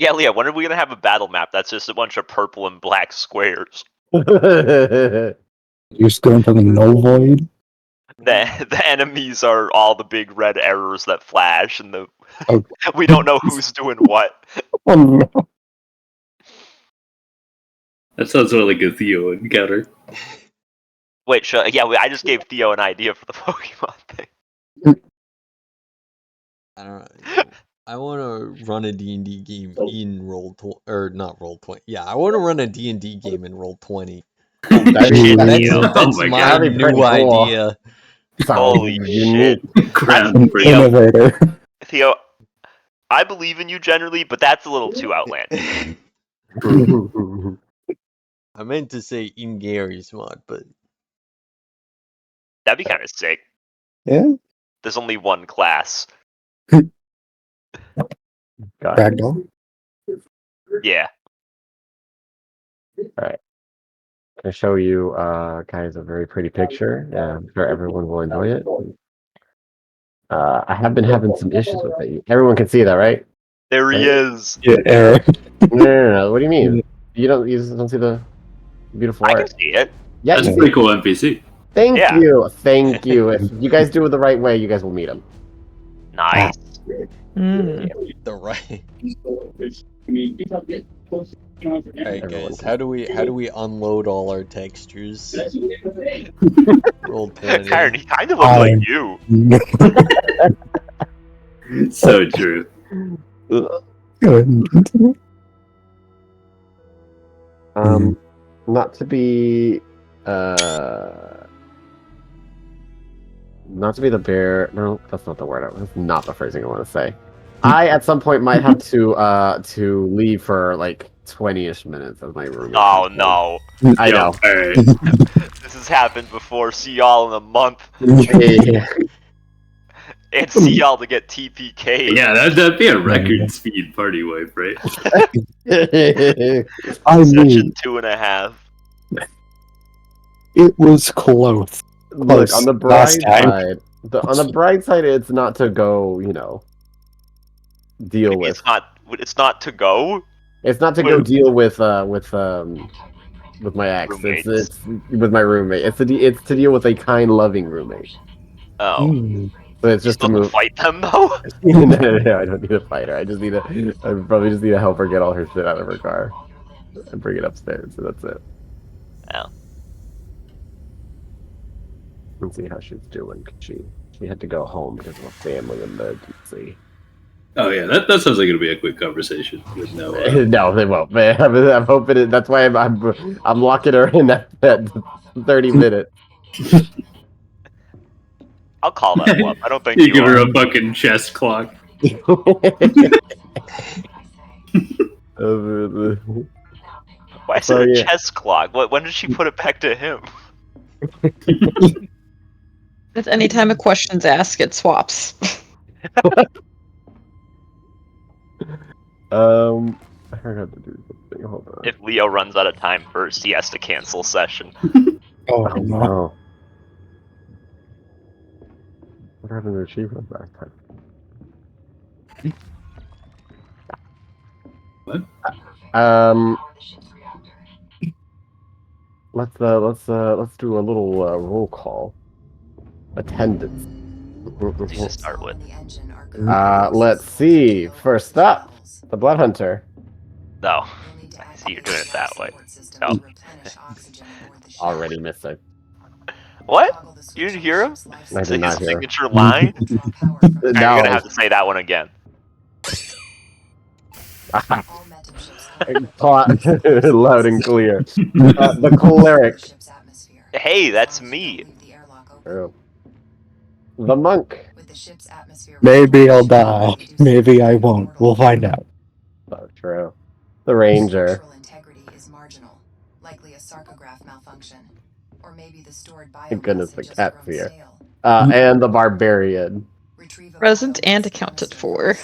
Yeah, Leah, when are we gonna have a battle map that's just a bunch of purple and black squares? You're still into the no void? The enemies are all the big red errors that flash, and Oh. we don't know who's doing what. Oh no. That sounds more like a Theo encounter. Wait, yeah, I just gave Theo an idea for the Pokemon thing. I don't know. I want to run a D&D game in not Roll20. Yeah, I want to run a D&D game in Roll20. That's That's my my God. That'd be pretty new cool. idea. Holy unique. Groundbreaking. Innovator. Theo, I believe in you generally, but that's a little too outlandish. I meant to say in Gary's mod, but That'd be kind of sick. Yeah. There's only one class. Ragdoll. Yeah. Can I show you guys a very pretty picture? Yeah, I'm sure everyone will enjoy it. I have been having some issues with it. Everyone can see that, right? There he is. Yeah, error. No. What do you mean? You just don't see the beautiful I art? can see it. Yeah, That's a you pretty cool NPC. Thank Yeah. you. If you guys do it the right way, you guys will meet him. Nice. the right. Alright guys, how do we unload all our textures? Roll20. Kyron, he kind of looks like you. So true. Not to be the bear. No, that's not the word. That's not the phrasing I want to say. I at some point might have to leave for like 20-ish minutes of my room. Oh no. I know. Alright. This has happened before. See y'all in a month. Yeah. And see y'all to get TPK. Yeah, that'd be a record speed party wipe, right? I Session mean, 2.5. it was close. Look, on the bright Last time. side, on the bright side, it's not to go, deal with. It's not to go. It's not to go deal with my ex. Roommates. It's with my roommate. It's to deal with a kind, loving roommate. Oh. So it's just to Still move. fight them though. No, I don't need a fighter. I probably just need to help her get all her shit out of her car and bring it upstairs. So that's it. Oh. Let's see how she's doing. She had to go home because of a family emergency. Oh yeah, that sounds like it'll be a quick conversation with no. No, they won't. Man, I'm hoping that's why I'm locking her in at 30 minutes. I'll call that one. I don't think You you give her are. a fucking chest clock. Why is So, it a yeah. chess clock? When did she put it back to him? It's anytime a question's asked, it swaps. I forgot to do something. Hold on. If Leo runs out of time first, he has to cancel session. Oh Oh, no. no. What happened to the achievement last time? What? Let's do a little roll call. Attendance. What do you start with? Let's see. First up, the Blood Hunter. No. I see you're doing it that way. No. Already missing. What? You didn't hear him? I Is did it not his hear. signature line? You're gonna have to say that one again. Loud and clear. The cleric. Hey, that's me. Oh. The monk. Maybe I'll die. Maybe I won't. We'll find out. So true. The ranger. Thank goodness the cat's here. And the barbarian. Present and accounted for.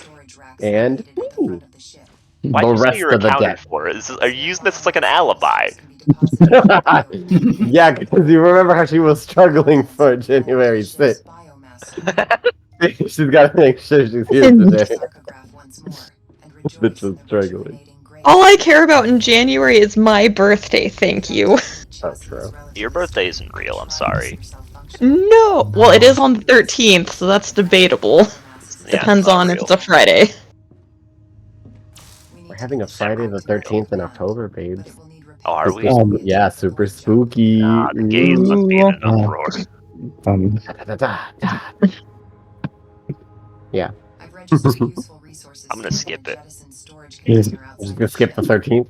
And Why the do you say rest you're of the accounted deck. for? Are you using this as like an alibi? Yeah, because you remember how she was struggling for January 6th. She's got to make sure she's here today. Bitch is struggling. All I care about in January is my birthday, thank you. Oh, true. Your birthday isn't real, I'm sorry. No! Well, it is on the 13th, so that's debatable. Yeah, Depends it's not on if real. it's a Friday. We're having a Friday the 13th in October, babes. Oh, are we? Yeah, super spooky. Ah, the gays must be in an Ooh. uproar. Yeah. I'm gonna skip it. Yes. Just gonna skip the 13th?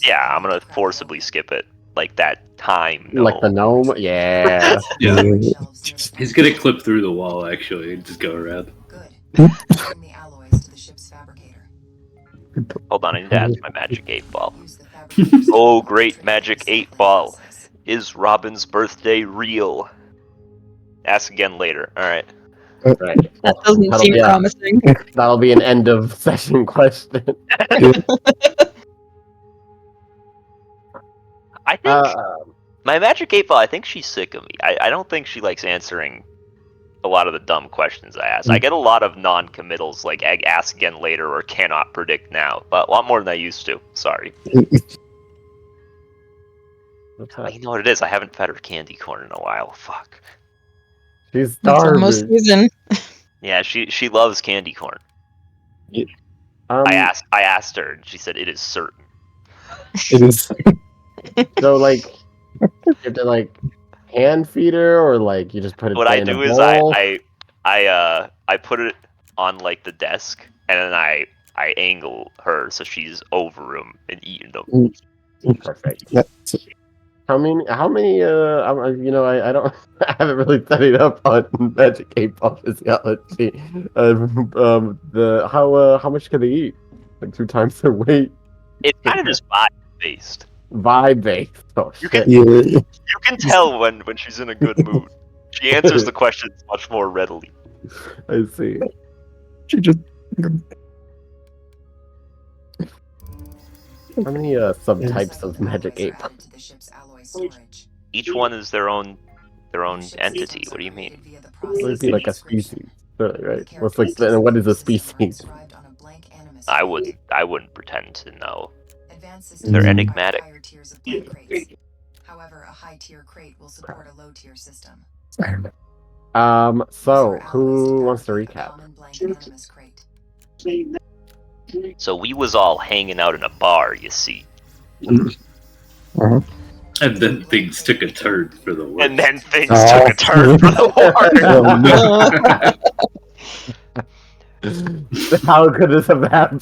Yeah, I'm gonna forcibly skip it. Like that time, no. Like the gnome? Yeah. Yeah. Just- He's gonna clip through the wall actually and just go around. Hold on, I need to ask my magic 8-ball. Oh, great magic 8-ball. Is Robin's birthday real? Ask again later. Alright. Right. That doesn't that'll seem be a- promising. That'll be an end of session question. I think my magic 8-ball, I think she's sick of me. I don't think she likes answering a lot of the dumb questions I ask. I get a lot of non-committals like ask again later or cannot predict now. But a lot more than I used to. Sorry. You know what it is? I haven't fed her candy corn in a while. Fuck. She's It's almost starving. season. Yeah, she loves candy corn. I asked her, and she said it is certain. It is. So like, you have to like hand feed her, or like you just put it What I in a do is bowl? I put it on like the desk, and then I angle her so she's over them and eating them. Perfect. That's- How many? You know, I don't. I haven't really studied up on magic 8-ball physiology. How much can they eat? Like 2 times their weight. It's kind of just vibe based. Vibe based. Oh You shit. yeah. You can tell when she's in a good mood. She answers the questions much more readily. I see. She just. How many subtypes of magic 8-ball? Each one is their own entity. What do you mean? Would be like a species, really, right? What's like? What is a species? I wouldn't pretend to know. They're enigmatic. However, a high tier crate will support a low tier system. So who wants to recap? So we was all hanging out in a bar, you see. Uh-huh. And then things took a turn for the worse. And then things Oh. took a turn for the worse. Oh, no. How could this have happened?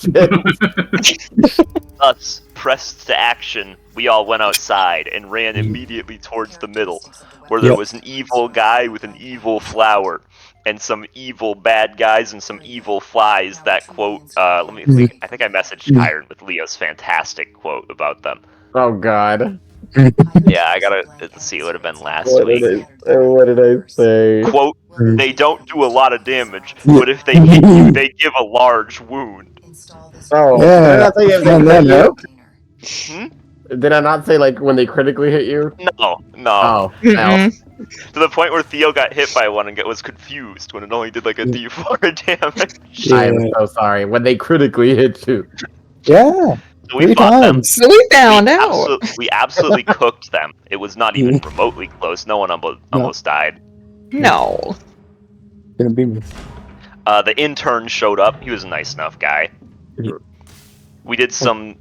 Thus, pressed to action, we all went outside and ran immediately towards the middle, where there Yep. was an evil guy with an evil flower, and some evil bad guys and some evil flies that quote, let me think, I think I messaged Kyron with Leo's fantastic quote about them. Oh God. Yeah, I gotta, let's see, it would have been last What week. did I say? Quote, they don't do a lot of damage, but if they hit you, they give a large wound. Oh, Yeah. did I not say if they No, no, crit you? Hmm? Did I not say like when they critically hit you? No. Oh, Mm-mm. To the point where Theo got hit by one and was confused when it only did like a D4 damage. I am Yeah. so sorry. When they critically hit you. Yeah. So we 3 fought them. times. So we found out. We absolutely cooked them. It was not even remotely close. No one almost died. No. Gonna be me. The intern showed up. He was a nice enough guy. Yeah. We did some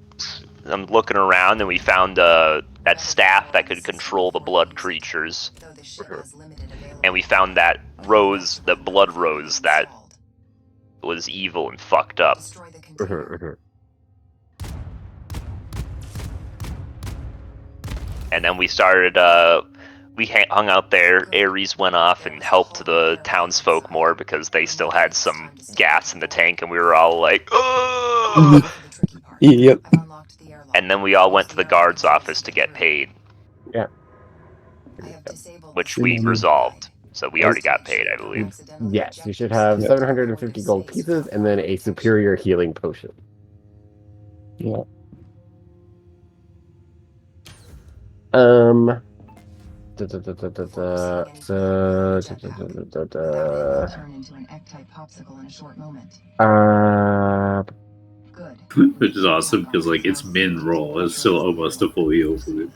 looking around, and we found that staff that could control the blood creatures. And we found that rose, the blood rose that was evil and fucked up. And then we started, we hung out there. Ares went off and helped the townsfolk more because they still had some gas in the tank, and we were all like, "Ugh!" Yep. And then we all went to the guard's office to get paid, Yeah. which we resolved. So we already got paid, I believe. Yes, you should have Yeah. 750 gold pieces and then a superior healing potion. Yeah. So Turn into an egg-type popsicle in a short moment. uh, Good. Which is awesome because like its min roll is still almost a full heal for it.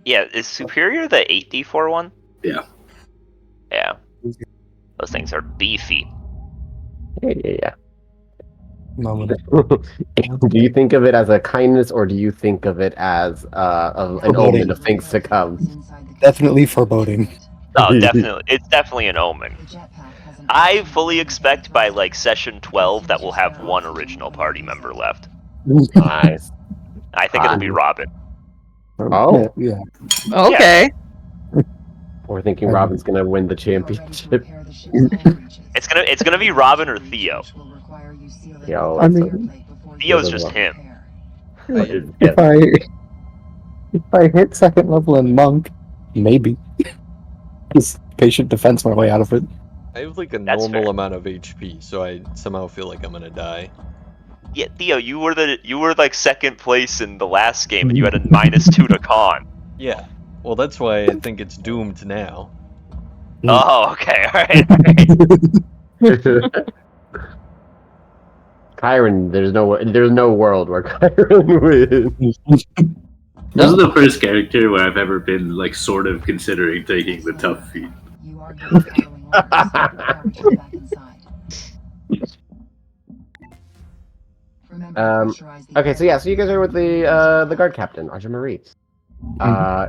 Yeah, is Superior the 8d4 one? Yeah. Yeah. Those things are beefy. Yeah. Moment. Do you think of it as a kindness, or do you think of it as an omen of things to come? Definitely foreboding. Oh, definitely. It's definitely an omen. I fully expect by like session 12 that we'll have one original party member left. Nice. I think it'll be Robin. Oh, Yeah. Okay. we're thinking Robin's gonna win the championship. It's gonna be Robin or Theo. Yo, I mean, Theo's just him. if I hit second level in monk, maybe. Just patient defense my way out of it. I have like a That's normal fair. amount of HP, so I somehow feel like I'm gonna die. Yeah, Theo, you were like second place in the last game, and you had a -2 to con. Yeah. Well, that's why I think it's doomed now. Oh, okay, all right. Kyron, there's no world where Kyron wins. This is the first character where I've ever been like sort of considering taking the tough feat. You are given following orders. Back inside. Remember to pressurize the Okay, so area. you guys are with the guard captain, Arja Marie.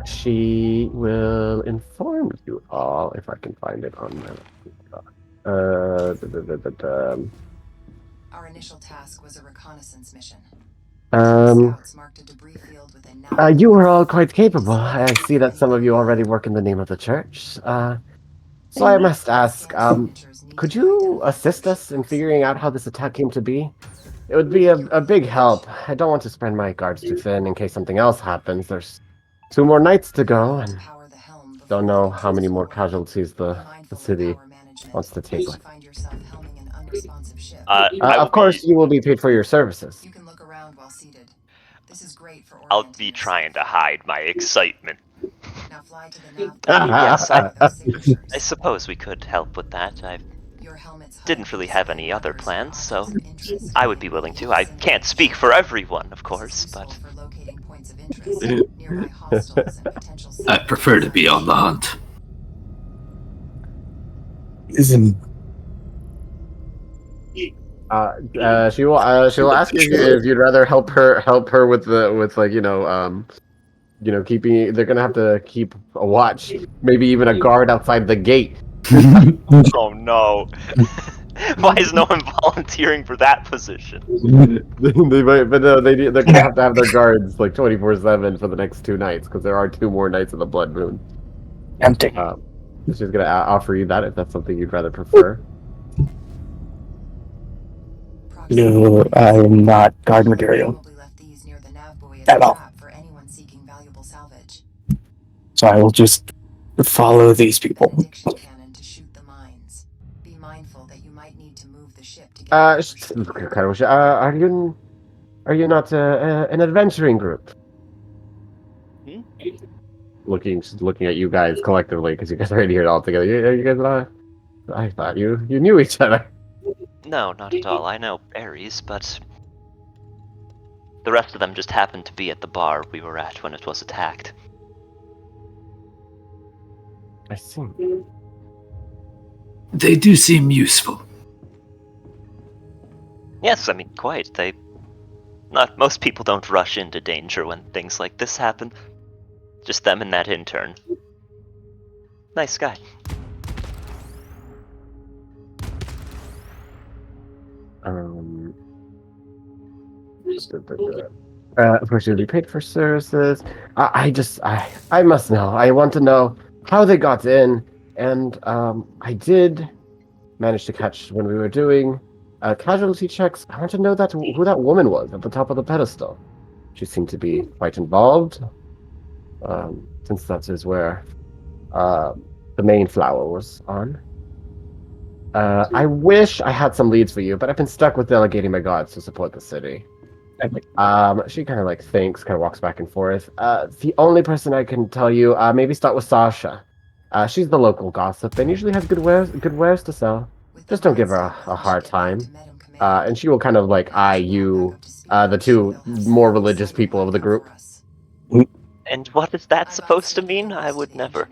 She will inform you all if I can find it on my. Our initial task was a reconnaissance mission. Um, Scouts marked a debris field within now. You are all quite capable. I see that some of you already work in the name of the church. So I must ask, could you assist us in figuring out how this attack came to be? It would be a big help. I don't want to spread my guards too thin in case something else happens. There's 2 more nights to go, and don't know how many more casualties the city wants to take. Of course, you will be paid for your services. You can look around while seated. This is great for I'll be trying to hide my excitement. Now fly to the nav. Yes, I suppose we could help with that. I didn't really have any other plans, so I would be willing to. I can't speak for everyone, of course, but... I prefer to be on the hunt. Isn't she will ask you if you'd rather help her with keeping. They're gonna have to keep a watch, maybe even a guard outside the gate. Oh no! Why is no one volunteering for that position? They might, but no, they're gonna have to have their guards like 24/7 for the next 2 nights because there are 2 more nights of the blood moon. empty. She's gonna offer you that if that's something you'd rather prefer. No, I am not guard material at all. So I will just follow these people. Are you not an adventuring group? Looking at you guys collectively because you guys are in here all together. You guys, I thought you knew each other. No, not at all. I know Ares, but the rest of them just happened to be at the bar we were at when it was attacked. I see. They do seem useful. Yes, I mean, quite. Not most people don't rush into danger when things like this happen. Just them and that intern. Nice guy. Of course, you'll be paid for services. I must know. I want to know how they got in, and I did manage to catch when we were doing casualty checks. I want to know who that woman was at the top of the pedestal. She seemed to be quite involved, since that is where the main flower was on. I wish I had some leads for you, but I've been stuck with delegating my gods to support the city. She kind of like thinks, kind of walks back and forth. The only person I can tell you, maybe start with Sasha. She's the local gossip and usually has good wares to sell. Just don't give her a hard time. And she will kind of like eye you the two more religious people of the group. And what is that supposed to mean? I would never.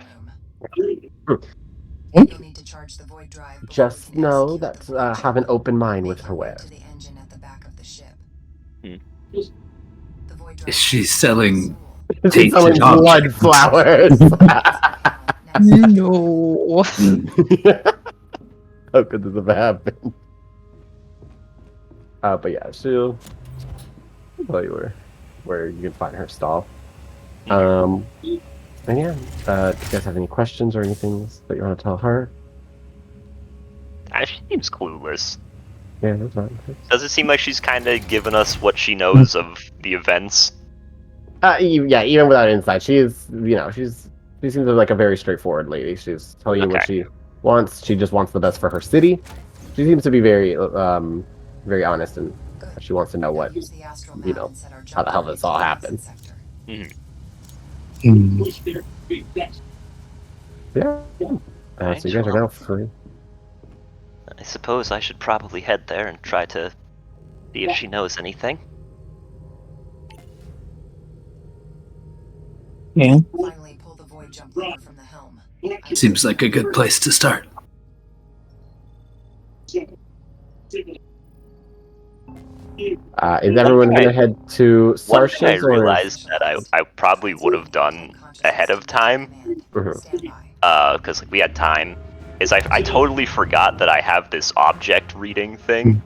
Just know that have an open mind with her wares. Is she selling She's tainted selling blood objects? flowers. No. How could this have happened? But yeah, she'll tell you where you can find her stall. And yeah, do you guys have any questions or anything that you want to tell her? She seems clueless. Yeah, that's fine. Does it seem like she's kind of given us what she knows of the events? Yeah, even without insight, she seems like a very straightforward lady. She's telling you what she wants. She just wants the best for her city. She seems to be very, very honest, and she wants to know what, how the hell this all happened. Mhm. Yeah. So you guys are now free. I suppose I should probably head there and try to see if she knows anything. Yeah. Seems like a good place to start. Is everyone going to head to One thing I Sarsha's, or realized that I probably would have done ahead of time, because we had time, is I totally forgot that I have this object reading thing.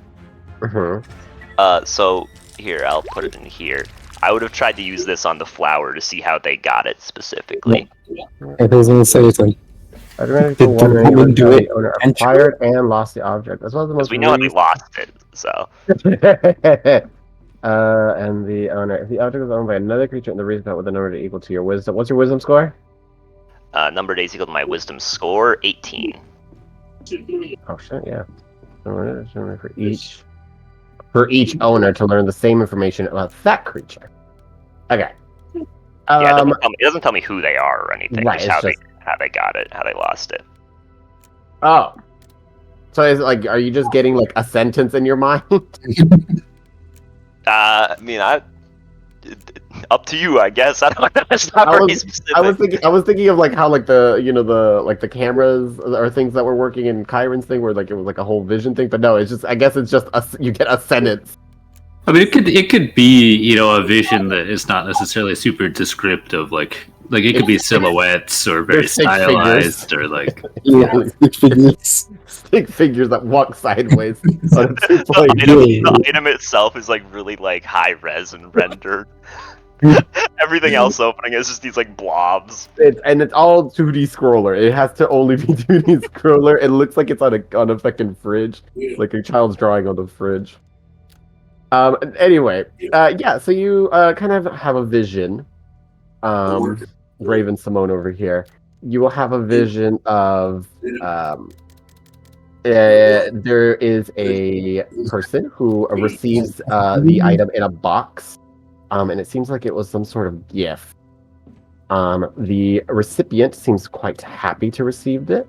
So here, I'll put it in here. I would have tried to use this on the flower to see how they got it specifically. I was going to say something. Did the woman do it the owner acquired and lost the object, as well as the most Because we know they recent- lost it, so. And the owner, if the object is owned by another creature and the reason that with a number equal to your wisdom. What's your wisdom score? Number days equal to my wisdom score, 18. Oh shit, yeah. For each owner to learn the same information about that creature. Okay. Yeah, it doesn't tell me who they are or anything. Right, Just how they got it, how they lost it. Oh. So is it like, are you just getting like a sentence in your mind? I mean, up to you, I guess. I don't know. It's not very specific. I was thinking of like how like the cameras or things that were working in Kyron's thing, where like it was like a whole vision thing. But no, it's just, I guess it's just you get a sentence. I mean, it could be, a vision that is not necessarily super descriptive, like it could be silhouettes or very stylized or like stick figures that walk sideways. The item itself is like really like high res and rendered. Everything else opening is just these like blobs. It's all 2D scroller. It has to only be 2D scroller. It looks like it's on a fucking fridge, like a child's drawing on the fridge. Anyway, yeah. So you kind of have a vision. Raven Simone over here. You will have a vision of there is a person who receives the item in a box, and it seems like it was some sort of gift. The recipient seems quite happy to receive it.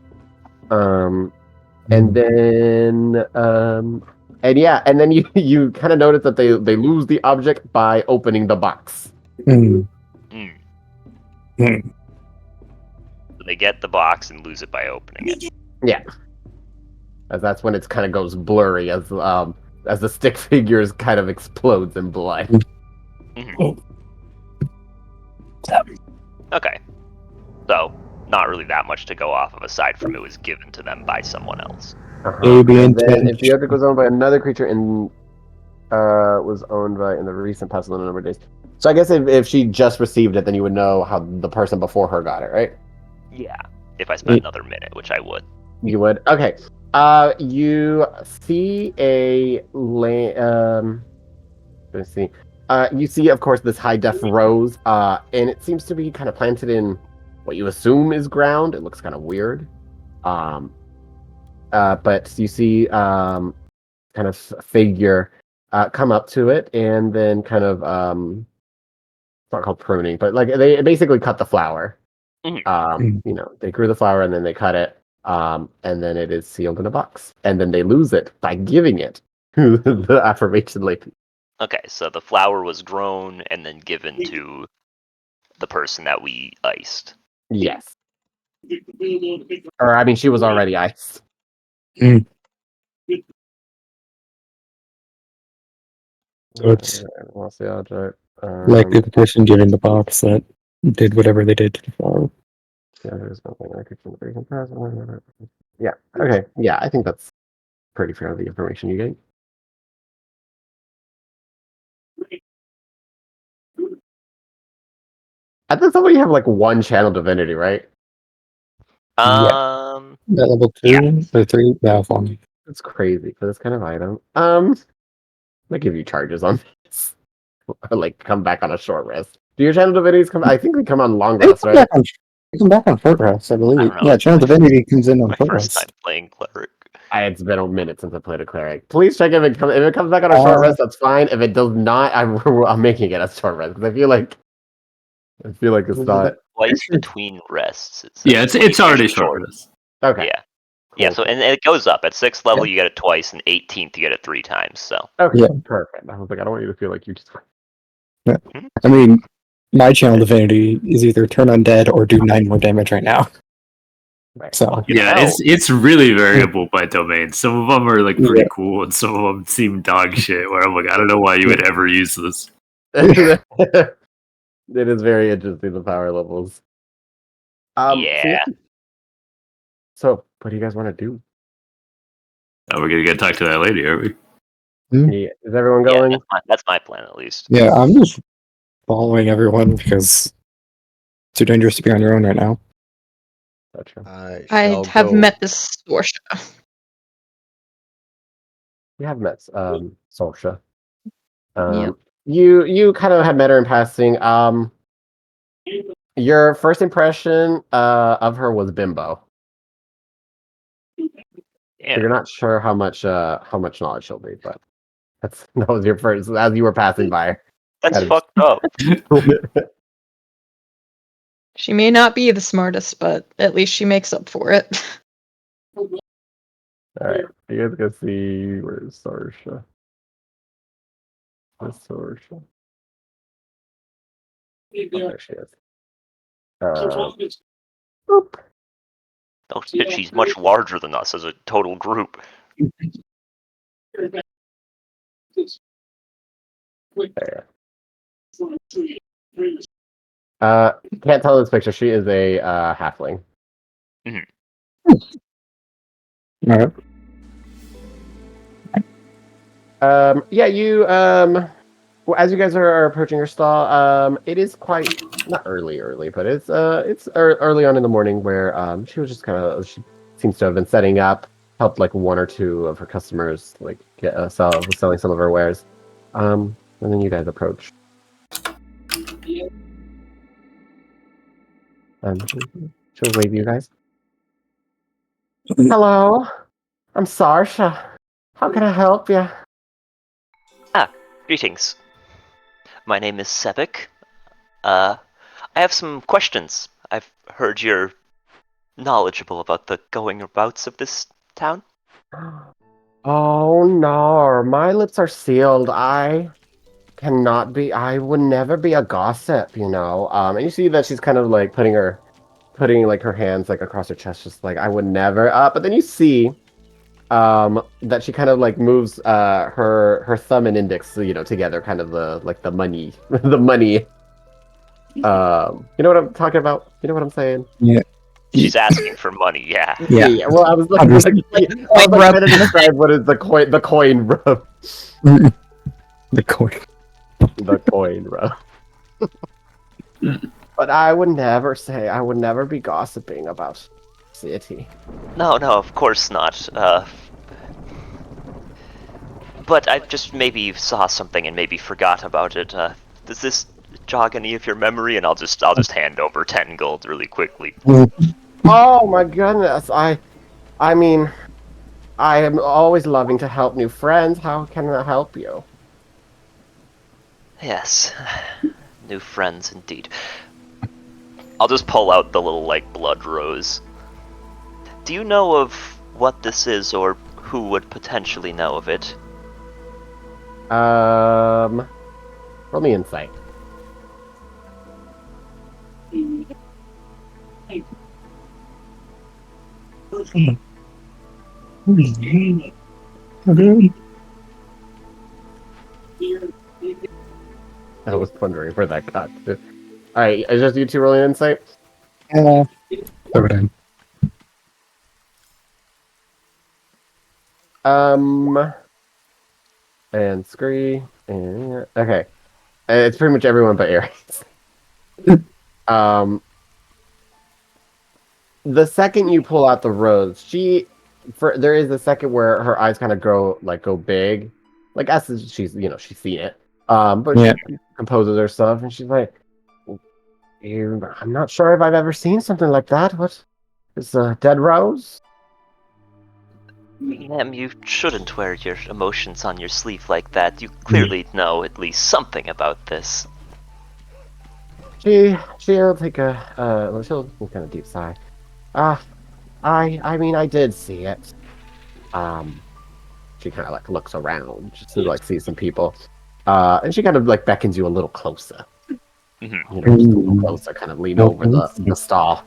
And then you kind of notice that they lose the object by opening the box. So they get the box and lose it by opening it. Yeah, as that's when it kind of goes blurry as the stick figures kind of explodes in blood. Okay, so not really that much to go off of aside from it was given to them by someone else. And then if the object was owned by another creature and was owned by in the recent past the number of days. So I guess if she just received it, then you would know how the person before her got it, right? Yeah, if I spent another minute, which I would. You would? Okay. You see let's see. You see, of course, this high-def rose, and it seems to be kind of planted in what you assume is ground. It looks kind of weird. But you see kind of figure come up to it, and then kind of it's not called pruning, but like they basically cut the flower. They grew the flower and then they cut it, and then it is sealed in a box, and then they lose it by giving it to the affirmation lady. Okay, so the flower was grown and then given to the person that we iced. Yes. Or I mean, she was already iced. So it's What's the object? likely the person giving the box that did whatever they did to the flower. Yeah, there's nothing I could very comparison. Yeah. Okay. Yeah, I think that's pretty fair. The information you get. At this level, you have like one channel divinity, right? At level 2 or 3, yeah, fine. That's crazy for this kind of item. They give you charges on this. Or like come back on a short rest. Do your channel divinities come? I think they come on long rest, right? They come back on short rest, I believe. I don't know, Yeah, it's channel my- divinity comes in on My short first time rest. playing cleric. It's been a minute since I played a cleric. Please check if it comes. If it comes back on a short rest, that's fine. If it does not, I'm making it a short rest because I feel like it's not. Twice between rests. Yeah, it's already short rest. Okay. Yeah. Yeah, Cool. so and it goes up. At 6th level you get it twice, and 18th you get it 3 times, so. Okay. Yeah. Perfect. I was like, I don't want you to feel like you just. I mean, my channel divinity is either turn undead or do 9 more damage right now. Right. So Yeah, hell. it's really variable by domain. Some of them are like pretty Yeah. cool, and some of them seem dog shit. Where I'm like, I don't know why you would ever use this. It is very interesting, the power levels. Yeah. So, what do you guys want to do? Oh, we're gonna get talk to that lady, are we? Yeah, is everyone Yeah, going? that's my plan at least. yeah, I'm just following everyone because it's too dangerous to be on your own right now. Gotcha. I I shall have go. met this Sorsha. We have met Solsha. Yep. You kind of had met her in passing. Your first impression of her was bimbo. Yeah. So you're not sure how much knowledge she'll be, but that was your first as you were passing by. That's That is- fucked up. She may not be the smartest, but at least she makes up for it. All right, you guys go see where's Sorsha. Where's Sorsha? Oh, there she is. Boop. Oh shit, she's much larger than us as a total group. There. Can't tell this picture. She is a halfling. Alright. Yeah, you well, as you guys are approaching your stall, it is quite not early, but it's early on in the morning where she was just she seems to have been setting up, helped like 1 or 2 of her customers like get selling some of her wares, and then you guys approach. She'll wave you guys. Hello, I'm Sarsha. How can I help you? Greetings. My name is Sebek. I have some questions. I've heard you're knowledgeable about the going-abouts of this town. Oh no, my lips are sealed. I would never be a gossip, you know. And you see that she's kind of like putting like her hands like across her chest, just like I would never. But then you see that she kind of like moves her thumb and index, you know, together, kind of the money the money. You know what I'm talking about? You know what I'm saying? Yeah. She's asking for money, yeah. Yeah. Well, I was like, trying to describe what is the coin rub. The coin. The coin rub. But I would never be gossiping about city. No, of course not. But I just maybe saw something and maybe forgot about it. Does this jog any of your memory? And I'll just hand over 10 gold really quickly. Oh my goodness! I mean, I am always loving to help new friends. How can I help you? Yes, new friends indeed. I'll just pull out the little like blood rose. Do you know of what this is, or who would potentially know of it? Roll me insight. I was wondering where that got to. Alright, is just you two rolling insight? Over time. And Scree, and okay. It's pretty much everyone but Aries. The second you pull out the rose, there is a second where her eyes kind of go big, like as she's she's seen it. But Yeah. she composes herself and she's like, I'm not sure if I've ever seen something like that. What is a dead rose? Ma'am, you shouldn't wear your emotions on your sleeve like that. You clearly know at least something about this. She'll take she'll kind of deep sigh. I mean, I did see it. She kind of like looks around just to like see some people. And she kind of like beckons you a little closer. Mm-hmm. You know, just a little closer, kind of lean over the stall.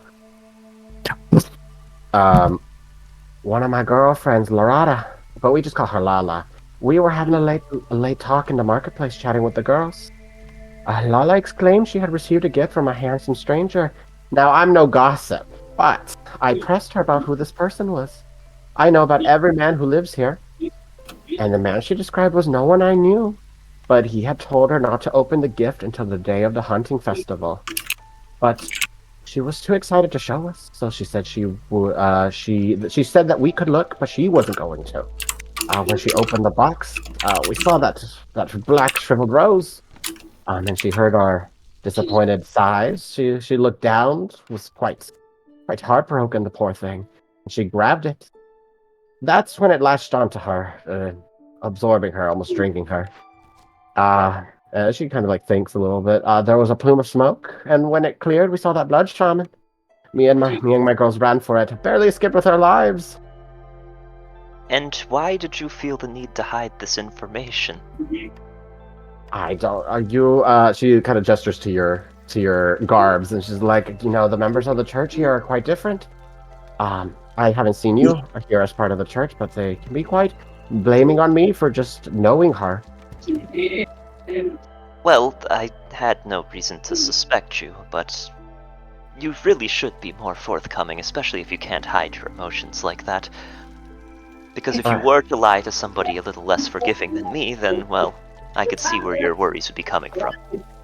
One of my girlfriends, Loretta, but we just call her Lala. We were having a late talk in the marketplace, chatting with the girls. Lala exclaimed she had received a gift from a handsome stranger. Now, I'm no gossip, but I pressed her about who this person was. I know about every man who lives here, and the man she described was no one I knew. But he had told her not to open the gift until the day of the hunting festival. But she was too excited to show us, so she said she said that we could look, but she wasn't going to. When she opened the box, we saw that black shriveled rose. And she heard our disappointed sighs. She looked down, was quite heartbroken, the poor thing. And she grabbed it. That's when it latched onto her, absorbing her, almost drinking her. She kind of like thinks a little bit. There was a plume of smoke, and when it cleared, we saw that blood shaman. Me and my girls ran for it, barely escaped with our lives. And why did you feel the need to hide this information? I don't. Are you? She kind of gestures to your garbs, and she's like, the members of the church here are quite different. I haven't seen you here as part of the church, but they can be quite blaming on me for just knowing her. Well, I had no reason to suspect you, but you really should be more forthcoming, especially if you can't hide your emotions like that. Because if you were to lie to somebody a little less forgiving than me, then, well, I could see where your worries would be coming from.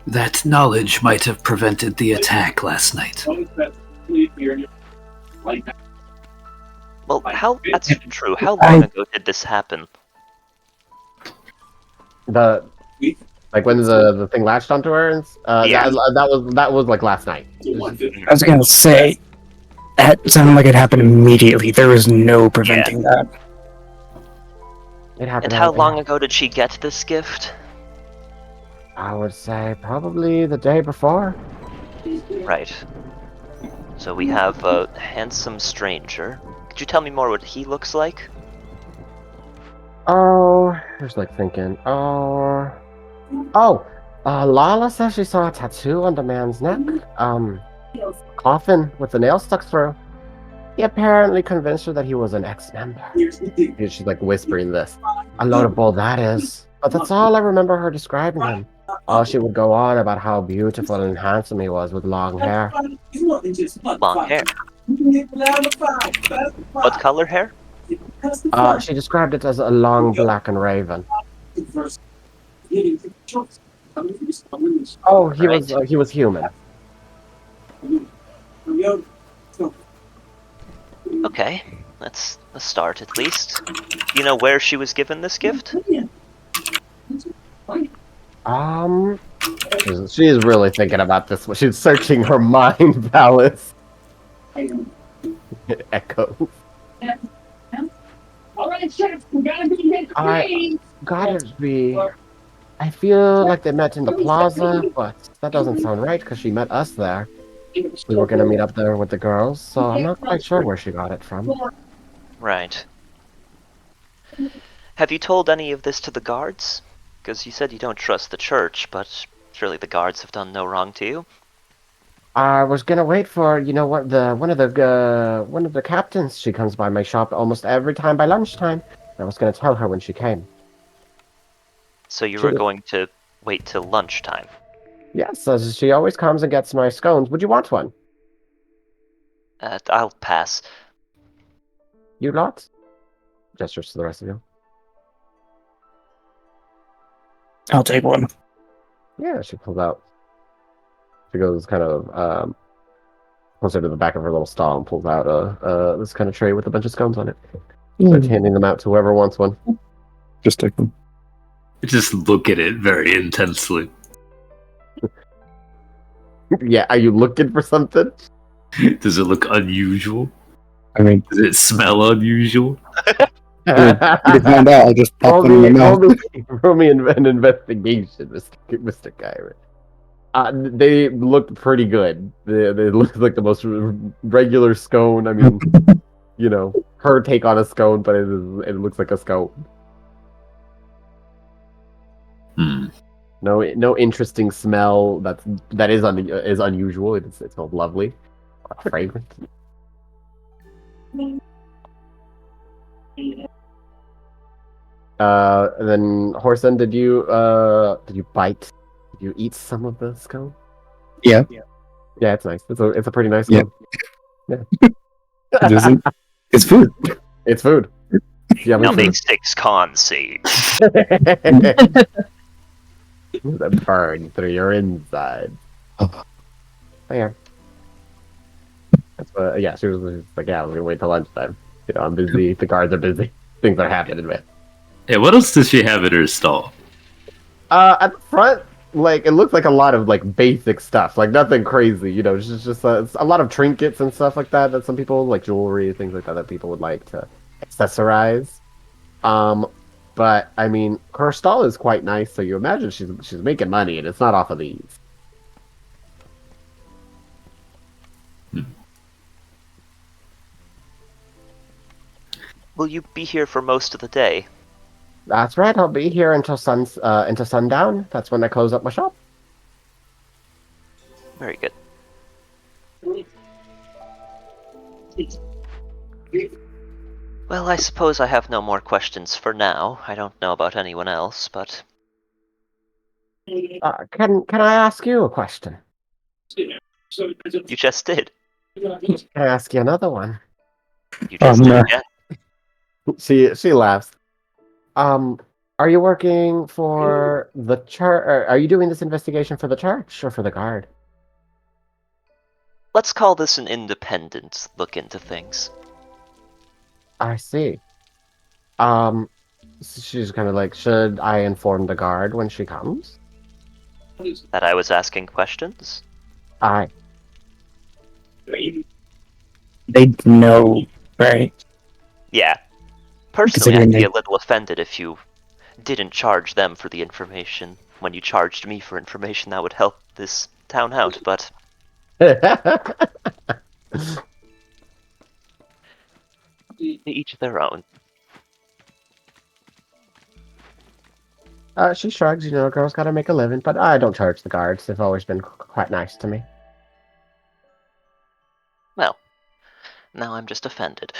That knowledge might have prevented the attack last night. Well, that's true. How long ago did this happen? When the thing latched onto her, Yeah. that was like last night. I was gonna say, that sounded like it happened immediately. There was no preventing that. It happened. And how long ago did she get this gift? I would say probably the day before. Right. So we have a handsome stranger. Could you tell me more what he looks like? Oh, just like thinking. Lala says she saw a tattoo on the man's neck. Coffin with the nail stuck through. He apparently convinced her that he was an ex-member. She's like whispering this. A load of bull that is. But that's all I remember her describing him. She would go on about how beautiful and handsome he was with long hair. Long hair. What color hair? She described it as a long black and raven. Oh, he was human. Okay, that's a start at least. Do you know where she was given this gift? She is really thinking about this. She's searching her mind palace. Echo. Gotta be. I feel like they met in the plaza, but that doesn't sound right because she met us there. We were gonna meet up there with the girls, so I'm not quite sure where she got it from. Right. Have you told any of this to the guards? Because you said you don't trust the church, but surely the guards have done no wrong to you. I was gonna wait for what one of the captains. She comes by my shop almost every time by lunchtime. I was gonna tell her when she came. So you She were was- going to wait till lunchtime. Yes, as she always comes and gets my scones. Would you want one? I'll pass. You lot? Gestures to the rest of you. I'll take one. Yeah, she pulls out. She goes kind of closer to the back of her little stall and pulls out this kind of tray with a bunch of scones on it. Starts handing them out to whoever wants one. Just take them. Just look at it very intensely. Yeah, are you looking for something? Does it look unusual? I mean, Does it smell unusual? to find out, I'll just pop them in my mouth. roll me an investigation, Mr. Kyron. They looked pretty good. They looked like the most regular scone. I mean, her take on a scone, but it looks like a scone. Hmm. No interesting smell that is unusual. It smells lovely, fragrant. And then Horson, did you bite? Did you eat some of the scone? Yeah. Yeah, it's nice. It's a pretty nice Yeah. scone. Yeah. It isn't. It's food. It's food. Yeah, Now make 6 con saves. that burn through your inside. Oh. Yeah. That's what. Yeah, she was like, yeah, we're gonna wait till lunchtime. I'm busy. The guards are busy. Things are happening, man. Hey, what else does she have in her stall? At the front, like it looks like a lot of like basic stuff, like nothing crazy. It's just it's a lot of trinkets and stuff like that some people like, jewelry, things like that people would like to accessorize. But I mean, her stall is quite nice, so you imagine she's making money, and it's not off of these. Will you be here for most of the day? That's right. I'll be here until sundown. That's when I close up my shop. Very good. Well, I suppose I have no more questions for now. I don't know about anyone else, but... Can I ask you a question? You just did. Can I ask you another one? You just no. did again. She laughs. Are you working for the church? Or are you doing this investigation for the church or for the guard? Let's call this an independent look into things. I see. She's kind of like, should I inform the guard when she comes? That I was asking questions? Aye. They know, right? Yeah. Personally, Considering I'd be they- a little offended if you didn't charge them for the information when you charged me for information that would help this town out, but each their own. She shrugs. A girl's got to make a living, but I don't charge the guards. They've always been quite nice to me. Well, now I'm just offended.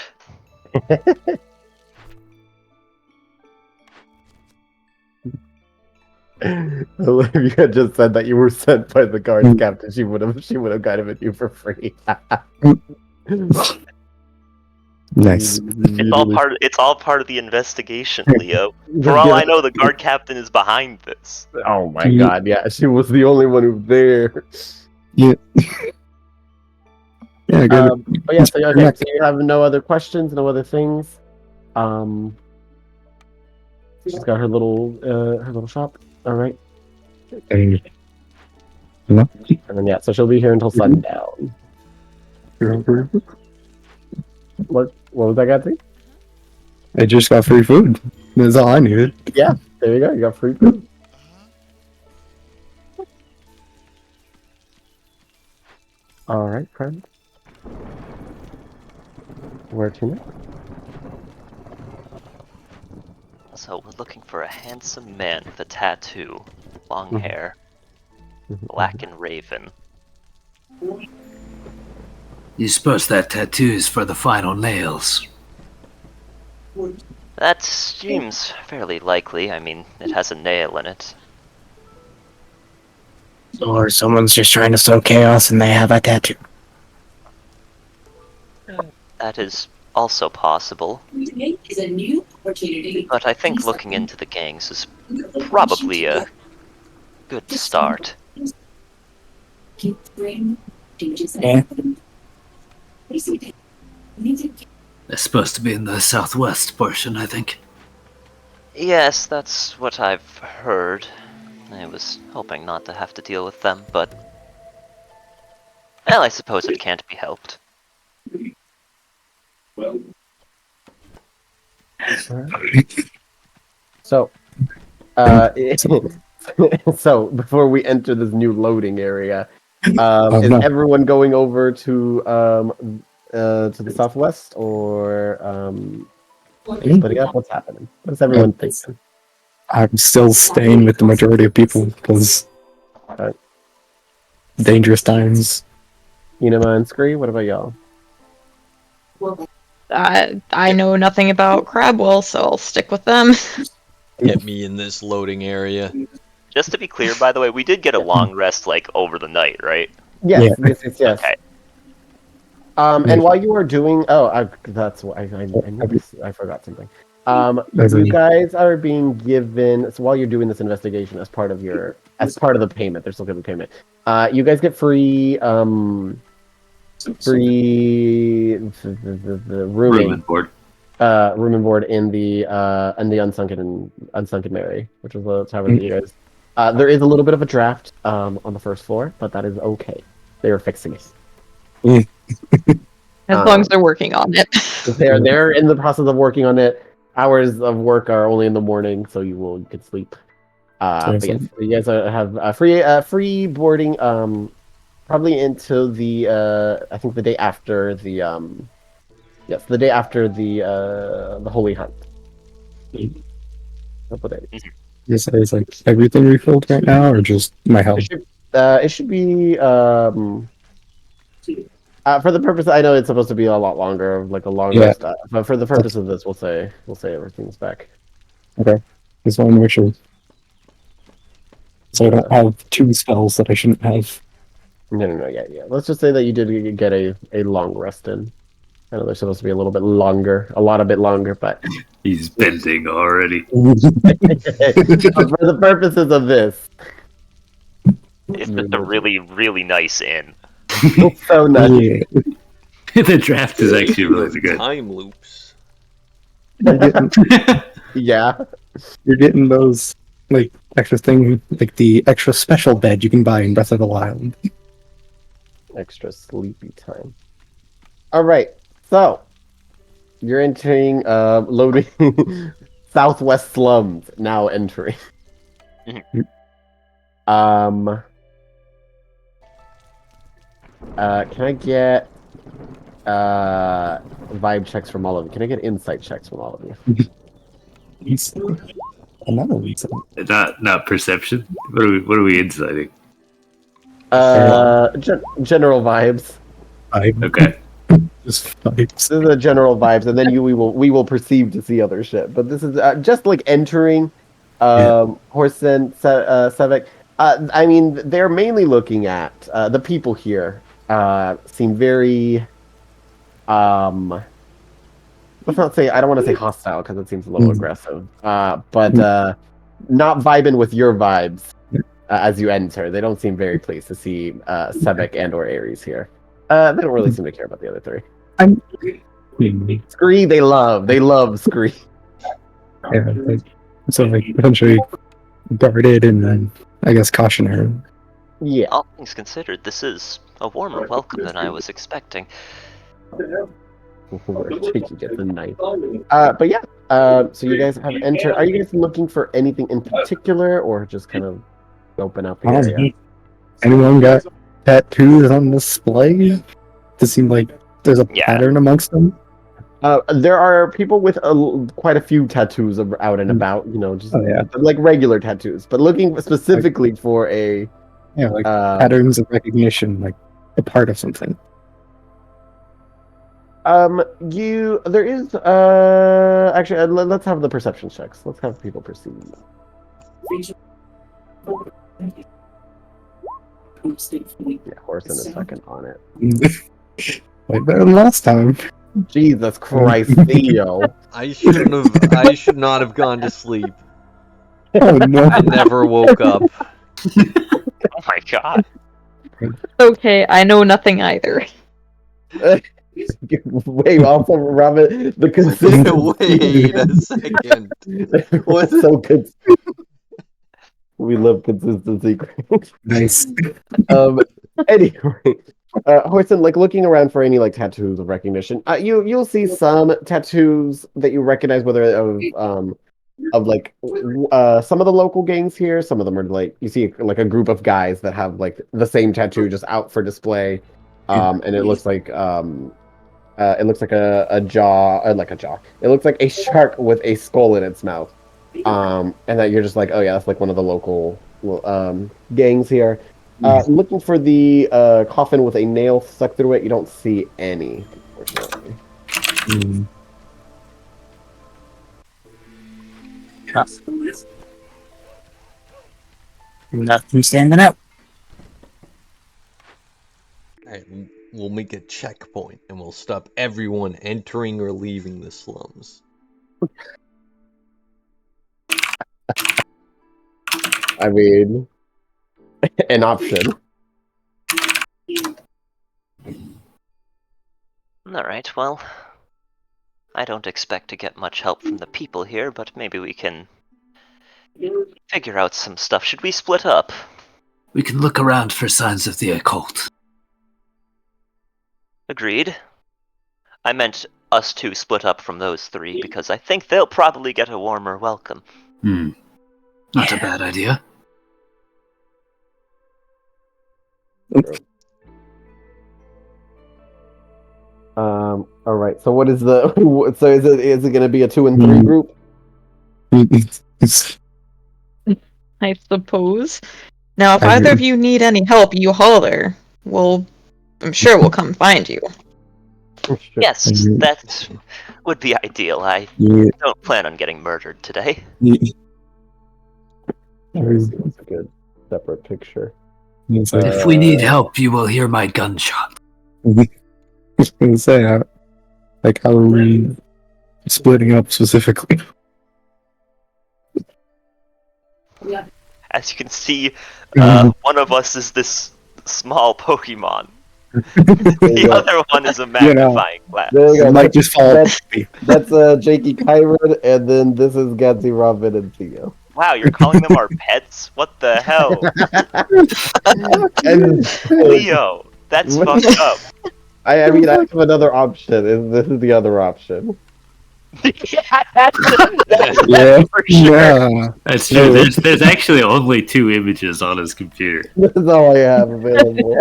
If you had just said that you were sent by the guards captain, she would have gotten it you for free. Nice. It's all part of the investigation, Leo. For all I know, the guard captain is behind this. Oh my god, yeah, she was the only one who was there. Yeah. Yeah, good. But yeah, so you have no other questions, no other things. She's got her little shop. All right, And and then yeah, so she'll be here until sundown. What was that, Gatsby? I just got free food. That's all I needed. There you go. You got free food. All right, friend. Where to next? So we're looking for a handsome man with a tattoo, long Mhm. hair, Mhm. black and raven. You suppose that tattoo is for the final nails? That seems fairly likely. I mean, it has a nail in it. Or someone's just trying to sow chaos and they have a tattoo. That is also possible. But I think looking into the gangs is probably a good start. Yeah. They're supposed to be in the southwest portion, I think. Yes, that's what I've heard. I was hoping not to have to deal with them, but... Well, I suppose it can't be helped. So, so before we enter this new loading area, is no. everyone going over to the southwest, or splitting up? What's happening? What's everyone thinking? I'm still staying with the majority of people because Alright. dangerous times. Inema and Scree, what about y'all? I know nothing about Crabwell, so I'll stick with them. Get me in this loading area. Just to be clear, by the way, we did get a long rest, like, over the night, right? Yes, Yeah. yes. Okay. And while you are doing, that's what I forgot something. You guys are being given, so while you're doing this investigation as part of the payment, there's still gonna be payment. You guys get free the Room rooming, and board. room and board in the Unsunken Mary, which is the tavern that you guys. There is a little bit of a draft on the first floor, but that is okay. They are fixing it. As long as they're working on it. They're in the process of working on it. Hours of work are only in the morning, so you can sleep. But yes, you guys have free boarding. Probably until the I think the day after the the day after the Holy Hunt. Couple days. Is like everything refilled right now, or just my health? It should be for the purpose. I know it's supposed to be a lot longer, like a long rest. But for the purpose of this, we'll say everything's back. Okay, just want to make sure. So I don't have two spells that I shouldn't have. No. Yeah. Let's just say that you did get a long rest in. I know they're supposed to be a little bit longer, a bit longer, but He's bending already. for the purposes of this, It's just a really, really nice inn. it's so nice. Yeah. The draft is actually really good. Time loops. Yeah. You're getting those like extra thing, like the extra special bed you can buy in Breath of the Wild. Extra sleepy time. All right. So you're entering loading Southwest slums. Now entering. Can I get vibe checks from all of you? Can I get insight checks from all of you? Another reason. Not perception. What are we inciting? General vibes. Okay. Just vibes. This is the general vibes, and then we will perceive to see other shit. But this is just like entering Horsen, Sevek. I mean, they're mainly looking at the people here. Seem very let's not say, I don't want to say hostile because it seems a little aggressive. But not vibing with your vibes as you enter. They don't seem very pleased to see Sebek and or Ares here. They don't really seem to care about the other three. Scree, they love Scree. Yeah, so like eventually guarded and then I guess cautionary. Yeah. All things considered, this is a warmer welcome than I was expecting. Cheeky gets a knife. But yeah. So you guys have entered. Are you guys looking for anything in particular, or just kind of open up the area? Anyone got tattoos on display? Does it seem like there's a Yeah. pattern amongst them? There are people with quite a few tattoos out and about. You know, just like regular tattoos, but looking specifically for a like patterns of recognition, like a part of something. There is actually let's have the perception checks. Let's have people perceive. Yeah, horse in a second on it. Way better than last time. Jesus Christ, Theo. I should not have gone to sleep. Oh no. I never woke up. Oh my god. Okay, I know nothing either. Wait, also, Robin, the consistency. Wait a second. What's so good? We love consistency. Nice. Anyway, Horson, like looking around for any like tattoos of recognition, you'll see some tattoos that you recognize, whether of like some of the local gangs here. Some of them are like you see like a group of guys that have like the same tattoo just out for display, and it looks like a jaw, like a jaw. It looks like a shark with a skull in its mouth. And that you're just like, oh yeah, that's like one of the local gangs here. Looking for the coffin with a nail stuck through it, you don't see any, unfortunately. Nothing standing out. Alright, we'll make a checkpoint and we'll stop everyone entering or leaving the slums. I mean, an option. Alright, well, I don't expect to get much help from the people here, but maybe we can figure out some stuff. Should we split up? We can look around for signs of the occult. Agreed. I meant us two split up from those three, because I think they'll probably get a warmer welcome. Not a bad idea. All right. So what is the? So is it going to be a 2 and 3 group? I suppose. Now, if either of you need any help, you holler. I'm sure we'll come find you. Yes, that would be ideal. I don't plan on getting murdered today. That's a good separate picture. If we need help, you will hear my gunshot. I was gonna say, like, how are we splitting up specifically? As you can see, one of us is this small Pokemon. The other one is a magnifying glass. There you go. Might just fall. That's Jakey Kyron, and then this is Gatsy, Robin, and Theo. Wow, you're calling them our pets? What the hell? And Leo, that's fucked up. I mean, I have another option. This is the other option. That's for sure. Yeah. That's true. There's actually only 2 images on his computer. This is all I have available.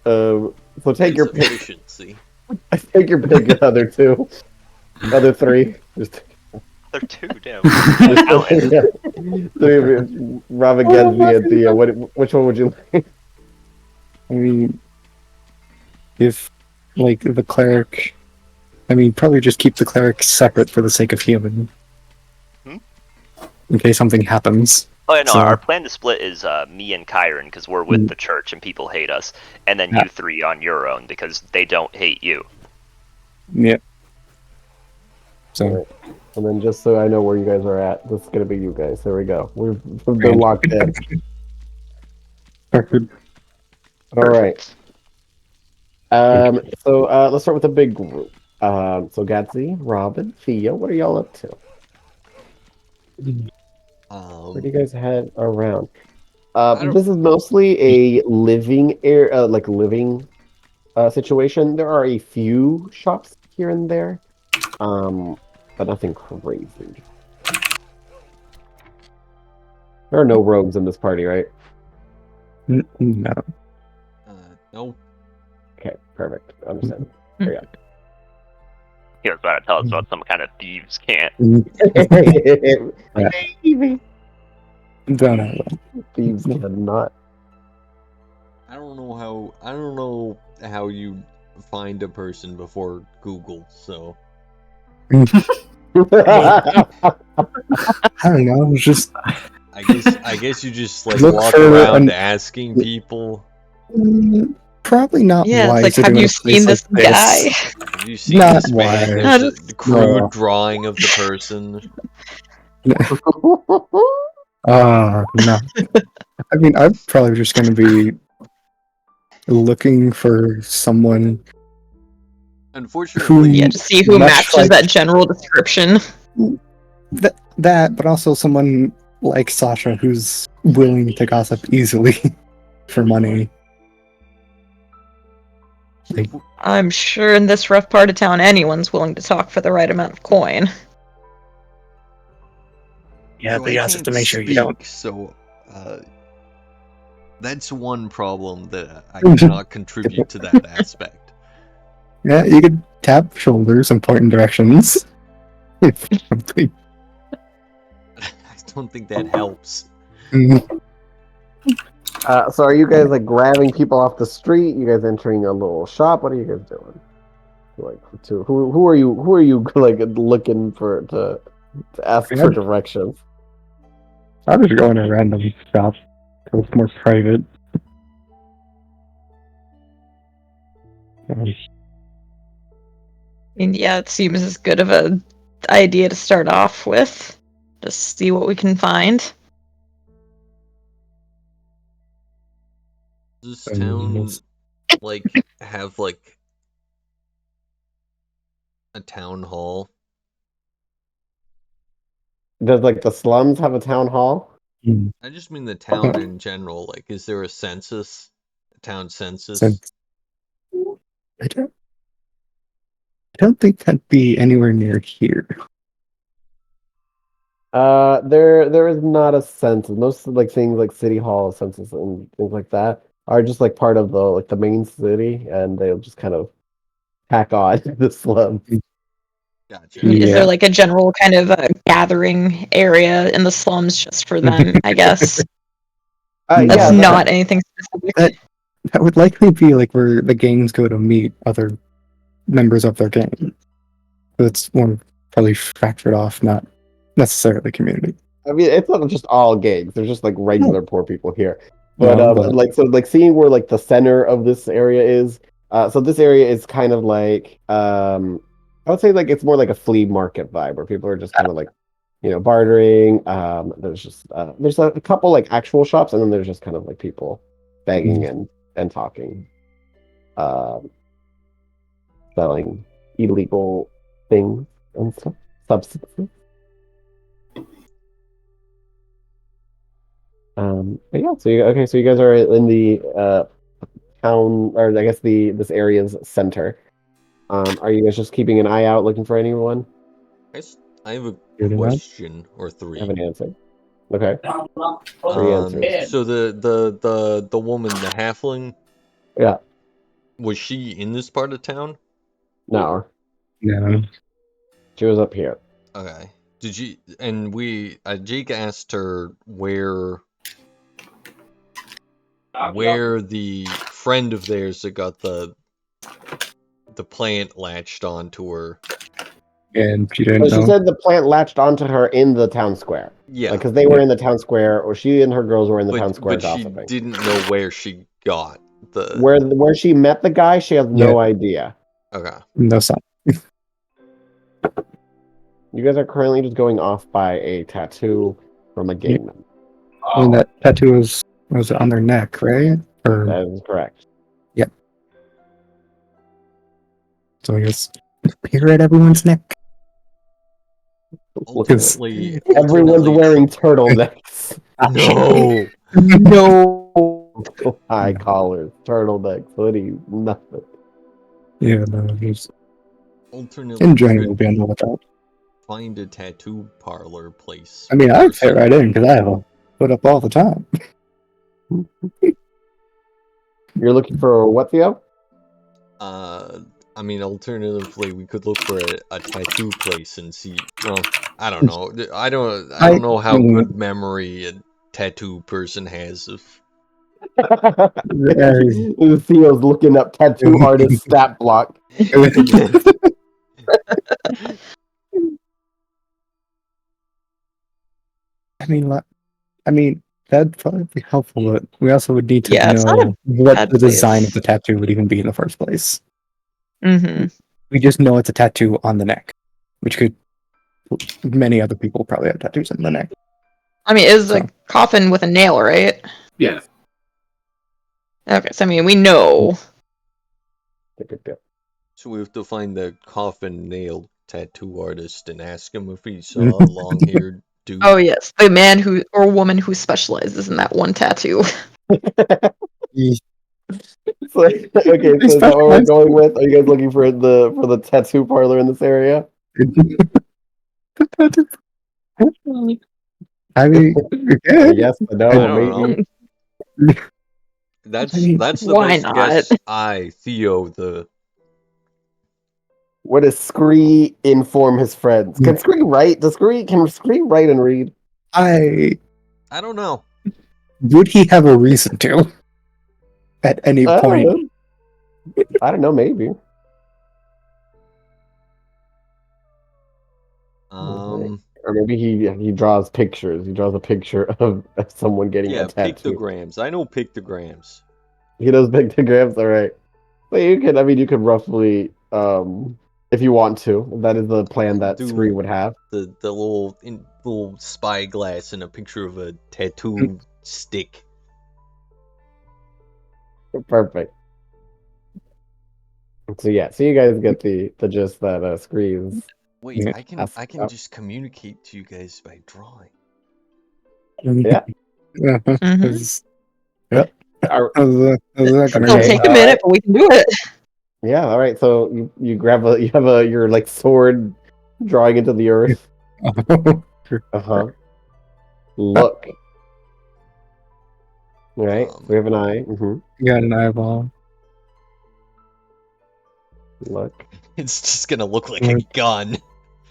So take your pick. Efficiency. Take your pick, the other 2. Other 3. Just They're 2, damn. Robin, Gatsby, and Theo. Which one would you like? I mean, if, like, the cleric... I mean, probably just keep the cleric separate for the sake of human. In case something happens. Oh, yeah, no, So- our plan to split is me and Kyron, because we're with the church and people hate us, and then you 3 on your own, because they don't hate you. Yeah. So... And then just so I know where you guys are at, this is gonna be you guys. There we go. We've been locked in. All right. So let's start with the big group. So Gatsy, Robin, Theo, what are y'all up to? Where do you guys head around? This is mostly a living living situation. There are a few shops here and there, but nothing crazy. There are no rogues in this party, right? No. No. Okay, perfect. Understand. There you go. He was about to tell us about some kind of thieves' cant. Maybe. Don't know. Thieves cannot. I don't know how you find a person before Google. So I don't know. It's just I guess you just like Look walk for around an- asking people. probably not Yeah, it's wise like, to have do in you a place seen like this guy? this. Have you seen Not this man? wise. How There's a does- crude No. drawing of the person. No. I mean, I'm probably just going to be looking for someone Unfortunately, Yeah, to see who much matches like that general description. that, but also someone like Sasha who's willing to gossip easily for money. Like, I'm sure in this rough part of town, anyone's willing to talk for the right amount of coin. yeah, so but I you also have can't to make sure speak, you don't. so that's one problem that I cannot contribute to that aspect. Yeah, you could tap shoulders and point in directions. If something. I don't think that helps. So are you guys like grabbing people off the street? You guys entering a little shop? What are you guys doing? Like, who are you like looking for to ask for directions? I'll just go in a random shop. So it's more private. And yeah, it seems as good of a idea to start off with. Just see what we can find. Does this town like have like a town hall? Does like the slums have a town hall? I just mean the town in general. Like, is there a census? A town census? I don't think that'd be anywhere near here. There is not a census. Most like things like city hall census and things like that are just like part of the main city, and they'll just kind of tack on the slums. Gotcha. Is there like a general kind of gathering area in the slums just for them, I guess? That's Yeah, not anything specific. That would likely be like where the gangs go to meet other members of their gang. So it's more probably factored off, not necessarily community. I mean, it's not just all gangs. There's just like regular poor people here. But No, but- like seeing where like the center of this area is. So this area is kind of like I would say like it's more like a flea market vibe where people are just kind of like, bartering. There's just there's a couple like actual shops, and then there's just kind of like people begging and talking, selling illegal things and stuff, substances. But yeah, so you guys are in the town, or I guess this area's center. Are you guys just keeping an eye out looking for anyone? I have a Really well? question or three. I have an answer. Okay. Three answers. So the woman, the halfling, Yeah. was she in this part of town? No. No. She was up here. Okay. Did you and we Jake asked her where the friend of theirs that got the plant latched onto her. And she didn't So know. she said the plant latched onto her in the town square. Yeah. Because they were in the town square, or she and her girls were in the town square But she gossiping. didn't know where she got the. Where she met the guy, she has no idea. Okay. No sign. You guys are currently just going off by a tattoo from a gang member. And that tattoo was on their neck, right? Or That is correct. yep. So I guess appear at everyone's neck. Ultimately, Everyone's wearing turtlenecks. No. No. High collars, turtlenecks, hoodies, nothing. Yeah, no, just Alternately, in general, be on the lookout. find a tattoo parlor place. I mean, I fit right in because I have a put up all the time. You're looking for what, Theo? I mean, alternatively, we could look for a tattoo place and see. Well, I don't know. I don't know how good memory a tattoo person has. Theo's looking up tattoo artist stat block. I mean, that'd probably be helpful, but we also would need to Yeah, it's not a know what bad the design place. of the tattoo would even be in the first place. Mm-hmm. We just know it's a tattoo on the neck, which could. Many other people probably have tattoos on the neck. I mean, it's a coffin with a nail, right? Yeah. Okay, so I mean, we know. So we have to find the coffin nail tattoo artist and ask him if he saw a long-haired dude. Oh yes, the man who or woman who specializes in that one tattoo. So, okay, so is that what we're going with? Are you guys looking for the tattoo parlor in this area? I mean, yeah. Yes, no, I don't maybe. know. That's the Why best not? guess. Theo, the What does Scree inform his friends? Can Scree write? Can Scree write and read? I don't know. Would he have a reason to? At any point. I don't know, maybe. Or maybe he draws pictures. He draws a picture of someone getting a tattoo. Pictograms. I know pictograms. He knows pictograms, all right. But you could roughly, if you want to. That is the plan that Scree would have. The little spyglass and a picture of a tattoo stick. Perfect. So yeah, so you guys get the gist that Scree's. Wait, I can just communicate to you guys by drawing. Yeah. Yep. It'll take a minute, but we can do it. Yeah. All right. So you grab your like sword drawing into the earth. Look. All right. We have an eye. You got an eyeball. Look. It's just gonna look like a gun.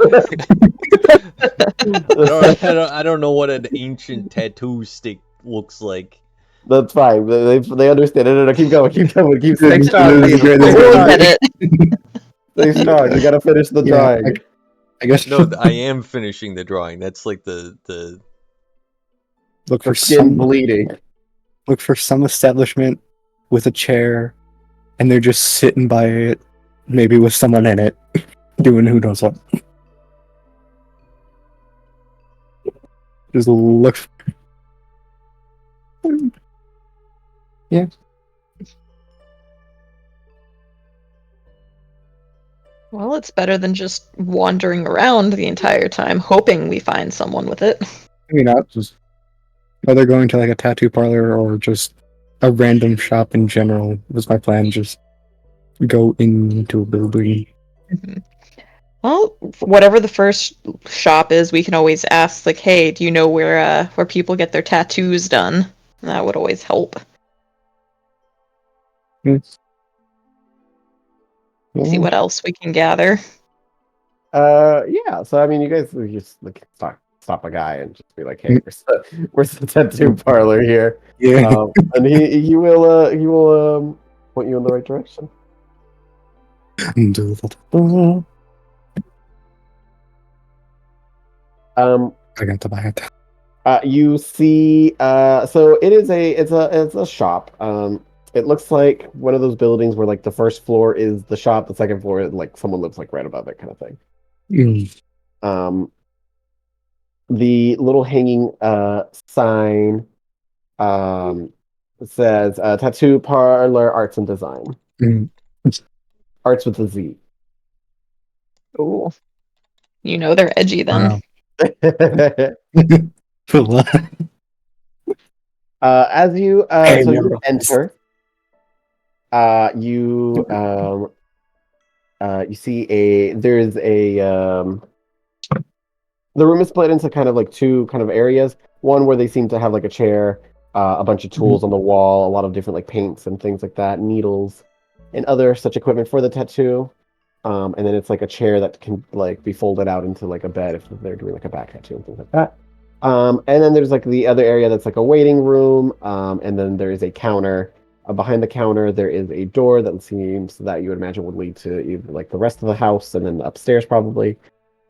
I I don't know what an ancient tattoo stick looks like. That's fine. They understand it. No, keep going. Keep strong. Stay strong. You gotta finish the drawing. I guess. No, I am finishing the drawing. That's like the look for skin bleeding. Look for some establishment with a chair, and they're just sitting by it, maybe with someone in it, doing who knows what. Just look. Yeah. Well, it's better than just wandering around the entire time, hoping we find someone with it. I mean, just whether going to like a tattoo parlor or just a random shop in general was my plan. Just go into a building. Mm-hmm. Well, whatever the first shop is, we can always ask, like, "Hey, do you know where people get their tattoos done?" That would always help. Yes. See what else we can gather. Yeah. So I mean, you guys just like stop a guy and just be like, "Hey, where's the tattoo parlor here?" Yeah. And he will point you in the right direction. I got to buy it. You see, so it's a shop. It looks like one of those buildings where like the first floor is the shop, the second floor like someone lives like right above it, kind of thing. The little hanging sign says tattoo parlor arts and design. Arts with a Z. Oh, you know they're edgy then. Wow. As you enter, you see there's the room is split into kind of like two kind of areas. One where they seem to have like a chair, a bunch of tools on the wall, a lot of different like paints and things like that, needles. and other such equipment for the tattoo. And then it's like a chair that can like be folded out into like a bed if they're doing like a back tattoo and things like that. And then there's like the other area that's like a waiting room. And then there is a counter. Behind the counter, there is a door that seems that you would imagine would lead to either like the rest of the house and then upstairs probably.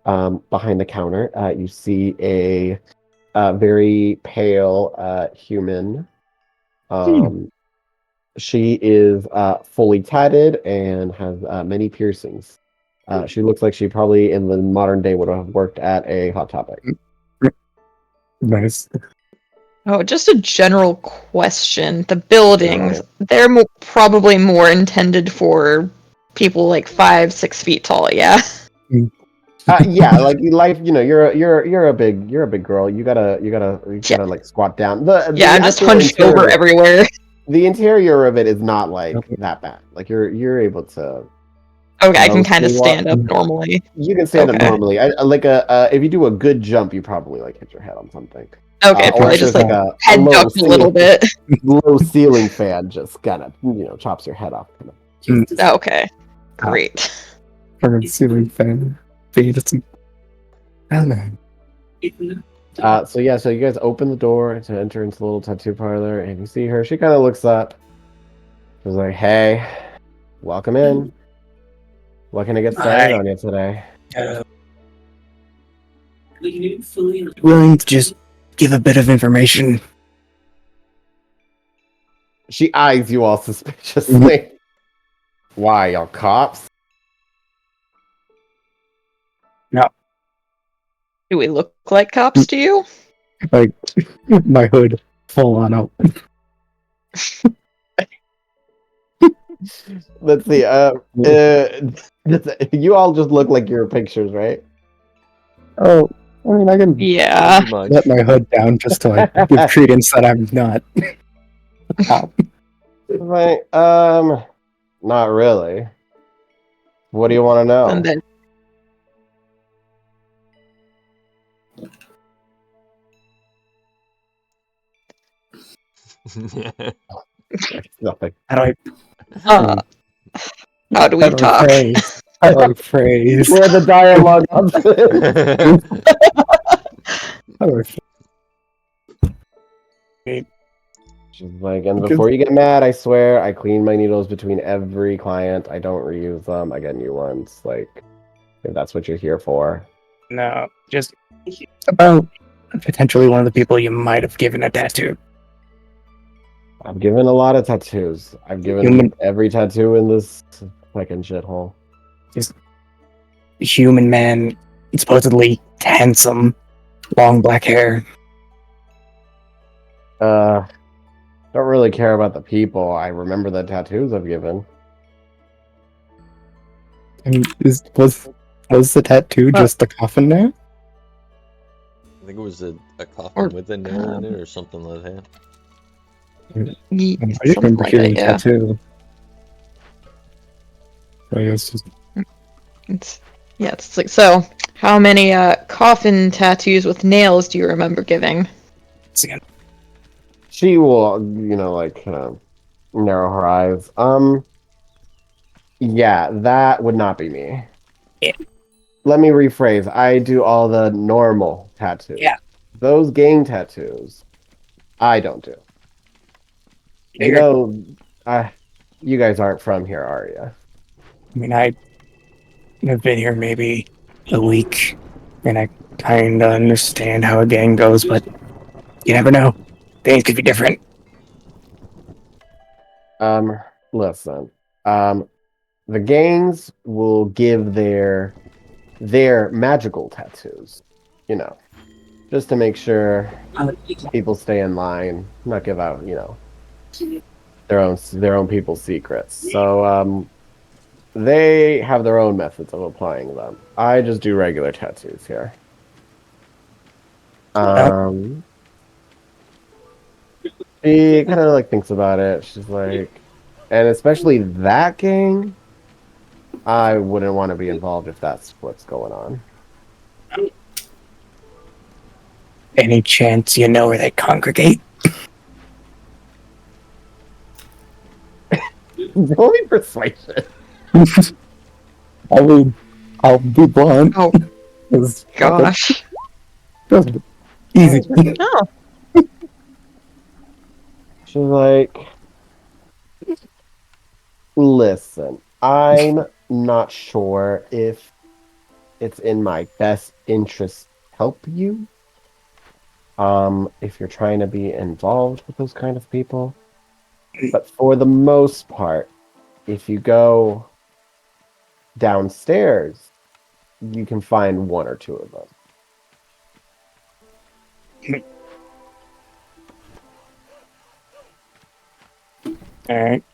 Behind the counter, you see a very pale human. She is fully tatted and has many piercings. She looks like she probably in the modern day would have worked at a Hot Topic. Nice. Oh, just a general question. The buildings, General. they're probably more intended for people like 5, 6 feet tall, yeah? Yeah, like life, you know, you're a big girl. You gotta like squat down. The I'm just actual hunched over interior- everywhere. The interior of it is not like that bad. Like you're able to. Okay, I can mostly kind of walk- stand up normally. You can stand up Okay. normally. If you do a good jump, you probably like hit your head on something. Okay, Or probably if just there's like a head low ducked a little ceiling- bit. low ceiling fan just kind of chops your head off. Okay, great. Or a ceiling fan. Feed it some. I don't know. So you guys open the door to enter into the little tattoo parlor, and you see her. She kind of looks up. She's like, "Hey, welcome in. What can I get started Hi. on you today?" Willing to just give a bit of information? She eyes you all suspiciously. Why, y'all cops? Do we look like cops to you? Like, my hood full on out. Let's see. You all just look like your pictures, right? Oh, I mean, I can Yeah. Pretty much. let my hood down just to like give credence that I'm not a cop. Right. Not really. What do you want to know? And then Nothing. How do how do we I talk? phrase? How do I phrase? Where the dialogue of How do I She's like, and before you get mad, I swear I clean my needles between every client. I don't reuse them. I get new ones. Like, if that's what you're here for. No, just about potentially one of the people you might have given a tattoo. I've given a lot of tattoos. I've given Human- every tattoo in this fucking shithole. Human man, supposedly handsome, long black hair. Don't really care about the people. I remember the tattoos I've given. I mean, was the tattoo just the coffin there? I think it was a coffin Or, with a nail in it or something like that. Ye- I just something remember like hearing that, yeah. tattoo. So I guess just It's like, so how many coffin tattoos with nails do you remember giving? again. She will, like, kind of narrow her eyes. Yeah, that would not be me. Yeah. Let me rephrase. I do all the normal tattoos. Yeah. Those gang tattoos, I don't do. You guys aren't from here, are you? I mean, I've been here maybe a week, and I kind of understand how a gang goes, but you never know. Things could be different. Listen. The gangs will give their magical tattoos, just to make sure people stay in line, not give out, their own people's secrets. So, they have their own methods of applying them. I just do regular tattoos here. She kind of like thinks about it. She's like, and especially that gang, I wouldn't want to be involved if that's what's going on. Any chance you know where they congregate? Roll me persuasion. I'll be blunt. Oh, 'Cause gosh. that's easy. Oh, She's like, listen, I'm not sure if it's in my best interest to help you. If you're trying to be involved with those kind of people. But for the most part, if you go downstairs, you can find one or two of them. Alright.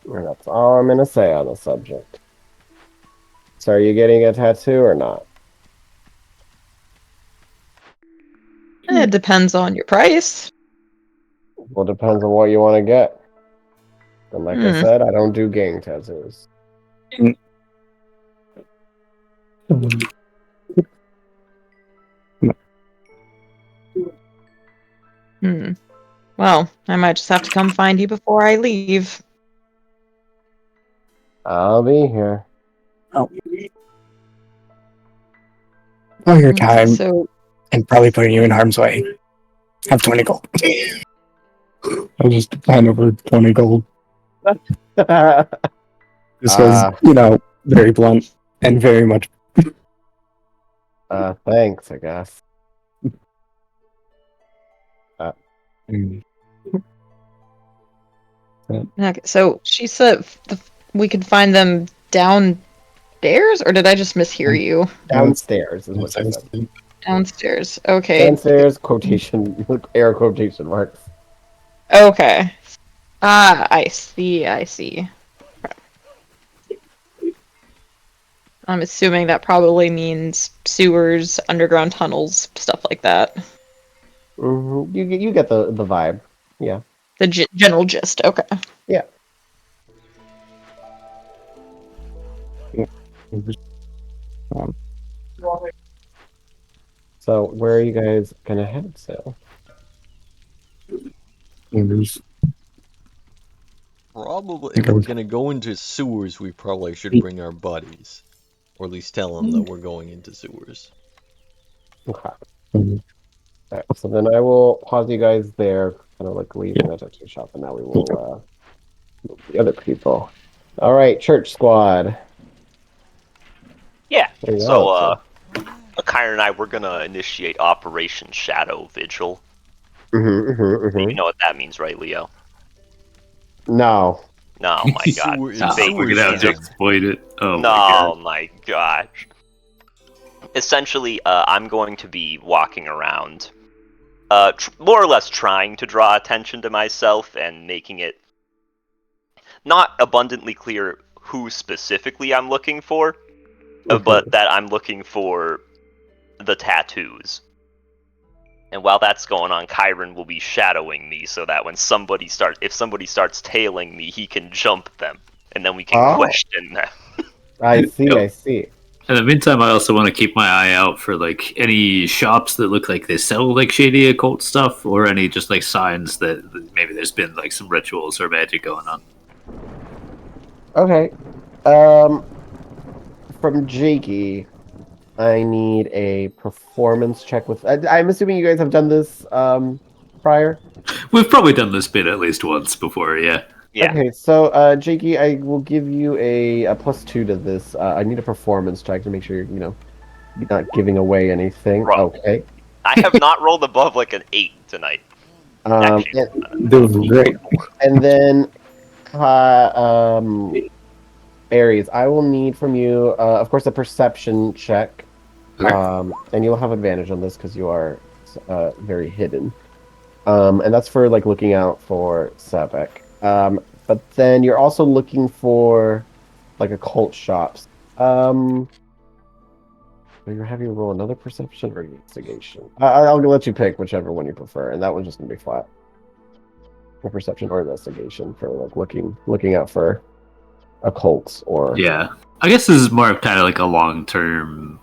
And that's all I'm gonna say on the subject. So are you getting a tattoo or not? it depends on your price. Well, it depends on what you want to get. And like I Hmm. said, I don't do gang tattoos. Hmm. Well, I might just have to come find you before I leave. I'll be here. Oh, your time So, and probably putting you in harm's way. Have 20 gold. I'll just hand over 20 gold. This was, very blunt and very much. Thanks, I guess. okay, so she said we could find them downstairs, or did I just mishear you? Downstairs is what I said. Downstairs. Okay. Downstairs, quotation, air quotation marks. Okay. Ah, I see. I see. I'm assuming that probably means sewers, underground tunnels, stuff like that. Mm-hmm. You get the vibe. Yeah. The general gist. Okay. Yeah. So where are you guys gonna head to? Probably, if we're gonna go into sewers, we probably should bring our buddies. Or at least tell them that we're going into sewers. Okay. Alright, so then I will pause you guys there, kind of like leaving the tattoo shop, and now we will move the other people. All right, church squad. Yeah. There you So, go, Kyra and I, we're gonna initiate Operation Shadow Vigil. Mm-hmm. You know what that means, right, Leo? No. No, my God. Sewer- Oh, sewer we're gonna have to shadow. exploit it. Oh No, my gosh. Essentially, I'm going to be walking around, more or less trying to draw attention to myself and making it not abundantly clear who specifically I'm looking for, but that I'm looking for the tattoos. And while that's going on, Kyron will be shadowing me so that when if somebody starts tailing me, he can jump them, and then we can question them. I see, Yep. I see. In the meantime, I also want to keep my eye out for like any shops that look like they sell like shady occult stuff, or any just like signs that maybe there's been like some rituals or magic going on. Okay. From Jakey, I need a performance check with. I'm assuming you guys have done this prior. We've probably done this bit at least once before, yeah. Yeah. Okay, so Jakey, I will give you a +2 to this. I need a performance check to make sure you're not giving away anything. Wrong. Okay. I have not rolled above like an 8 tonight. Actually, This is great. And then, Aries, I will need from you, of course, a perception check. Okay. And you'll have advantage on this because you are very hidden. And that's for like looking out for Sebek. But then you're also looking for like occult shops. Will you have you roll another perception or investigation? I'll let you pick whichever one you prefer, and that one's just gonna be flat. Or perception or investigation for like looking out for occults or Yeah. I guess this is more of kind of like a long term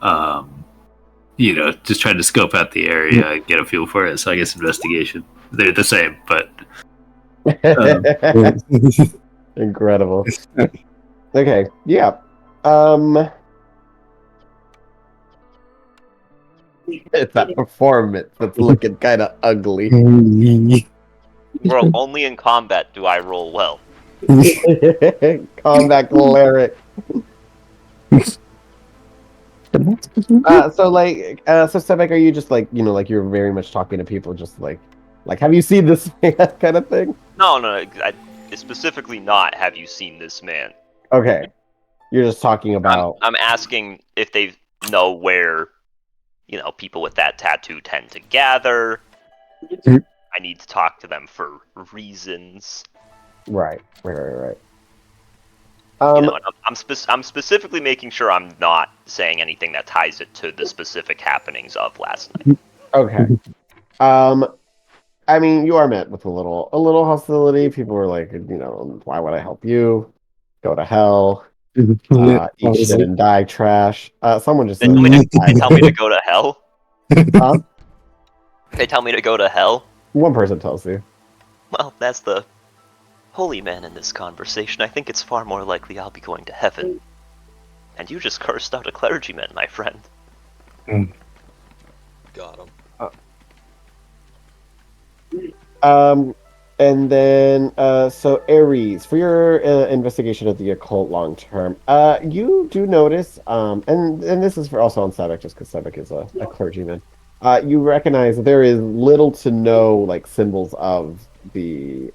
just trying to scope out the area and get a feel for it. So I guess investigation. They're the same, but Incredible. Okay, yeah. It's that performance that's looking kind of ugly. Bro, only in combat do I roll well. Combat cleric. So Sebek, are you just like, like you're very much talking to people, just like, have you seen this man kind of thing? No, specifically not. Have you seen this man? Okay, you're just talking about. I'm asking if they know where, people with that tattoo tend to gather. I need to talk to them for reasons. Right. And I'm specifically making sure I'm not saying anything that ties it to the specific happenings of last night. Okay. I mean, you are met with a little hostility. People were like, why would I help you? Go to hell. Eat shit and die, trash. Someone just They said, tell me to go to hell. Huh? They tell me to go to hell. One person tells you. Well, that's the holy man in this conversation. I think it's far more likely I'll be going to heaven. And you just cursed out a clergyman, my friend. Got him. And then, so Ares, for your investigation of the occult long term, you do notice, and this is for also on Sebek, just because Sebek is a clergyman. You recognize that there is little to no like symbols of the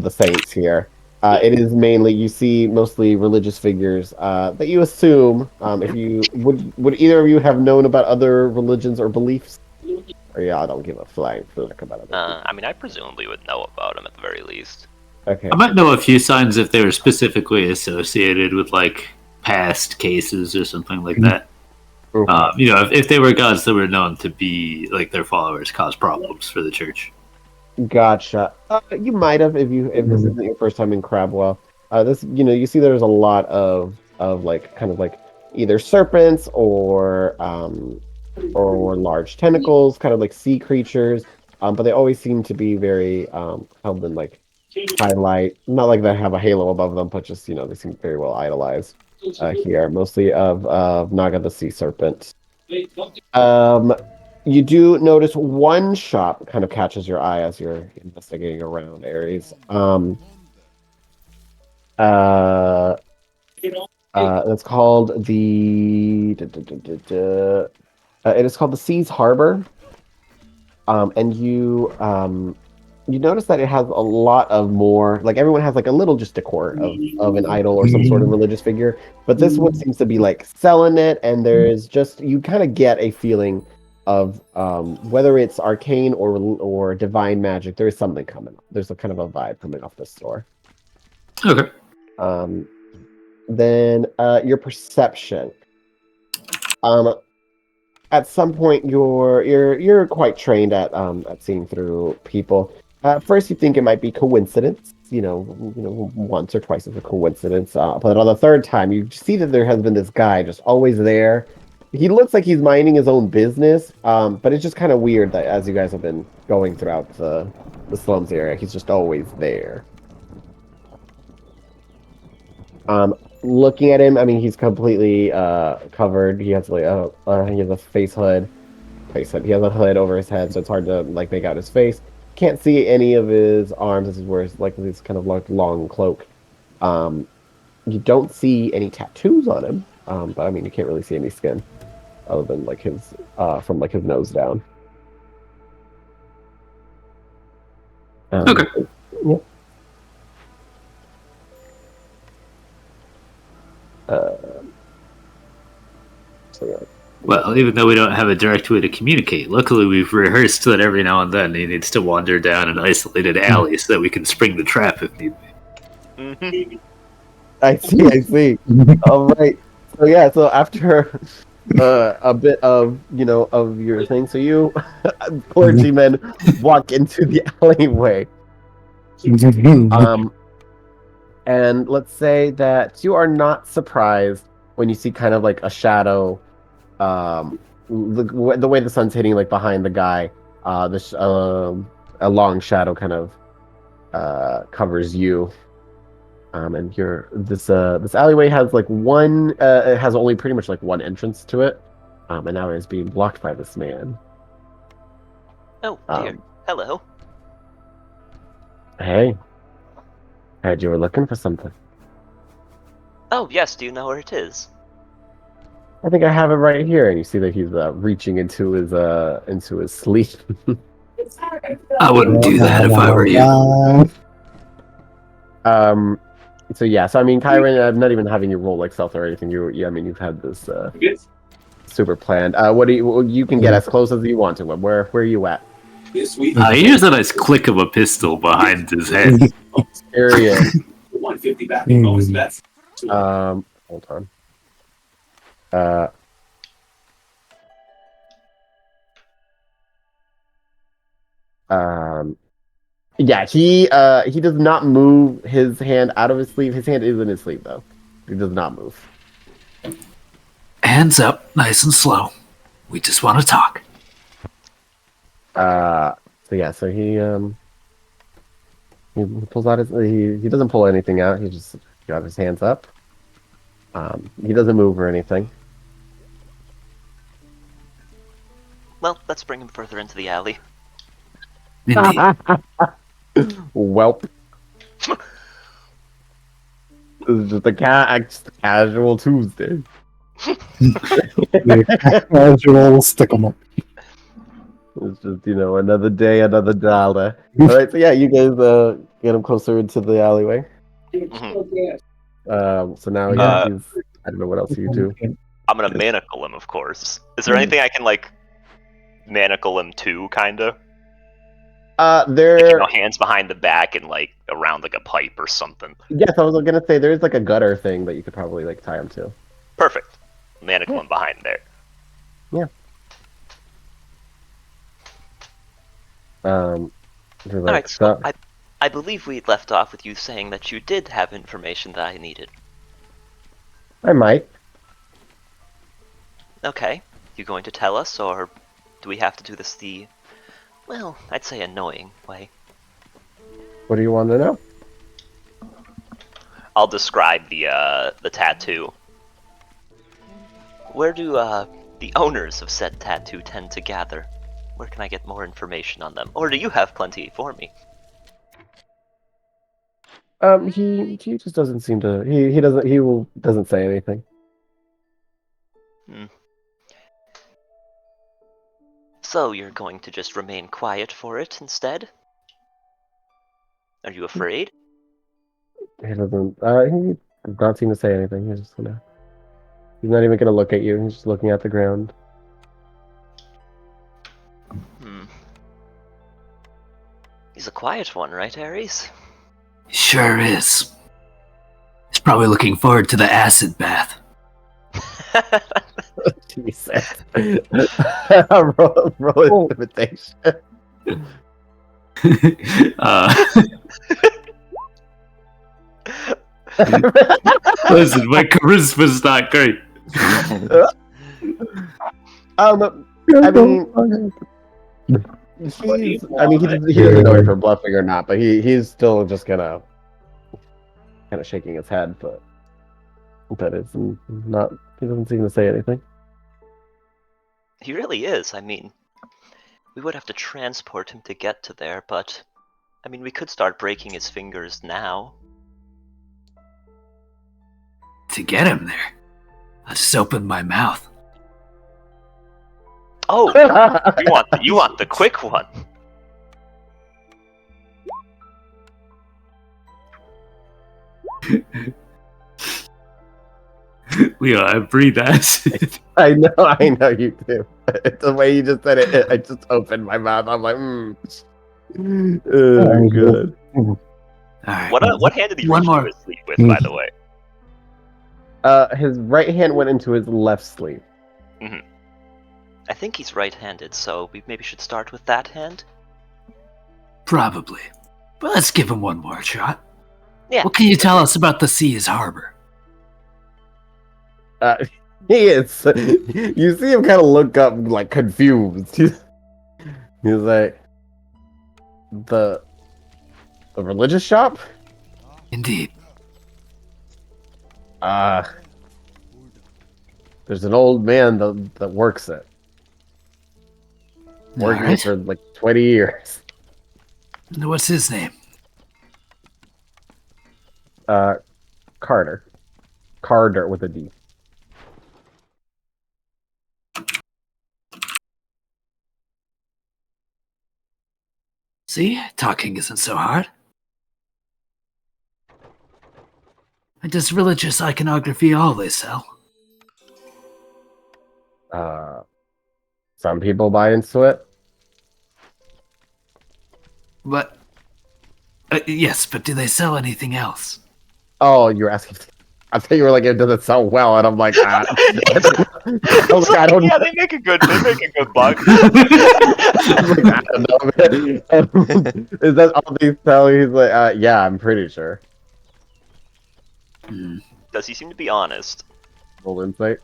saints here. It is mainly you see mostly religious figures that you assume. If you would either of you have known about other religions or beliefs? Or yeah, I don't give a flying flick about it. I mean, I presumably would know about him at the very least. Okay. I might know a few signs if they were specifically associated with like past cases or something like that. If they were gods that were known to be like their followers cause problems for the church. Gotcha. You might have if this isn't your first time in Crabwell. You see there's a lot of like kind of like either serpents or large tentacles, kind of like sea creatures. But they always seem to be very held in like highlight. Not like they have a halo above them, but just they seem very well idolized here. Mostly of Naga the sea serpent. You do notice one shop kind of catches your eye as you're investigating around Ares. It's called the. It is called the Seas Harbor. And you notice that it has a lot of more, like everyone has like a little just decor of an idol or some sort of religious figure, but this one seems to be like selling it, and there's just you kind of get a feeling of whether it's arcane or divine magic. There is something coming. There's a kind of a vibe coming off the store. Okay. Then your perception. At some point, you're quite trained at seeing through people. At first, you think it might be coincidence. Once or twice is a coincidence. But on the third time, you see that there has been this guy just always there. He looks like he's minding his own business. But it's just kind of weird that as you guys have been going throughout the slums area, he's just always there. Looking at him, I mean, he's completely covered. He has like he has a face hood. He has a hood over his head, so it's hard to like make out his face. Can't see any of his arms. This is where it's like this kind of long cloak. You don't see any tattoos on him, but I mean, you can't really see any skin other than like his from like his nose down. Okay. Yeah. Well, even though we don't have a direct way to communicate, luckily we've rehearsed that every now and then he needs to wander down an isolated alley so that we can spring the trap if need be. Mm-hmm. I see. All right. So yeah, so after a bit of of your thing, so you clergymen walk into the alleyway. And let's say that you are not surprised when you see kind of like a shadow, the way the sun's hitting like behind the guy, a long shadow kind of covers you. And this alleyway has like one. It has only pretty much like one entrance to it, and now it is being blocked by this man. Oh dear. Hello. Hey, heard you were looking for something. Oh yes. Do you know where it is? I think I have it right here, and you see that he's reaching into his sleeve. I wouldn't do that if I were you. So yeah, so I mean, Kyron, I'm not even having you roll like stealth or anything. I mean, you've had this super planned. What do you can get as close as you want to him. Where are you at? He hears a nice click of a pistol behind his head. Area. 150 back in bonus bets. Hold on. Yeah, he does not move his hand out of his sleeve. His hand is in his sleeve though. He does not move. Hands up, nice and slow. We just want to talk. So he pulls out his he doesn't pull anything out. He just got his hands up. He doesn't move or anything. Well, let's bring him further into the alley. Indeed. Welp. This is just a casual Tuesday. Casual stick 'em up. It's just, another day, another dollar. All right, so yeah, you guys get him closer into the alleyway. So now, yeah, I don't know what else you do. I'm gonna manacle him, of course. Is there anything I can like manacle him to, kinda? There. Hands behind the back and like around like a pipe or something. Yes, I was gonna say there's like a gutter thing that you could probably like tie him to. Perfect. Manacle him behind there. Yeah. Alright, so I believe we left off with you saying that you did have information that I needed. I might. Okay. You going to tell us, or do we have to do this the, well, I'd say annoying way? What do you want to know? I'll describe the tattoo. Where do the owners of said tattoo tend to gather? Where can I get more information on them? Or do you have plenty for me? He just doesn't seem to. He doesn't say anything. So you're going to just remain quiet for it instead? Are you afraid? He doesn't. He does not seem to say anything. He's just gonna. He's not even gonna look at you. He's just looking at the ground. He's a quiet one, right, Ares? Sure is. He's probably looking forward to the acid bath. Jesus. roll invitation. Listen, my charisma's not great. I mean, he doesn't know if you're bluffing or not, but he's still just kind of shaking his head, but that is not. He doesn't seem to say anything. He really is. I mean, we would have to transport him to get to there, but I mean, we could start breaking his fingers now. To get him there, I just opened my mouth. Oh, you want the quick one. Leo, I breathe acid. I know you do. The way you just said it, I just opened my mouth. I'm like, good. All right. What hand did he One reach more. into his sleeve with, by the way? His right hand went into his left sleeve. I think he's right-handed, so we maybe should start with that hand? Probably. But let's give him one more shot. Yeah. What can you tell us about the Sea's Harbor? He is. You see him kind of look up, like, confused. He's like, A religious shop? Indeed. There's an old man that works it. Working it Alright. for like 20 years. What's his name? Carter. Carter with a D. See? Talking isn't so hard. And does religious iconography always sell? Some people buy into it. But yes, but do they sell anything else? Oh, you're asking. I thought you were like, it doesn't sound well, and I'm like, I don't Yeah, they make a good buck. I don't know, man. Is that all they tell you? He's like, yeah, I'm pretty sure. Does he seem to be honest? Roll insight.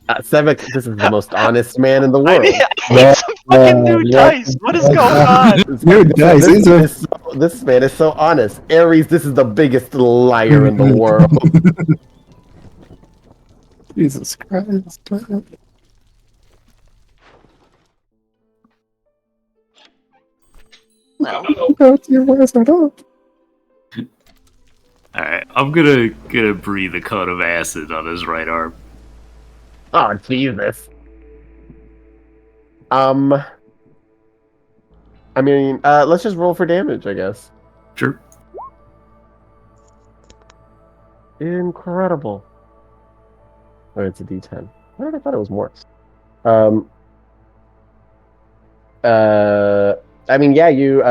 Sevik, this is the most honest man in the I world. need some fucking new dice. What is going on? New dice. These are This man is so honest. Ares, this is the biggest liar in the world. Jesus Christ. Well, Alright, I'm gonna breathe a cone of acid on his right arm. Oh, Jesus. I mean, let's just roll for damage, I guess. Sure. Incredible. Oh, it's a D10. I thought it was more. I mean, yeah, you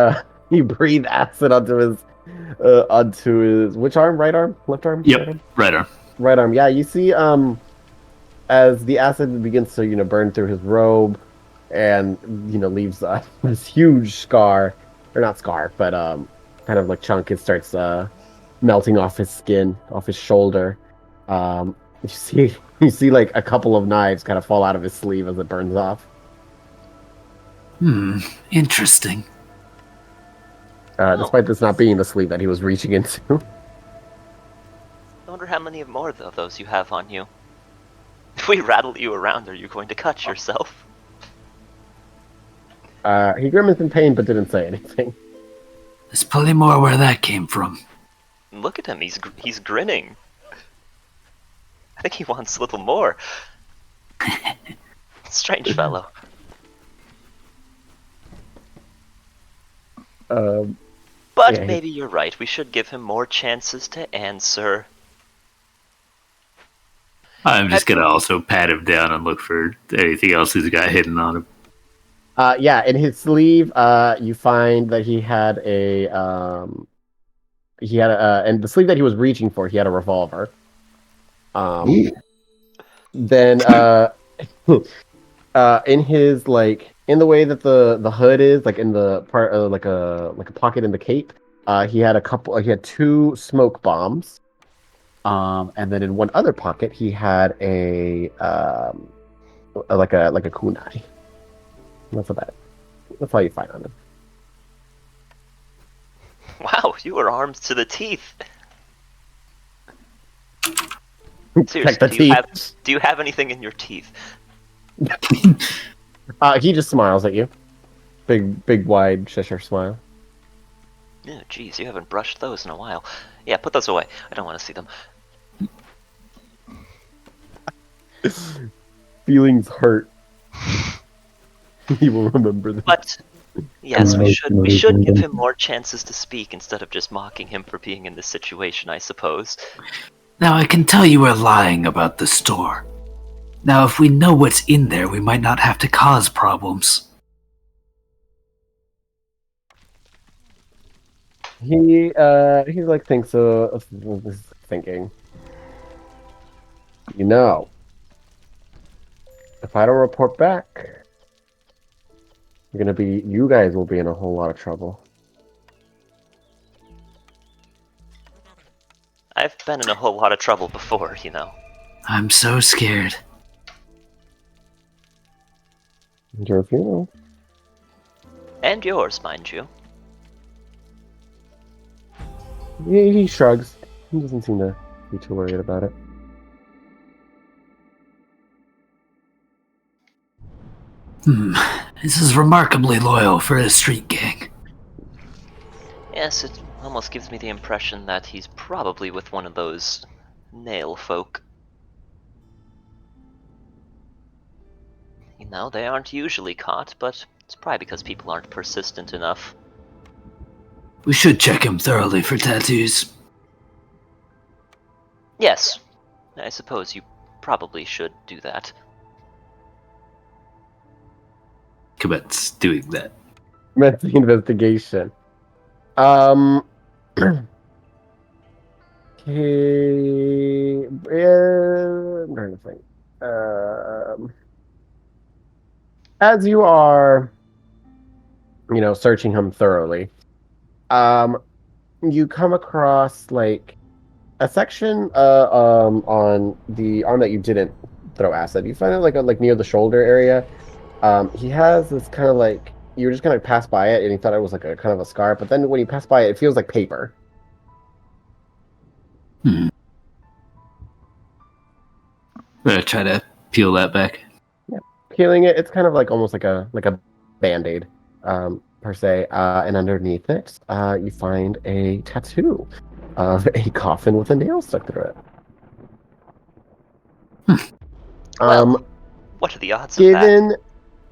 breathe acid onto his which arm? Right arm? Left arm? Yep. Right arm? Right arm. Right arm. Yeah, you see, as the acid begins to, burn through his robe, and leaves this huge scar, or not scar, but kind of like chunk. It starts melting off his skin, off his shoulder. You see like a couple of knives kind of fall out of his sleeve as it burns off. Interesting. Despite this not being the sleeve that he was reaching into. I wonder how many more of those you have on you. If we rattle you around, are you going to cut yourself? He grimaced in pain but didn't say anything. There's plenty more where that came from. Look at him, he's grinning. I think he wants a little more. Strange fellow. But yeah, maybe you're right, we should give him more chances to answer. I'm just gonna also pat him down and look for anything else he's got hidden on him. Yeah, in his sleeve, you find that he had and the sleeve that he was reaching for, he had a revolver. Then, in his in the way that the hood is, like in the part, like a pocket in the cape, he had two smoke bombs. And then in one other pocket, he had a kunai. That's about it. That's all you find on him. Wow, you were armed to the teeth. Seriously, the do you have anything in your teeth? He just smiles at you. Big, wide Cheshire smile. Yeah, geez, you haven't brushed those in a while. Yeah, put those away. I don't want to see them. Feelings hurt. He will remember this. But yes, we should give him more chances to speak instead of just mocking him for being in this situation, I suppose. Now I can tell you were lying about the store. Now if we know what's in there, we might not have to cause problems. He thinks of thinking. If I don't report back, you guys will be in a whole lot of trouble. I've been in a whole lot of trouble before, I'm so scared. Your funeral. And yours, mind you. He shrugs. He doesn't seem to be too worried about it. This is remarkably loyal for a street gang. Yes, it almost gives me the impression that he's probably with one of those nail folk. You know, they aren't usually caught, but it's probably because people aren't persistent enough. We should check him thoroughly for tattoos. Yes, I suppose you probably should do that. Commence doing that. That's the investigation. Okay, I'm trying to think. As you are, searching him thoroughly, you come across like a section on the arm that you didn't throw acid. You find it like near the shoulder area. He has this kind of like you were just gonna pass by it and you thought it was like a kind of a scar, but then when you pass by it, it feels like paper. I'm gonna try to peel that back. Yeah, peeling it, it's kind of like almost like a band-aid, per se. And underneath it, you find a tattoo of a coffin with a nail stuck through it. Well, what are the odds of that?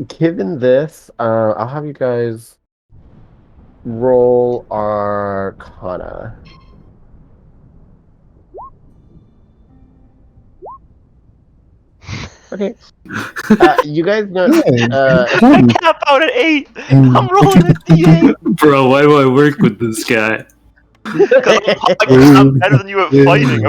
Given this, I'll have you guys roll Arcana. Okay. You guys know. I cap out at 8. I'm rolling a d8. Bro, why do I work with this guy? Because I'm better than you at fighting.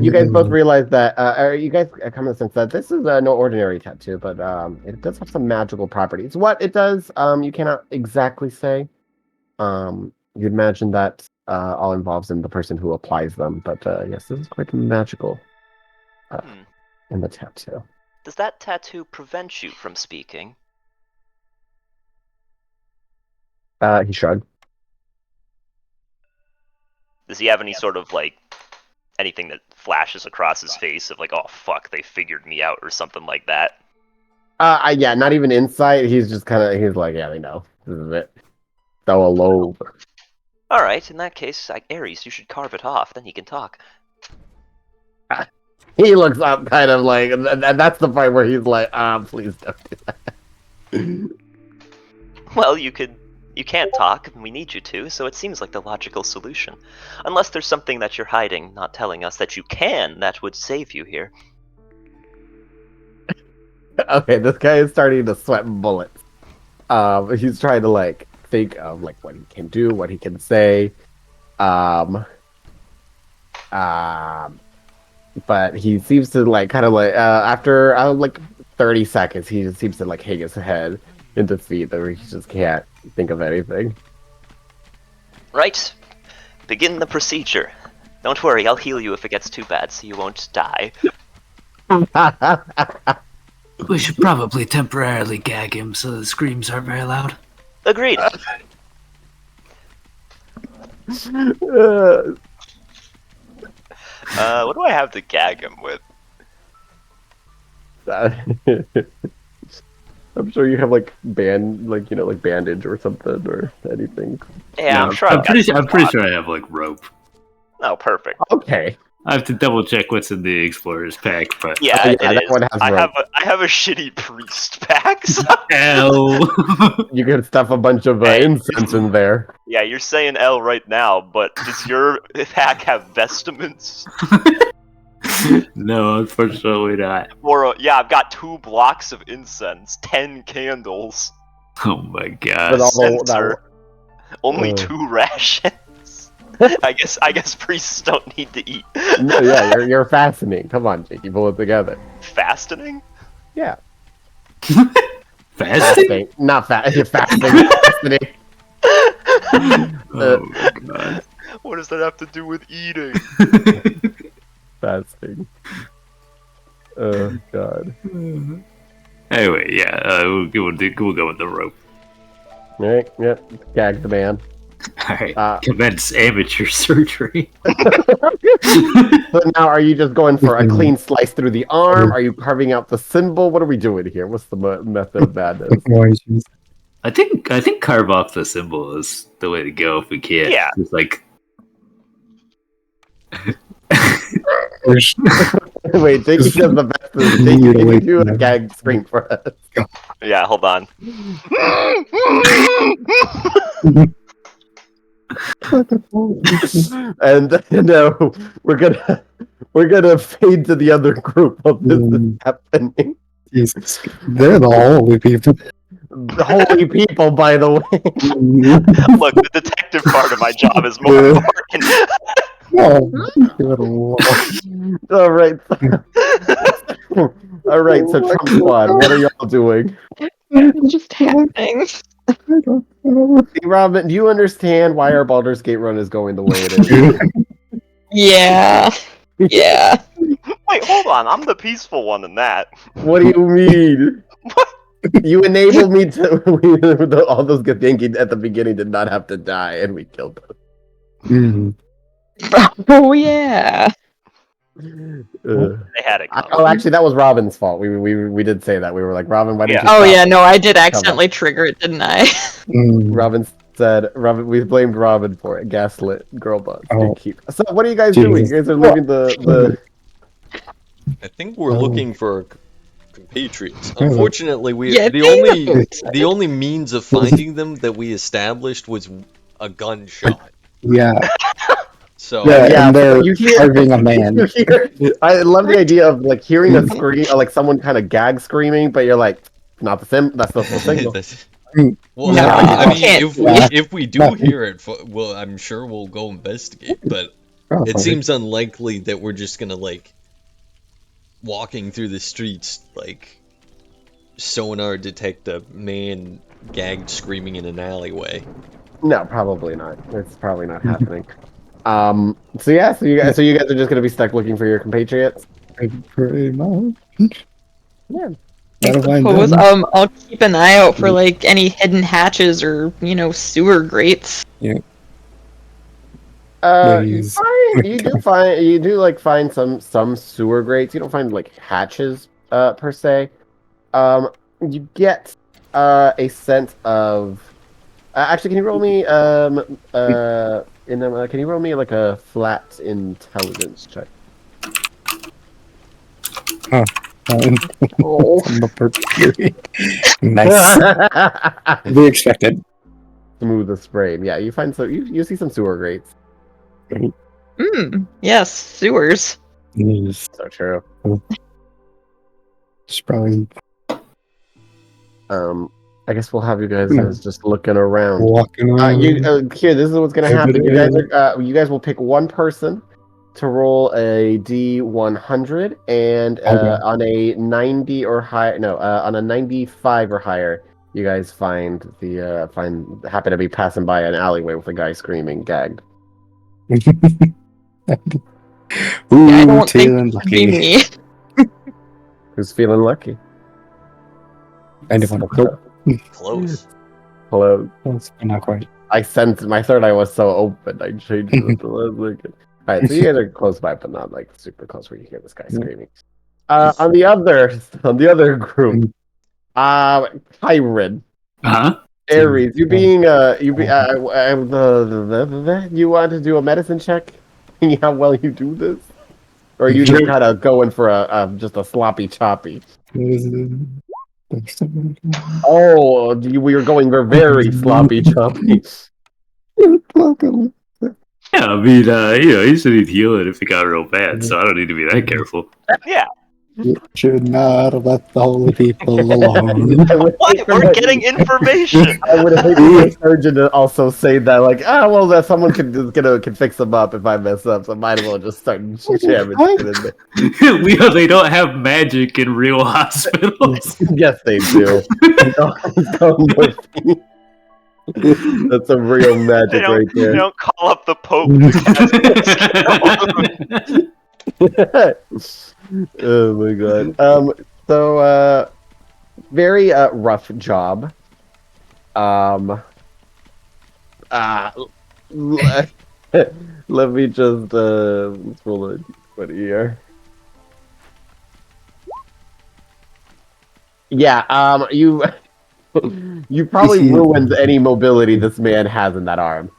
You guys both realize that, or you guys come to the sense that this is no ordinary tattoo, but it does have some magical properties. What it does, you cannot exactly say. You'd imagine that all involves in the person who applies them, but yes, this is quite magical in the tattoo. Does that tattoo prevent you from speaking? He shrugged. Does he have any sort of like anything that flashes across his face of like, oh fuck, they figured me out or something like that? Yeah, not even insight. He's just he's like, yeah, they know. This is it. So low. Alright, in that case, Ares, you should carve it off, then he can talk. He looks up kind of like, and that's the part where he's like, please don't do that. Well, you can't talk, and we need you to, so it seems like the logical solution. Unless there's something that you're hiding, not telling us that you can, that would save you here. Okay, this guy is starting to sweat bullets. He's trying to like think of like what he can do, what he can say. But he seems to like kind of like after like 30 seconds, he just seems to like hang his head in defeat, or he just can't think of anything. Right. Begin the procedure. Don't worry, I'll heal you if it gets too bad, so you won't die. We should probably temporarily gag him so the screams aren't very loud. Agreed. What do I have to gag him with? I'm sure you have like bandage or something or anything. Yeah, No, I'm sure. I'm pretty sure I have like rope. Oh, perfect. Okay. I have to double check what's in the explorer's pack, but Yeah, yeah, that one has I rope. have a shitty priest pack. So... L. You can stuff a bunch of incense in there. Yeah, you're saying L right now, but does your pack have vestments? No, unfortunately not. Or yeah, I've got 2 blocks of incense, 10 candles. Oh my With god. all Censer. Only 2 rations. I guess priests don't need to eat. No, yeah, you're fascinating. Come on, Jake, you pull it together. Fastening? Yeah. Fasting? Not fast. You're fasting. Fascinating. Oh my god. What does that have to do with eating? fasting. Oh god. Anyway, yeah, we'll go with the rope. All right. Yep. Gag the man. All right. Commence amateur surgery. So now, are you just going for a clean slice through the arm? Are you carving out the symbol? What are we doing here? What's the method of madness? I think carve off the symbol is the way to go if we can. Yeah. It's like. Wait, Jakey does the best. Jakey, can you do a gag scream for us? Yeah, hold on. And no, we're gonna fade to the other group while this is happening. Jesus. They're the holy people. The holy people, by the way. Look, the detective part of my job is more important. All right. All right. So Trump Squad, what are y'all doing? It's just happening. See, Robin, do you understand why our Baldur's Gate run is going the way it is? Yeah. Yeah. Wait, hold on. I'm the peaceful one in that. What do you mean? You enabled me to. All those Gothenki at the beginning did not have to die, and we killed them. Oh yeah. They had it coming. Oh, actually, that was Robin's fault. We did say that. We were like, Robin, why didn't you? Oh stop? yeah, no, I did accidentally trigger it, didn't I? Robin said, we blamed Robin for it. Gaslit girl boss. Oh. So what are you guys doing? You guys are leaving the. I think we're looking for compatriots. Unfortunately, Yeah, the only means of finding them that we established was a gunshot. Yeah. So Yeah, and they're you hear- carving a man. I love the idea of like hearing a scream, like someone kind of gag screaming, but you're like, not the sim. That's not the signal. Well, No, I mean, can't if we do hear it, well, I'm sure we'll go investigate. But it seems unlikely that we're just gonna like walking through the streets like sonar detect a man gagged screaming in an alleyway. No, probably not. It's probably not happening. So yeah, so you guys are just gonna be stuck looking for your compatriots. Pretty much. Yeah. Gotta find Suppose, them. I'll keep an eye out for like any hidden hatches or sewer grates. You Please. find some sewer grates. You don't find like hatches per se. You get a sense of. Actually, can you roll me can you roll me like a flat intelligence check? Oh. Nice. We expected. Smoothest brain. Yeah, you find you see some sewer grates. Yes, sewers. So true. It's probably I guess we'll have you guys just looking around. walking around. Here, this is what's gonna happen. You guys will pick one person to roll a D100, and on a 90 or higher, on a 95 or higher, you guys happen to be passing by an alleyway with a guy screaming, gagged. Ooh, I don't feeling think it'd be lucky. me. Who's feeling lucky? I don't want to. Close. Hello. Not quite. I sensed my third eye was so open. I changed it to last second. All right, so you guys are close by, but not like super close where you hear this guy screaming. On the other group, Kyron, Aries, you want to do a medicine check? See how well you do this, or are you just kind of going for just a sloppy choppy? Oh, we were going very sloppy choppy. Yeah, I mean, he should need healing if it got real bad, so I don't need to be that careful. Yeah. You should not let the holy people alone. What? We're getting information. I would hate the surgeon to also say that, like, well, that someone can fix them up if I mess up, so I might as well just start jamming shit in there. They don't have magic in real hospitals. Yes, they do. That's a real magic right there. They don't call up the Pope. Oh my god. So very rough job. Uh let me just let's roll a 20 here. Yeah, you you probably ruined any mobility this man has in that arm.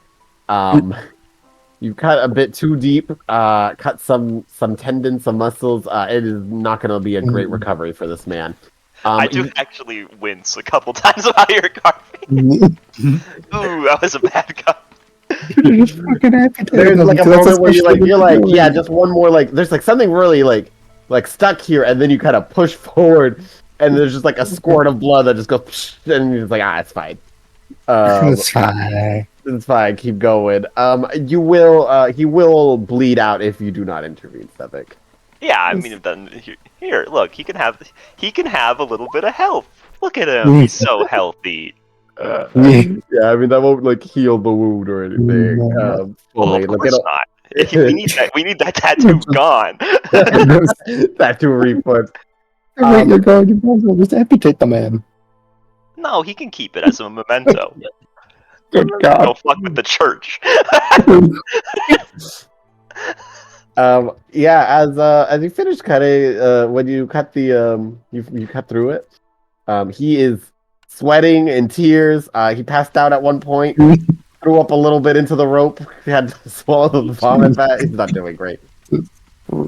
You cut a bit too deep, cut some tendons, some muscles. It is not going to be a great recovery for this man. I do actually wince a couple times while you're carving. Ooh, that was a bad cut. There's like a moment where you're like, yeah, just one more, like, there's like something really like stuck here, and then you kind of push forward, and there's just like a squirt of blood that just goes, and you're just like, it's fine. It's fine. It's fine. Keep going. You will. He will bleed out if you do not intervene, Sevik. Yeah, I mean, then here, look, he can have a little bit of health. Look at him, he's so healthy. Yeah, I mean that won't like heal the wound or anything. Well, Fully. of course not. We need that tattoo gone. Tattoo refund. You're going to just amputate the man. No, he can keep it as a memento. Good God. Don't fuck with the church. Yeah, as you finish cutting, when you cut the you cut through it, he is sweating in tears. He passed out at one point, threw up a little bit into the rope. He had to swallow the vomit back. He's not doing great.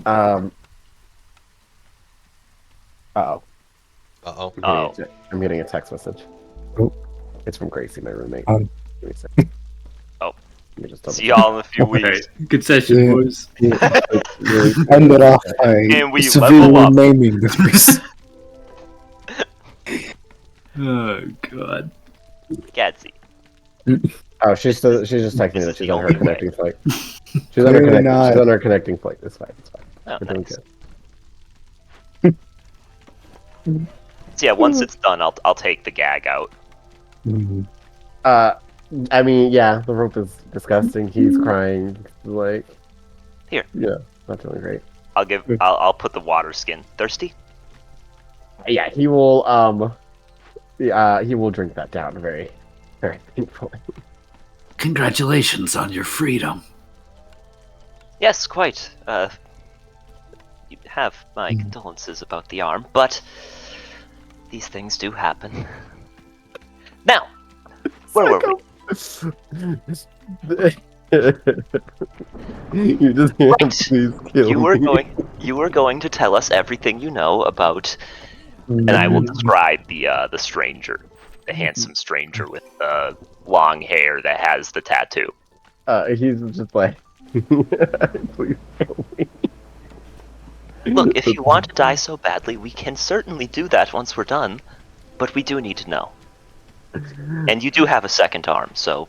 Uh-oh. I'm getting a text message. Oh. It's from Gracie, my roommate. Give me a sec. Oh. Let me just see y'all in a few weeks. Good session, boys. End it off by And we severely level up. naming this. Oh god. Gatsy. Oh, she's just texting me that she's on her connecting flight. She's on Clearly her not. she's on her connecting flight. It's fine. It's fine. Oh, We're doing nice. good. So yeah, once it's done, I'll take the gag out. I mean, yeah, the rope is disgusting. He's crying. Like, Here. Yeah, not doing great. I'll put the water skin. Thirsty? Yeah, he will. He will drink that down very, very painfully. Congratulations on your freedom. Yes, quite. You have my condolences about the arm, but these things do happen. Now, where were we? You just can't please kill You were going to tell us everything you know about, and I will describe the stranger, the handsome stranger with long hair that has the tattoo. He's just like, please kill me. Look, if you want to die so badly, we can certainly do that once we're done, but we do need to know. And you do have a second arm, so...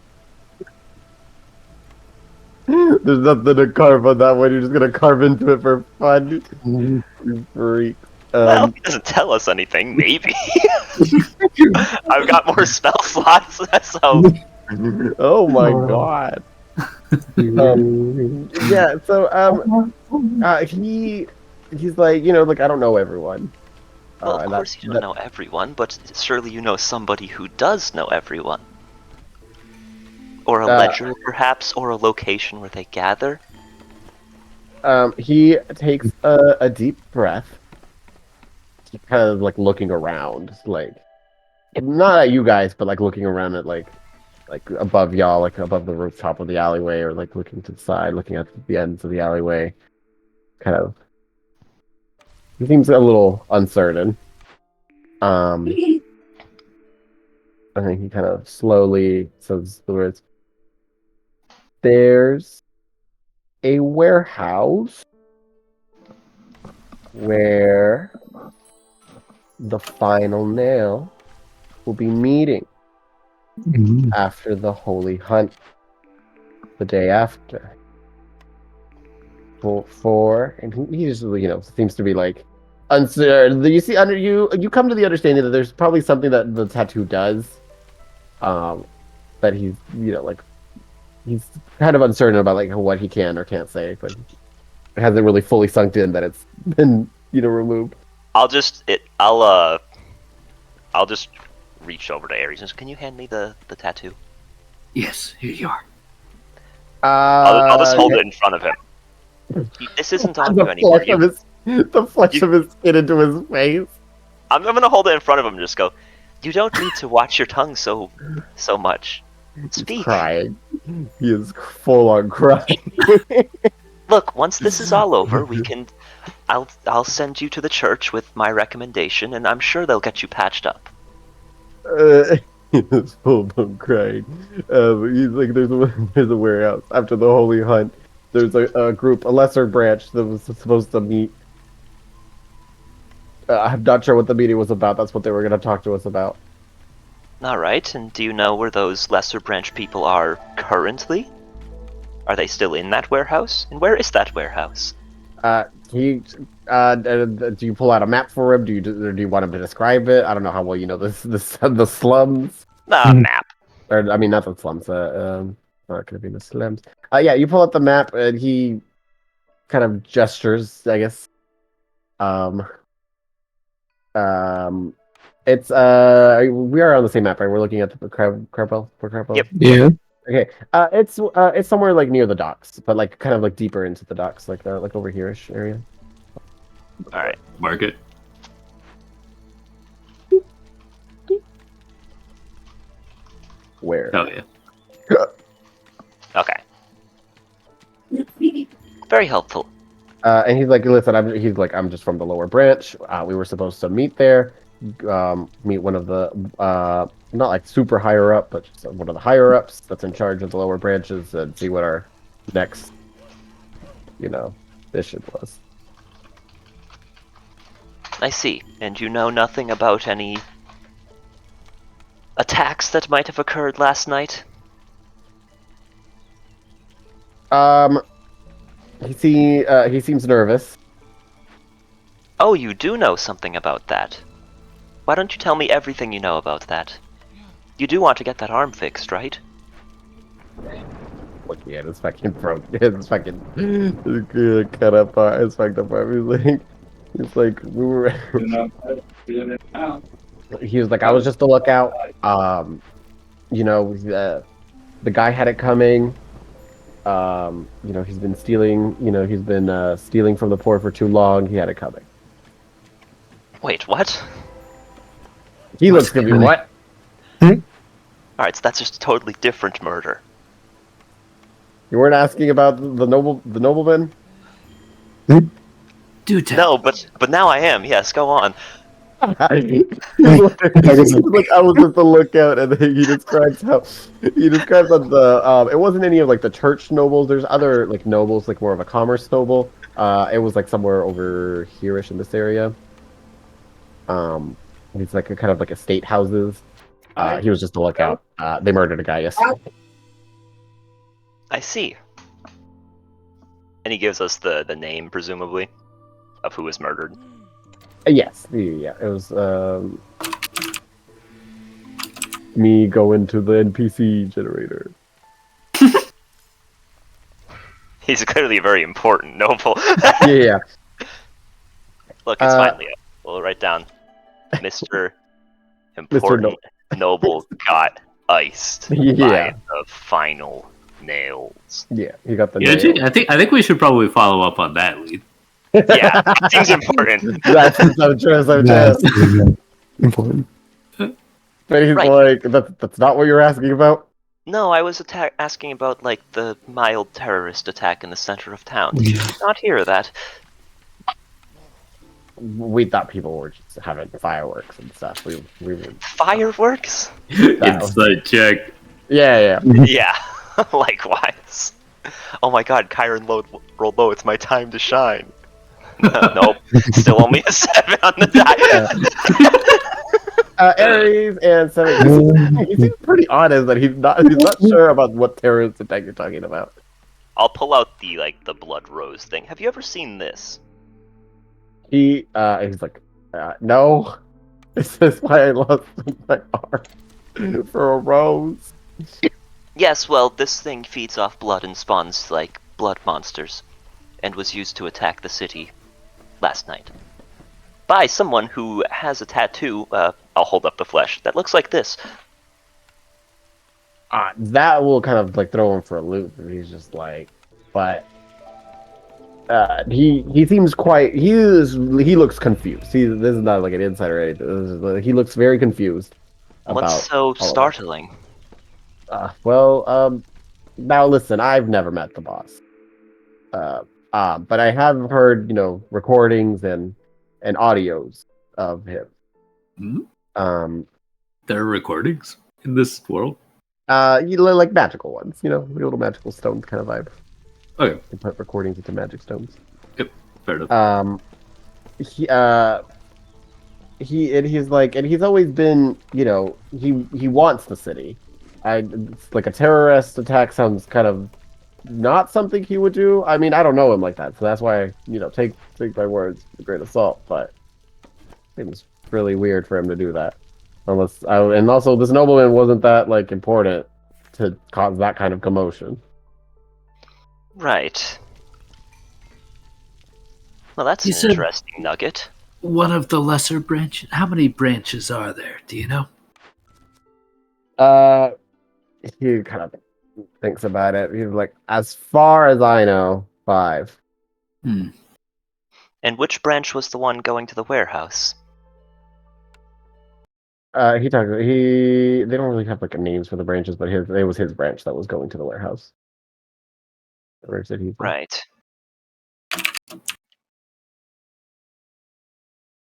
There's nothing to carve on that one, you're just gonna carve into it for fun. You freak. Well, he doesn't tell us anything, maybe. I've got more spell slots, that's how... Oh my god. Yeah, so, he's like, you know, like, I don't know everyone. Well, of course you don't know everyone, but surely you know somebody who does know everyone. Or a ledger, perhaps, or a location where they gather. He takes a deep breath. He's kind of like looking around, like not at you guys, but like looking around at like above y'all, like above the rooftop of the alleyway, or like looking to the side, looking at the ends of the alleyway. Kind of. He seems a little uncertain. I think he kind of slowly says the words. There's a warehouse where the final nail will be meeting after the holy hunt the day after. And he just, you know, seems to be like uncertain. You see, you come to the understanding that there's probably something that the tattoo does, that he's, you know, like he's kind of uncertain about like what he can or can't say, but hasn't really fully sunk in that it's been removed. I'll just reach over to Ares and say, can you hand me the tattoo? Yes, here you are. I'll just hold it in front of him. This isn't on you anymore. The flesh of his skin into his face. I'm gonna hold it in front of him and just go, you don't need to watch your tongue so much. Speak. He's crying. He is full on crying. Look, once this is all over, I'll send you to the church with my recommendation, and I'm sure they'll get you patched up. He is full on crying. He's like, there's a warehouse after the holy hunt. There's a group, a lesser branch that was supposed to meet. I'm not sure what the meeting was about. That's what they were going to talk to us about. Alright, and do you know where those lesser branch people are currently? Are they still in that warehouse? And where is that warehouse? Do you pull out a map for him? Do you want him to describe it? I don't know how well you know the slums. Map. Or, I mean, not the slums. Not going to be the slums. Yeah, you pull out the map, and he kind of gestures, I guess. It's we are on the same map, right? We're looking at the Crabwell. Yep. Yeah. Okay. It's somewhere like near the docks, but like kind of like deeper into the docks, like over here-ish area. Alright. Market. Where? Oh yeah. Okay. Very helpful. And he's like, listen, I'm just from the lower branch. We were supposed to meet there, meet one of the, not like super higher up, but just one of the higher ups that's in charge of the lower branches, and see what our next, mission was. I see. And you know nothing about any attacks that might have occurred last night? He seems nervous. Oh, you do know something about that. Why don't you tell me everything you know about that? You do want to get that arm fixed, right? Looking at his fucking throat, his fucking cut up, his fucked up arm. He's like, we were. He was like, I was just a lookout. The guy had it coming. He's been stealing. He's been stealing from the poor for too long. He had it coming. Wait, what? He looks to be what? Alright, so that's just a totally different murder. You weren't asking about the nobleman? Do tell. Oh. No, but now I am. Yes, go on. Like, I was at the lookout, and then he describes how the it wasn't any of like the church nobles. There's other like nobles, like more of a commerce noble. It was like somewhere over here-ish in this area. It's like a kind of like estate houses. He was just a lookout. They murdered a guy yesterday. I see. And he gives us the name, presumably, of who was murdered. Yes, yeah, it was me going to the NPC generator. He's clearly a very important noble. Yeah. Look, it's fine, Leo. We'll write down Mr. Important Noble got iced by the final nails. Yeah, he got the Yeah, nail. I think we should probably follow up on that lead. Yeah, it seems important. That's so true. Important. But he's like, that's not what you're asking about? No, I was asking about, like, the mild terrorist attack in the center of town. Did you not hear that? We thought people were just having fireworks and stuff. We were... Fireworks? Inside check. Yeah. Yeah, likewise. Oh my god, Kyron rolled low, it's my time to shine. Nope, still only a 7 on the die. Ares and 7. He seems pretty honest that he's not sure about what terrorist attack you're talking about. I'll pull out the blood rose thing. Have you ever seen this? He's like, no. This is why I lost my arm for a rose. Yes, well, this thing feeds off blood and spawns, like, blood monsters. and was used to attack the city last night. By someone who has a tattoo, I'll hold up the flesh, that looks like this. That will kind of like throw him for a loop. And he's just like, but he seems quite. He looks confused. This is not like an insider or anything. He looks very confused. What's so startling? Now listen, I've never met the boss. But I have heard, recordings and audios of him. Hmm? There are recordings in this world? Like magical ones, the little magical stones kind of vibe. Okay. You put recordings into magic stones. Yep, fair enough. He's always been, he wants the city. It's like a terrorist attack sounds kind of not something he would do. I mean, I don't know him like that, so that's why, take my words with a grain of salt, but it was really weird for him to do that. And also this nobleman wasn't that, like, important to cause that kind of commotion. Right. Well, that's You an said- interesting nugget. One of the lesser branches? How many branches are there? Do you know? He kind of thinks about it. He's like, as far as I know, 5. And which branch was the one going to the warehouse? They don't really have like names for the branches, but it was his branch that was going to the warehouse. The branch that he's in. Right.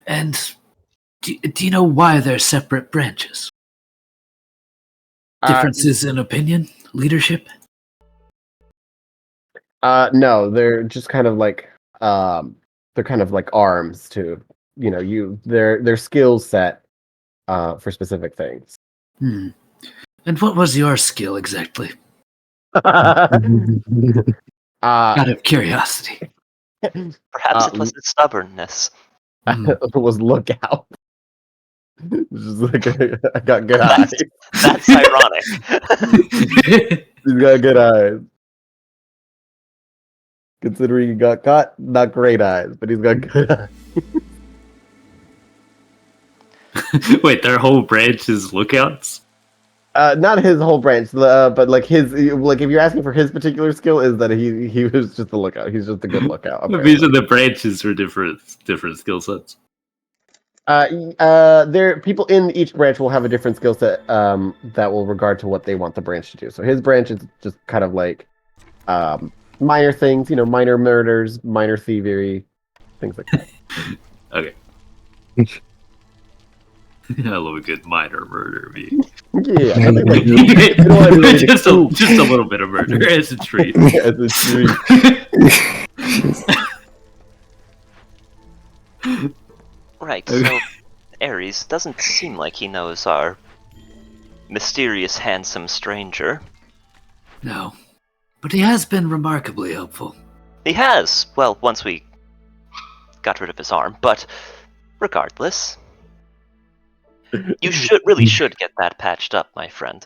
And do you know why they're separate branches? Differences in opinion? Leadership? No, they're just kind of like they're kind of like arms to their skill set for specific things. And what was your skill exactly? Out Out of curiosity. Perhaps it was his stubbornness. It was lookout. Just like I got good eyes. That's ironic. He's got good eyes. Considering he got caught, not great eyes, but he's got good eyes. Wait, their whole branch is lookouts? Not his whole branch, but like his, like if you're asking for his particular skill, is that he was just a lookout. He's just a good lookout. These are the branches for different skill sets. There people in each branch will have a different skill set that will regard to what they want the branch to do. So his branch is just kind of like minor things, minor murders, minor thievery, things like that. Okay. I love a good minor murder. Yeah, I think like, you don't want to be ready to just a little bit of murder as a treat. as a treat. Right, so Ares doesn't seem like he knows our mysterious handsome stranger. No. But he has been remarkably helpful. He has! Well, once we got rid of his arm, but regardless. You really should get that patched up, my friend.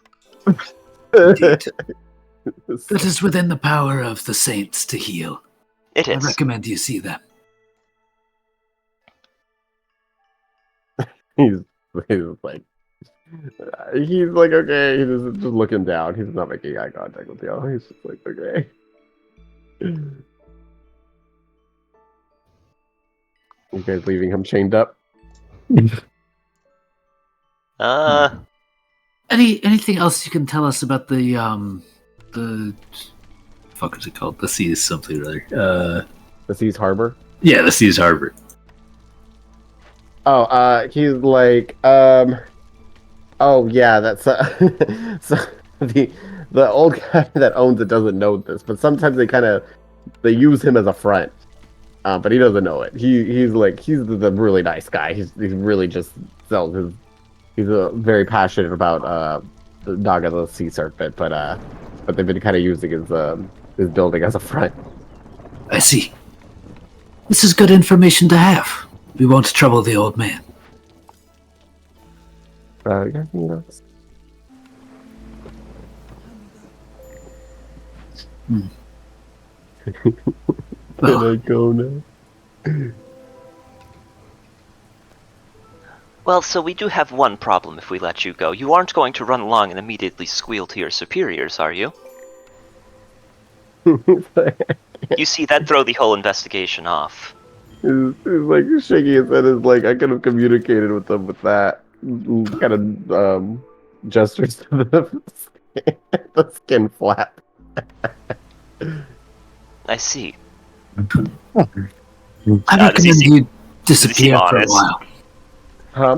It is within the power of the saints to heal. It I is. recommend you see them. He's like okay. He's just looking down. He's not making eye contact with you. He's just like okay. You guys leaving him chained up? Anything else you can tell us about the fuck is it called? The Seas something or other. The Seas Harbor? Yeah, the Seas Harbor. Oh, he's like, oh yeah, that's so the old guy that owns it doesn't know this, but sometimes they use him as a front, but he doesn't know it. He's the really nice guy. He really just sells his. He's very passionate about the Dog of the Sea Serpent, but they've been kind of using his building as a front. I see. This is good information to have. We won't trouble the old man. Yeah, Can I go now? Well, so we do have one problem if we let you go. You aren't going to run along and immediately squeal to your superiors, are you? You see, that'd throw the whole investigation off. He's like shaking his head. Is like I could have communicated with them with that kind of gestures to the skin flap. I see. I does he recommend seem- you disappear for a honest? while. Huh?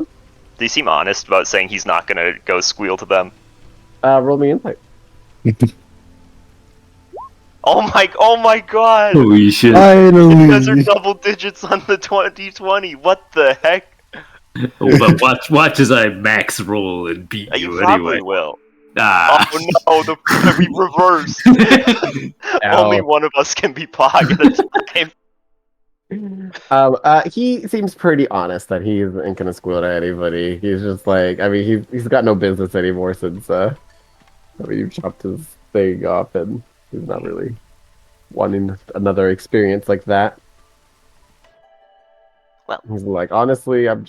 Do you seem honest about saying he's not gonna go squeal to them? Roll me insight. Oh my god! Holy shit. You guys are double digits on the 2020. What the heck? Oh, but watch as I max roll and beat You you probably anyway. will. Ah. Oh no, we reversed. Only one of us can be Pog at a time. He seems pretty honest that he isn't gonna squeal to anybody. He's just like, I mean, he's got no business anymore since you chopped his thing off, and he's not really wanting another experience like that. Well, he's like, honestly, I'm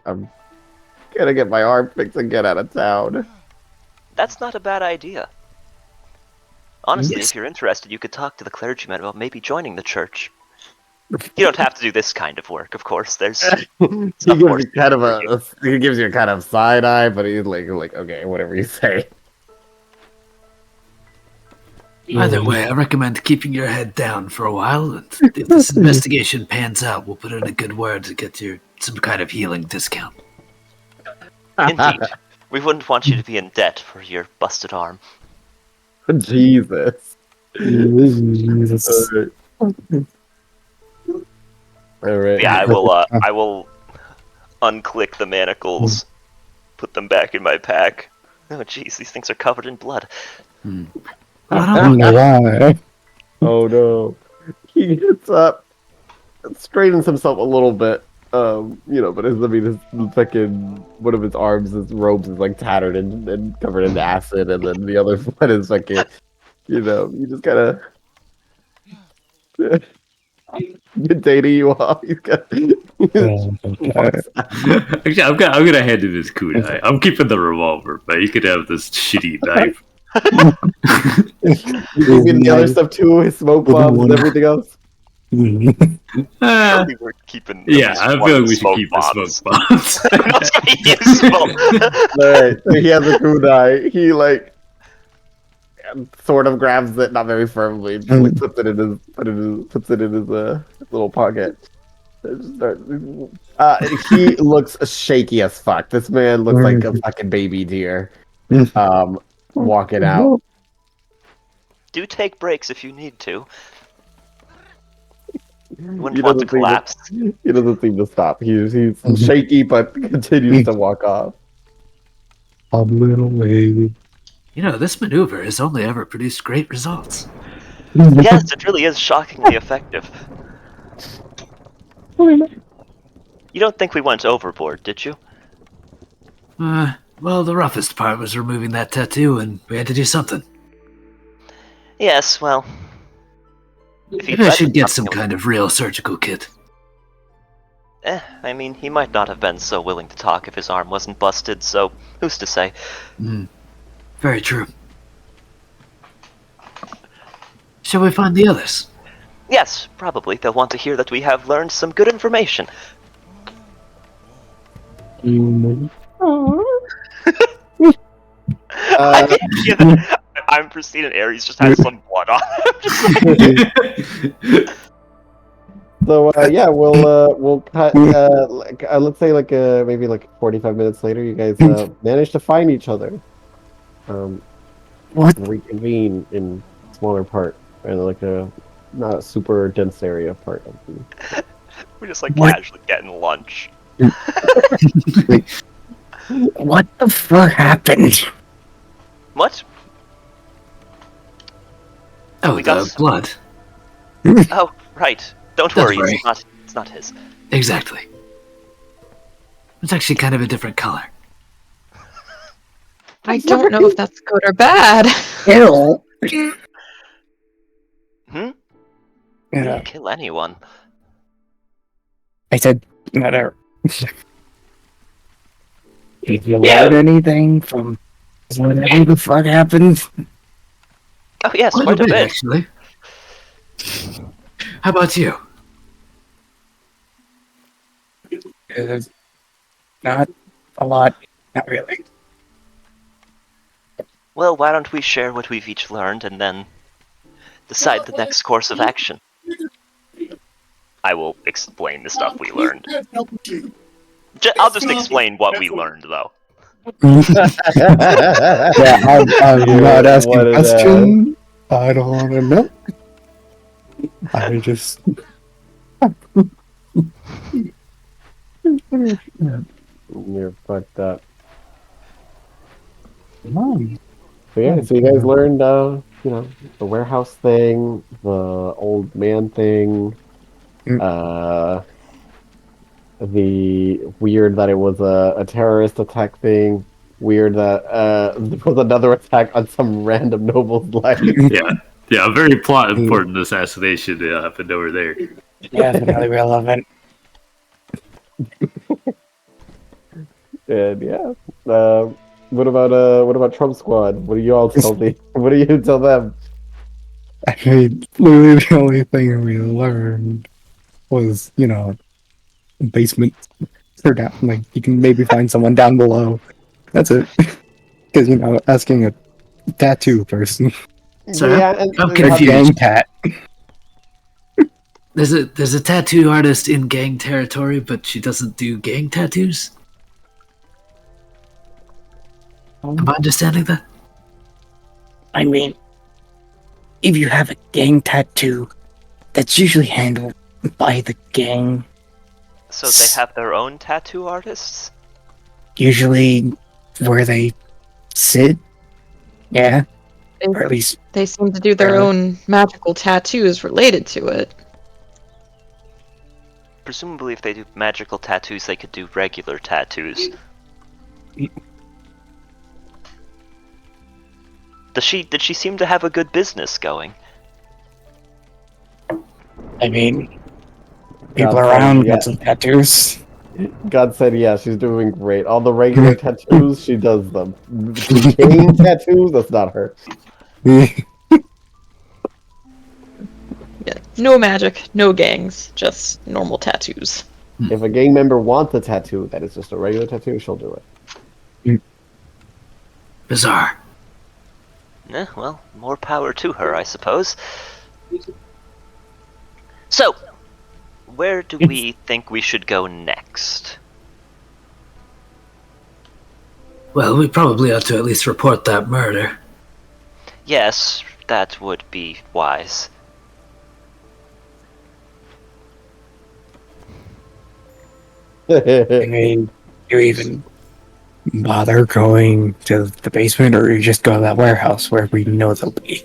gonna get my arm fixed and get out of town. That's not a bad idea. Honestly, Yes. if you're interested, you could talk to the clergyman about maybe joining the church. You don't have to do this kind of work, of course. There's he gives you kind of he gives you a kind of side eye, but he's like okay, whatever you say. Either way, I recommend keeping your head down for a while, and if this investigation pans out, we'll put in a good word to get you some kind of healing discount. Indeed. We wouldn't want you to be in debt for your busted arm. Jesus. Jesus. All right. Yeah, I will unclick the manacles, put them back in my pack. Oh jeez, these things are covered in blood. I don't know why. Oh no. He gets up, straightens himself a little bit. But his fucking one of his arms, his robes is like tattered and covered in acid, and then the other one is fucking, you just gotta. Good day to you all. Actually, I'm gonna hand him his kunai. I'm keeping the revolver, but you could have this shitty knife. You give me the other stuff too, his smoke bombs and everything else. Surely we're keeping. at Yeah, least I one feel of like we should smoke keep bombs. the smoke bombs. That's gonna be useful. Alright, so he has a kunai. He sort of grabs it, not very firmly, just puts it in his little pocket. He looks shaky as fuck. This man looks like a fucking baby deer. Walking out. Do take breaks if you need to. You He wouldn't want to collapse. He doesn't seem to stop. He's shaky, but continues to walk off. A little baby. This maneuver has only ever produced great results. Yes, it really is shockingly effective. You don't think we went overboard, did you? Well, the roughest part was removing that tattoo, and we had to do something. Yes, well. Maybe I should get some kind of real surgical kit. I mean, he might not have been so willing to talk if his arm wasn't busted, so who's to say? Very true. Shall we find the others? Yes, probably. They'll want to hear that we have learned some good information. I'm Pristine and Ares just has some blood on him. So yeah, we'll cut. Let's say maybe 45 minutes later, you guys manage to find each other. What? Reconvene in smaller part and a not super dense area part of the. We're just casually getting lunch. What the fuck happened? What? Oh, we got the blood. Oh, right. Don't Don't worry, worry. it's not his. Exactly. It's actually kind of a different color. I don't know if that's good or bad. Ew. Hmm? Yeah. Kill anyone. I said, whatever. Did you learn anything from whatever the fuck happened? Oh yes, Quite quite a bit. actually. How about you? Not a lot. Not really. Well, why don't we share what we've each learned and then decide the next course of action? I will explain the stuff we learned. I'll just explain what we learned, though. Yeah, I'm not asking What a it question. I don't want to know. I just. You're fucked up. Mom. So yeah, so you guys learned, you know, the warehouse thing, the old man thing, the weird that it was a terrorist attack thing, weird that there was another attack on some random noble's life. Yeah, a very plot important assassination happened over there. Definitely relevant. And yeah, what about Trump Squad? What do you all tell me? What do you tell them? I mean, literally the only thing we learned was, you know, basement or down. Like, you can maybe find someone down below. That's it. Because, you know, asking a tattoo person. Sir, Yeah, and I'm A confused. gang tat. There's a tattoo artist in gang territory, but she doesn't do gang tattoos? Am I understanding that? I mean, if you have a gang tattoo, that's usually handled by the gang. So they have their own tattoo artists? Usually where they sit. Yeah. Or at least They seem to do their own magical tattoos related to it. Presumably if they do magical tattoos, they could do regular tattoos. Did she seem to have a good business going? I mean, people God around said, yeah. got some tattoos. God said, yeah, she's doing great. All the regular tattoos, she does them. Gang tattoos, that's not her. Yeah, no magic, no gangs, just normal tattoos. If a gang member wants a tattoo that is just a regular tattoo, she'll do it. Bizarre. Well, more power to her, I suppose. So, where do we think we should go next? Well, we probably ought to at least report that murder. Yes, that would be wise. I mean, do you even bother going to the basement, or you just go to that warehouse where we know they'll be?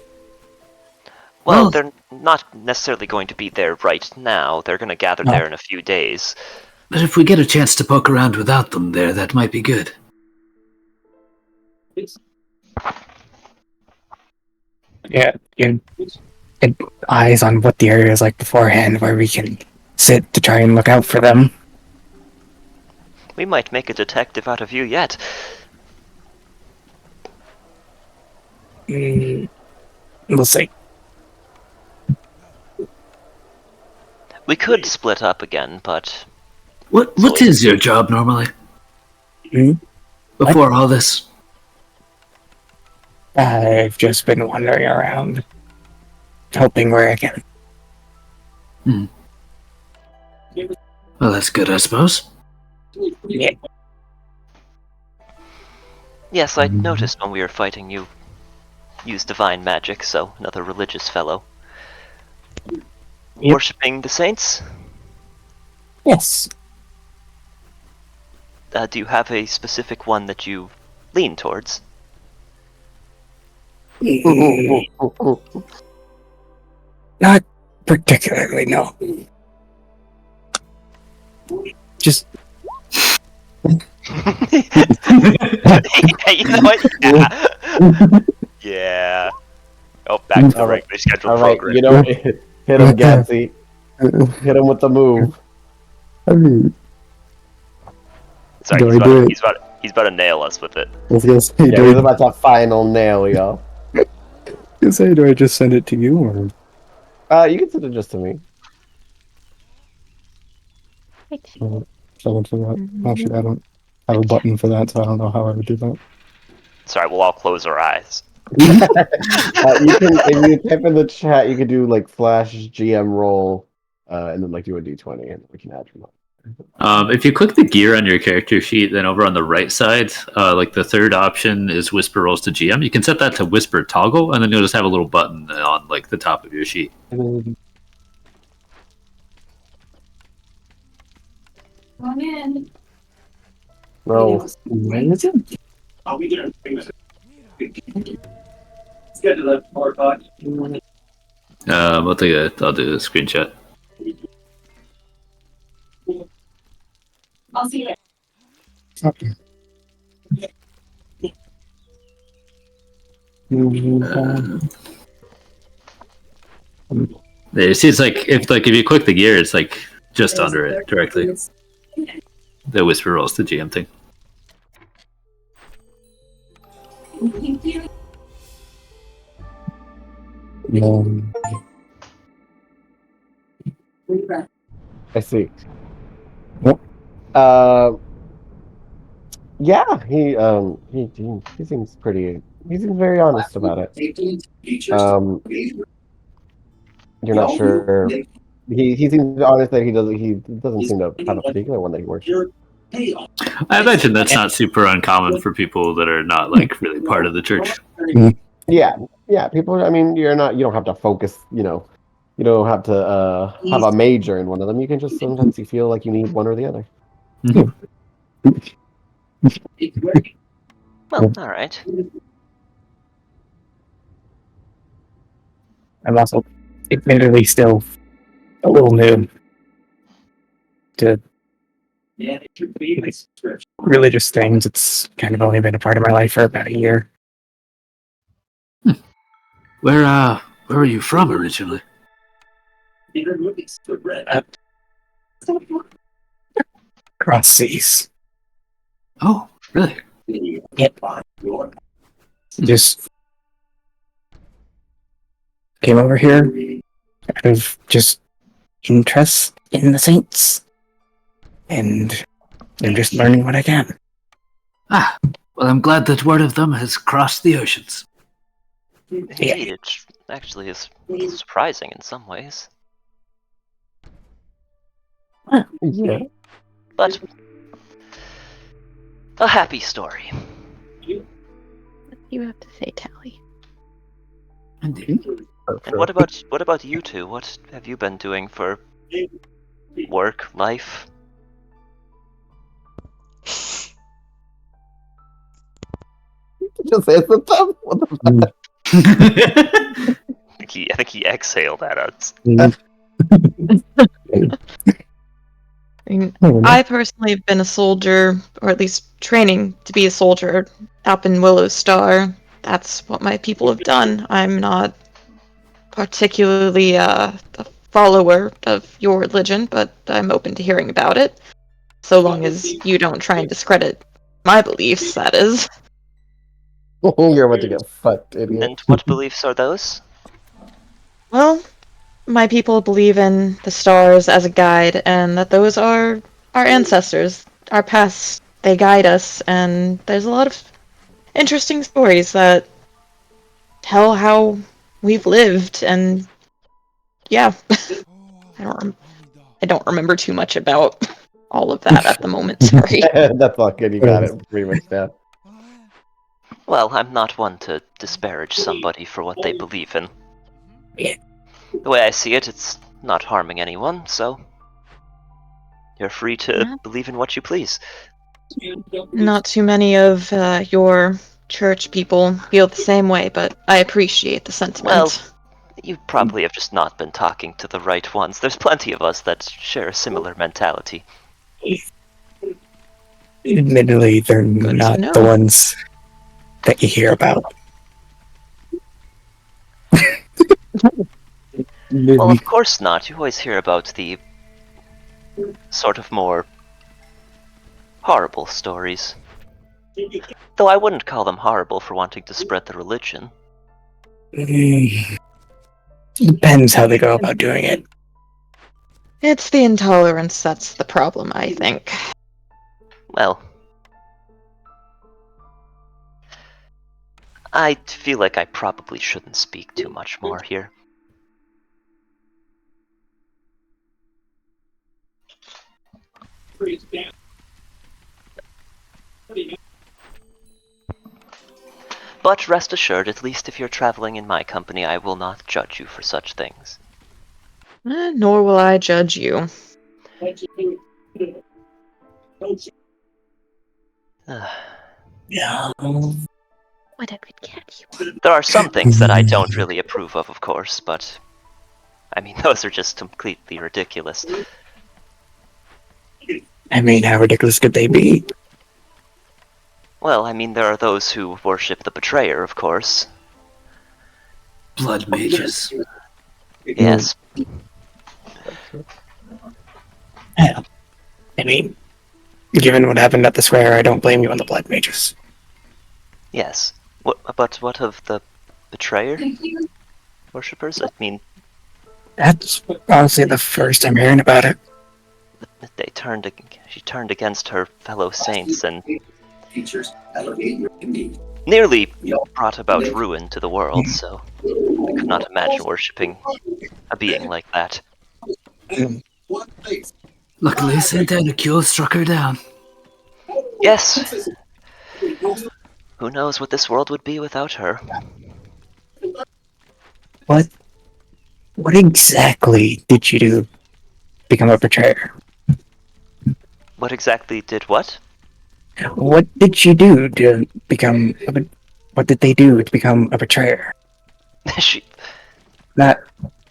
Well, Well- they're not necessarily going to be there right now. They're going to gather No. there in a few days. But if we get a chance to poke around without them there, that might be good. Yeah, you get eyes on what the area is like beforehand, where we can sit to try and look out for them. We might make a detective out of you yet. We'll see. We could split up again, but What is your job normally? Hmm? Before all this? I've just been wandering around, helping where I can. Well, that's good, I suppose. Yeah. yes, I noticed when we were fighting you use divine magic, so another religious fellow. Yep. Worshipping the saints? Yes. Do you have a specific one that you lean towards? Not particularly, no. Just Hey, you know what? Yeah. Yeah. Oh, back to the Alright. regularly scheduled All right, program. you know, Hit him, Gatsy. Hit him with the move. I mean, Sorry, Do I do it? he's about to nail us with it. I was gonna say, Yeah, he's about to final nail, yo. do I just send it to you or? You can send it just to me. Someone for that. Actually, I don't have a button for that, so I don't know how I would do that. Sorry, we'll all close our eyes. You can, if you type in the chat, you can do like /GM roll, and then like do a d20, and we can add from that. If you click the gear on your character sheet, then over on the right side, like the third option is Whisper Rolls to GM. You can set that to Whisper Toggle, and then you'll just have a little button on like the top of your sheet. Come in. Roll. When is it? I'll be there. Let's get to the hard box. I'll do a screenshot. I'll see you Okay. You see, it's like if you click the gear, it's like just under it directly. The Whisper Rolls to GM thing. I see. What? Yeah, he seems pretty. He seems very honest about it. You're not sure. He seems honest that he doesn't seem to have a particular one that he works. I imagine that's not super uncommon for people that are not like really part of the church. Yeah. People. I mean, you don't have to focus. You don't have to have a major in one of them. You can just sometimes you feel like you need one or the other. Well, all right. I'm also admittedly still a little new to religious things. It's kind of only been a part of my life for about a year. Where are you from originally? Cross seas. Oh, really? Yep. Just came over here out of just interest in the saints, and I'm just learning what I can. Ah, well, I'm glad that word of them has crossed the oceans. Indeed, it actually is surprising in some ways. Yeah. But a happy story. You have to say, Tally. Indeed. And what about you two? What have you been doing for work, life? Just answer them. What the fuck? I think he exhaled at us. I mean, I personally have been a soldier, or at least training to be a soldier, up in Willow Star. That's what my people have done. I'm not particularly a follower of your religion, but I'm open to hearing about it. So long as you don't try and discredit my beliefs, that is. You're about to get fucked, idiot. And what beliefs are those? Well, my people believe in the stars as a guide, and that those are our ancestors, our past. They guide us, and there's a lot of interesting stories that tell how we've lived, and yeah, I don't remember too much about all of that at the moment. Sorry. That's all good. You got it pretty much down. Well, I'm not one to disparage somebody for what they believe in. The way I see it, it's not harming anyone, so you're free to believe in what you please. Not too many of your church people feel the same way, but I appreciate the sentiment. Well, you probably have just not been talking to the right ones. There's plenty of us that share a similar mentality. Admittedly, they're not the ones that you hear about. Well, of course not. You always hear about the sort of more horrible stories. Though I wouldn't call them horrible for wanting to spread the religion. Depends how they go about doing it. It's the intolerance that's the problem, I think. Well, I feel like I probably shouldn't speak too much more here. But rest assured, at least if you're traveling in my company, I will not judge you for such things. Nor will I judge you. Yeah. What a good cat you are. There are some things that I don't really approve of course, but I mean, those are just completely ridiculous. I mean, how ridiculous could they be? Well, I mean, there are those who worship the betrayer, of course. Blood mages. Yes. Yeah. I mean, given what happened at the square, I don't blame you on the blood mages. Yes. But what of the betrayer worshippers? I mean, That's honestly the first I'm hearing about it. she turned against her fellow saints and nearly brought about ruin to the world, so I could not imagine worshipping a being like that. Luckily, Saint Anacule struck her down. Yes. Who knows what this world would be without her? What exactly did you do to become a betrayer? What exactly did what? What did you do to become what did they do to become a betrayer? I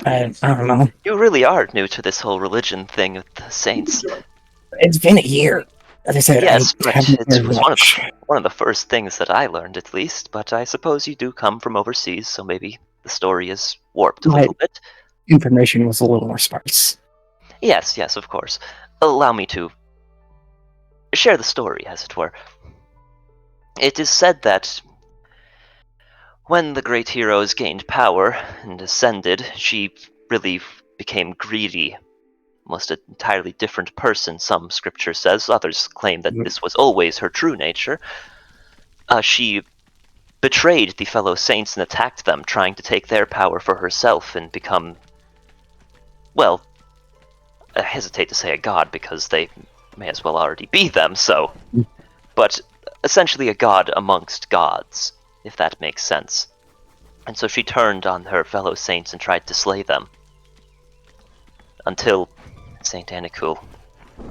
don't know. You really are new to this whole religion thing with the saints. It's been a year. As I said, yes, I but haven't it heard was much. one of the first things that I learned, at least. But I suppose you do come from overseas, so maybe the story is warped a little bit. Information was a little more sparse. Yes, of course. Allow me to share the story, as it were. It is said that when the great heroes gained power and ascended, she really became greedy. Almost an entirely different person, some scripture says. Others claim that this was always her true nature. She betrayed the fellow saints and attacked them, trying to take their power for herself and become, well, I hesitate to say a god because they may as well already be them, so. But essentially a god amongst gods, if that makes sense. And so she turned on her fellow saints and tried to slay them. Until Saint Anacule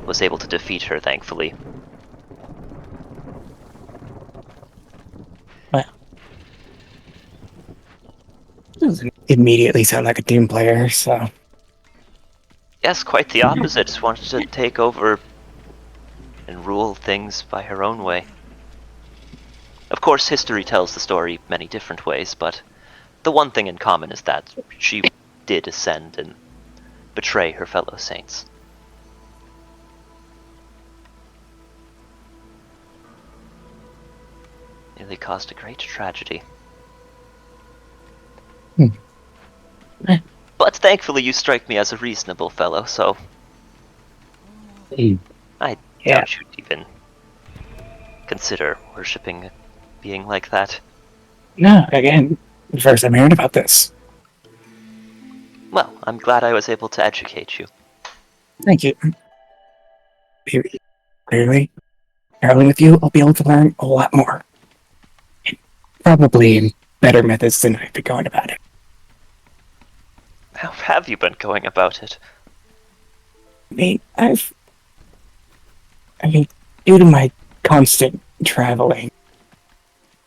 was able to defeat her, thankfully. Well, doesn't immediately sound like a team player, so. Yes, quite the opposite. Wanted to take over and rule things by her own way. Of course, history tells the story many different ways, but the one thing in common is that she did ascend and betray her fellow saints. Nearly caused a great tragedy. But thankfully you strike me as a reasonable fellow, so I doubt you'd even consider worshipping a being like that. No, again, first I'm hearing about this. Well, I'm glad I was able to educate you. Thank you. Clearly, traveling with you, I'll be able to learn a lot more. And probably better methods than I've been going about it. How have you been going about it? I mean, due to my constant traveling,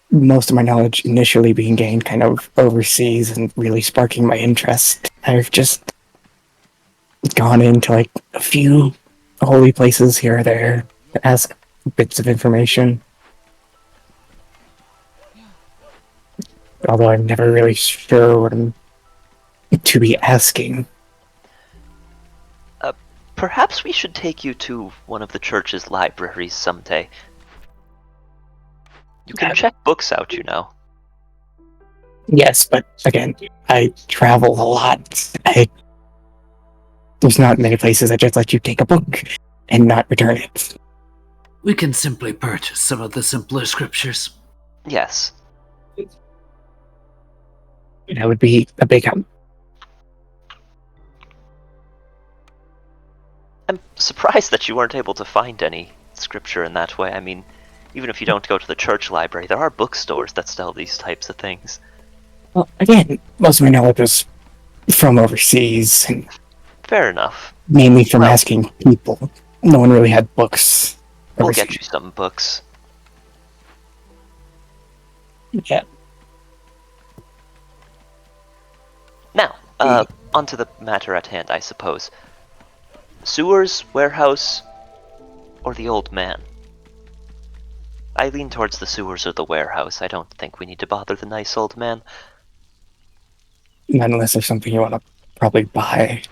most of my knowledge initially being gained kind of overseas and really sparking my interest, I've just gone into like a few holy places here or there to ask bits of information. Although I'm never really sure what I'm to be asking. Perhaps we should take you to one of the church's libraries someday. You can check books out, you know. Yes, but again, I travel a lot. There's not many places that just let you take a book and not return it. We can simply purchase some of the simpler scriptures. Yes. That would be a big help. I'm surprised that you weren't able to find any scripture in that way. I mean, even if you don't go to the church library, there are bookstores that sell these types of things. Well, again, most of my knowledge was from overseas, and Fair enough. mainly from asking people. No one really had books. We'll overseas. get you some books. Yeah. Now, onto the matter at hand, I suppose. Sewers, warehouse, or the old man? I lean towards the sewers or the warehouse. I don't think we need to bother the nice old man. Not unless there's something you want to probably buy.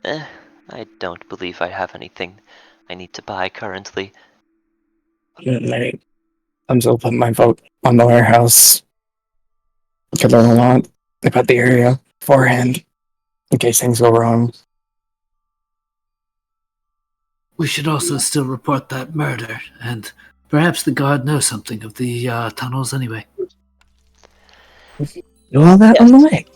I don't believe I have anything I need to buy currently. I'm still putting my vote on the warehouse. Could learn a lot about the area beforehand, in case things go wrong. We should also still report that murder, and perhaps the guard knows something of the tunnels anyway. Do all that on the way.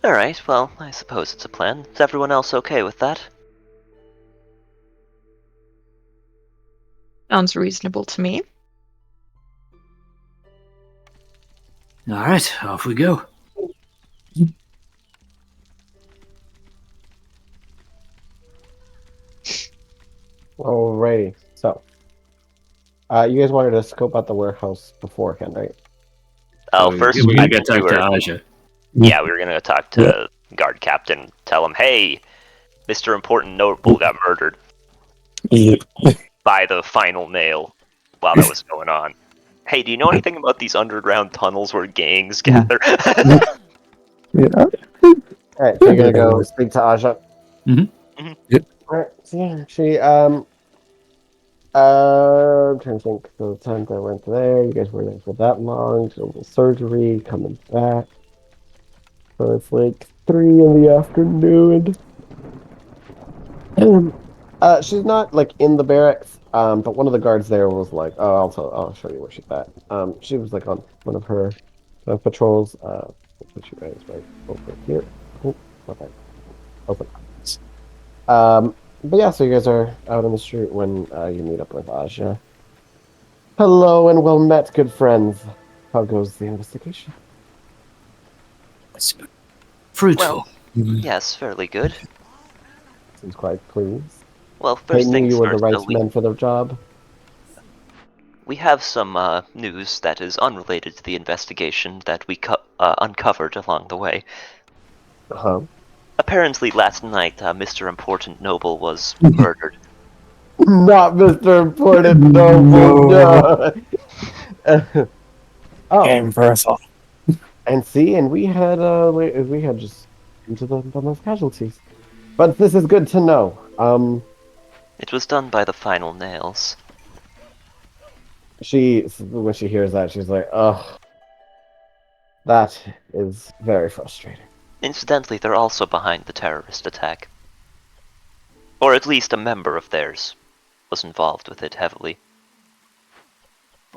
Alright, well, I suppose it's a plan. Is everyone else okay with that? Sounds reasonable to me. Alright, off we go. Alrighty, so you guys wanted to scope out the warehouse beforehand, right? Oh, first we're I gonna go talk to Aja. Yeah, we were gonna talk to guard captain, tell him, hey, Mr. Important Noble got murdered Yeah. by the final nail while that was going on. Hey, do you know anything about these underground tunnels where gangs gather? Yeah. Alright, so you're gonna go speak to Aja. Yep. Alright, so yeah, she I'm trying to think. So the time that I went there, you guys were there for that long. So the surgery, coming back. So it's like 3 in the afternoon. She's not like in the barracks. But one of the guards there was like, "Oh, I'll show you where she's at." She was like on one of her patrols. I'll put you guys right over here. Oh, okay. Open. But yeah, so you guys are out on the street when you meet up with Aja. Hello and well met, good friends. How goes the investigation? Fruitful. Yes, fairly good. Seems quite pleased. Well, I first knew things you were the first, right though, men for the job. we have some news that is unrelated to the investigation that we uncovered along the way. Uh-huh. Apparently, last night, Mr. Important Noble was murdered. Not Mr. Important Noble, no. Oh, Game for us all. and see, and we had just into the most casualties. But this is good to know. It was done by the final nails. When she hears that, she's like, "Ugh, that is very frustrating." Incidentally, they're also behind the terrorist attack. Or at least a member of theirs was involved with it heavily.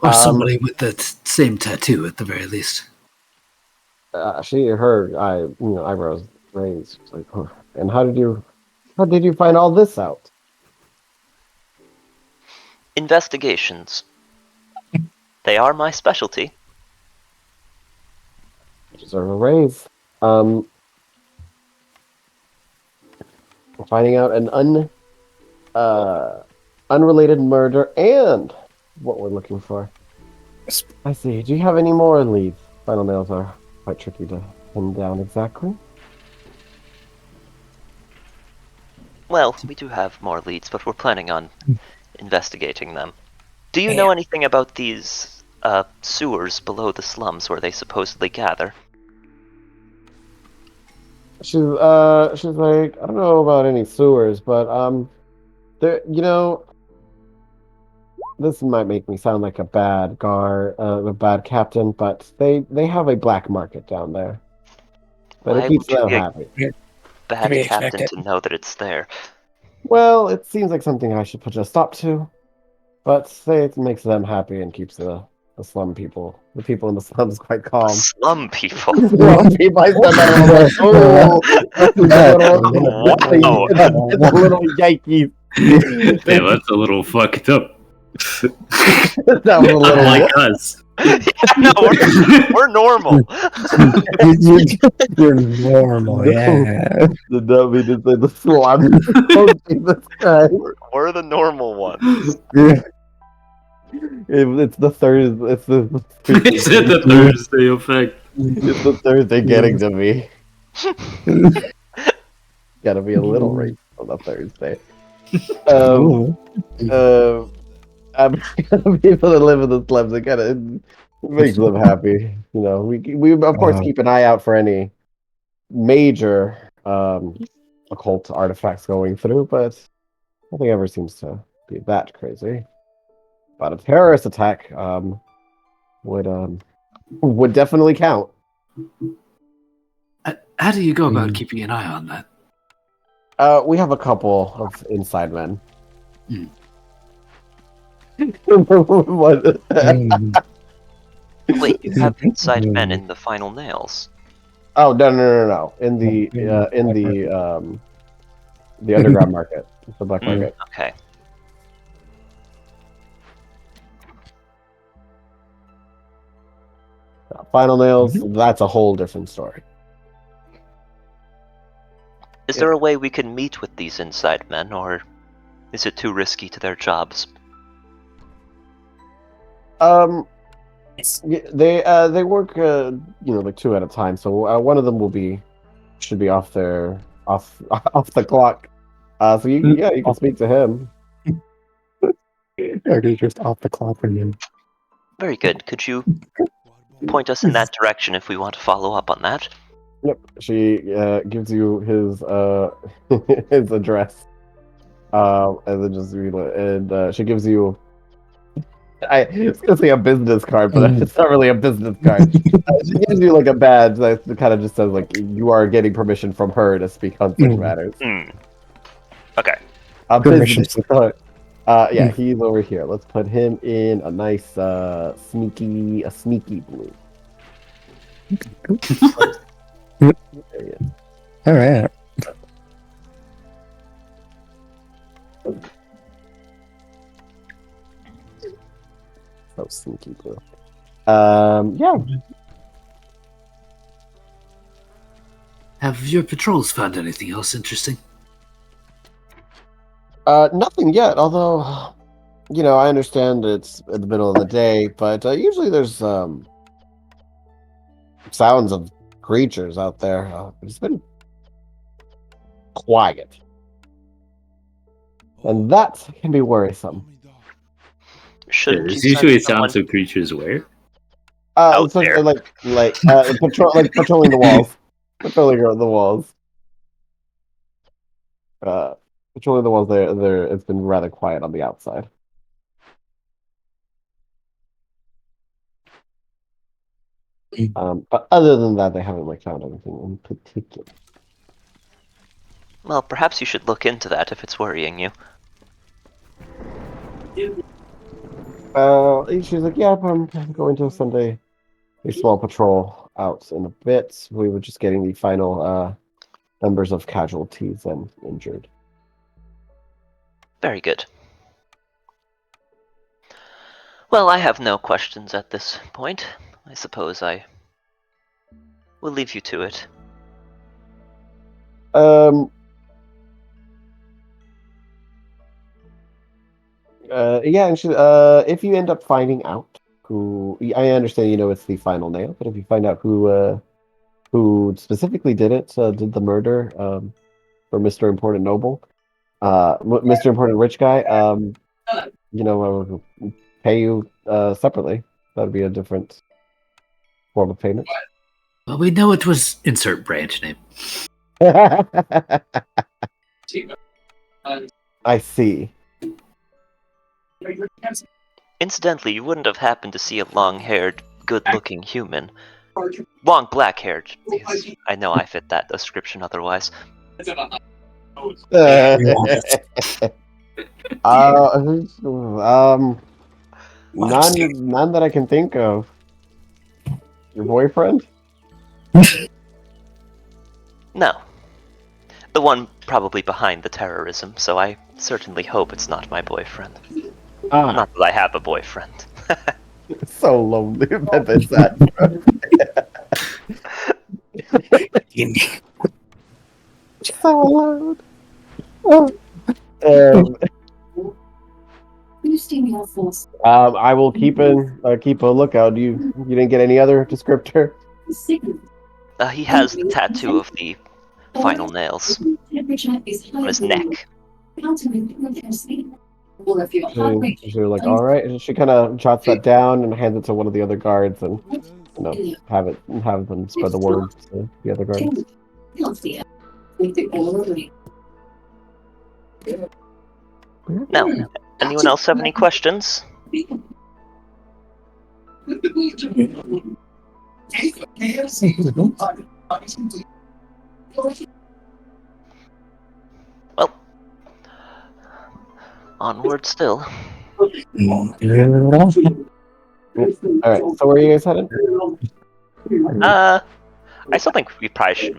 Or somebody with the same tattoo at the very least. Her eyebrows raised. Like, oh. And how did you find all this out? Investigations. They are my specialty. Deserve a raise. Finding out an unrelated murder and what we're looking for. I see. Do you have any more leads? Final nails are quite tricky to pin down exactly. Well, we do have more leads, but we're planning on investigating them. Do you know anything about these sewers below the slums where they supposedly gather. She's like, I don't know about any sewers, but there, this might make me sound like a bad a bad captain, but they have a black market down there. But Why it keeps would you them be a happy. bad be captain expected. to know that it's there? Well, it seems like something I should put a stop to, but say it makes them happy and keeps the slum people, the people in the slums, quite calm. Slum people. Slum people, I said that a little, oh, it's a little yikey. Yeah, that's a little fucked up. That was a little. Unlike us. Yeah, no, we're normal. You're normal, yeah. Did not mean to say the slum. Oh, Jesus Christ. We're the normal ones. It's the Thursday. It's the Is it the Thursday effect? It's the Thursday getting to me. Gotta be a little racist on a Thursday. People that live in the slums, it makes them happy. We of course keep an eye out for any major occult artifacts going through, but nothing ever seems to be that crazy. But a terrorist attack would definitely count. How do you go about keeping an eye on that? We have a couple of inside men. What? Wait, you have inside men in the final nails. Oh no! In the underground market, the black market. Okay. Final nails. That's a whole different story. Is there a way we can meet with these inside men, or is it too risky to their jobs? They work like two at a time. So one of them should be off the clock. So you can speak to him. He's just off the clock for you. Very good. Could you point us in that direction if we want to follow up on that? Yep. She gives you his his address. And then she gives you. I was gonna say a business card, but it's not really a business card. She gives you like a badge that kind of just says like you are getting permission from her to speak on such matters. Okay. A business card. Yeah, he's over here. Let's put him in a nice sneaky blue. There he is. All right. So sneaky blue. Yeah. Have your patrols found anything else interesting? Nothing yet. Although, I understand it's in the middle of the day, but usually there's sounds of creatures out there. It's been quiet, and that can be worrisome. Shouldn't There's you send usually someone- sounds of creatures where? Out there. Patrolling the walls, patrolling the walls. Patrolling the walls. There. It's been rather quiet on the outside. But other than that, they haven't found anything in particular. Well, perhaps you should look into that if it's worrying you. She's like, yeah, I'm going to send a small patrol out in a bit. We were just getting the final numbers of casualties and injured. Very good. Well, I have no questions at this point. I suppose I will leave you to it. Yeah, and if you end up finding out who, I understand it's the final nail, but if you find out who specifically did the murder for Mr. Important Noble, Mr. Important Rich Guy, I will pay you separately. That'd be a different form of payment. Well, we know it was insert branch name. I see. Incidentally, you wouldn't have happened to see a long-haired, good-looking human. Long black-haired, because I know I fit that description otherwise. None that I can think of. Your boyfriend? No. The one probably behind the terrorism, so I certainly hope it's not my boyfriend. Not that I have a boyfriend. So lonely that it's that. So loud. I will keep a lookout. You didn't get any other descriptor? He has the tattoo of the final nails on his neck. You're like, all right. She kind of jots that down and hands it to one of the other guards, and have them spread the word to the other guards. Now, anyone else have any questions? Well, onward still. Alright, so where are you guys headed? I still think we probably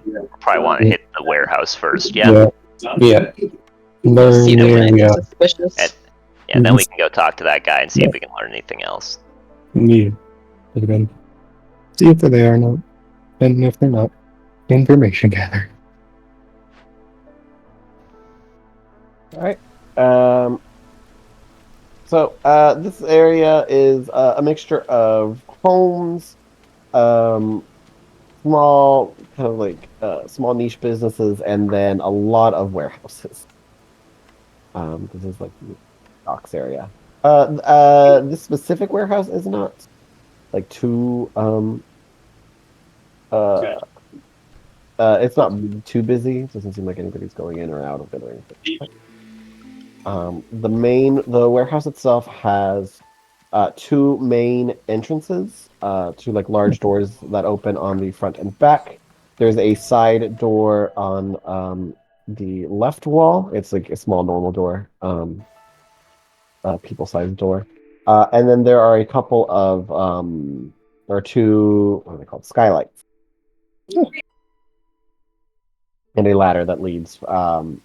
want to hit the warehouse first, yeah? Yeah. See if there's anything suspicious. Yeah, then we can go talk to that guy and see if we can learn anything else. Yeah. Again. See if they're there or not. And if they're not, information gather. Alright. So this area is a mixture of homes, small kind of like small niche businesses, and then a lot of warehouses. This is like the docks area. This specific warehouse is not like too it's not too busy. It doesn't seem like anybody's going in or out of it or anything. The warehouse itself has two main entrances, two like large doors that open on the front and back. There's a side door on the left wall. It's like a small normal door, people-sized door. And then there are a couple of there are two, what are they called, skylights, and a ladder that leads from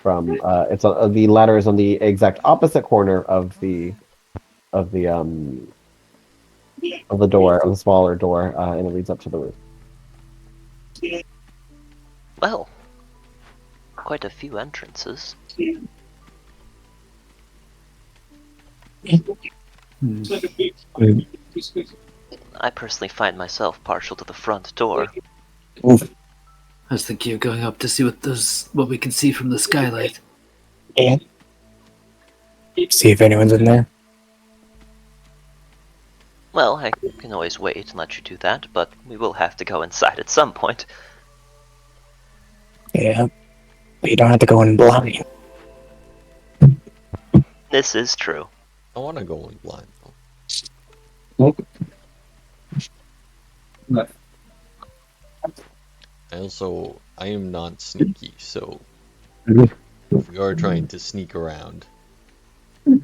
the ladder is on the exact opposite corner of the door, of the smaller door, and it leads up to the roof. Well, quite a few entrances. I personally find myself partial to the front door. I was thinking of going up to see what we can see from the skylight. And see if anyone's in there. Well, I can always wait and let you do that, but we will have to go inside at some point. Yeah, but you don't have to go in blind. This is true. I want to go in blind. I am not sneaky, so if we are trying to sneak around, I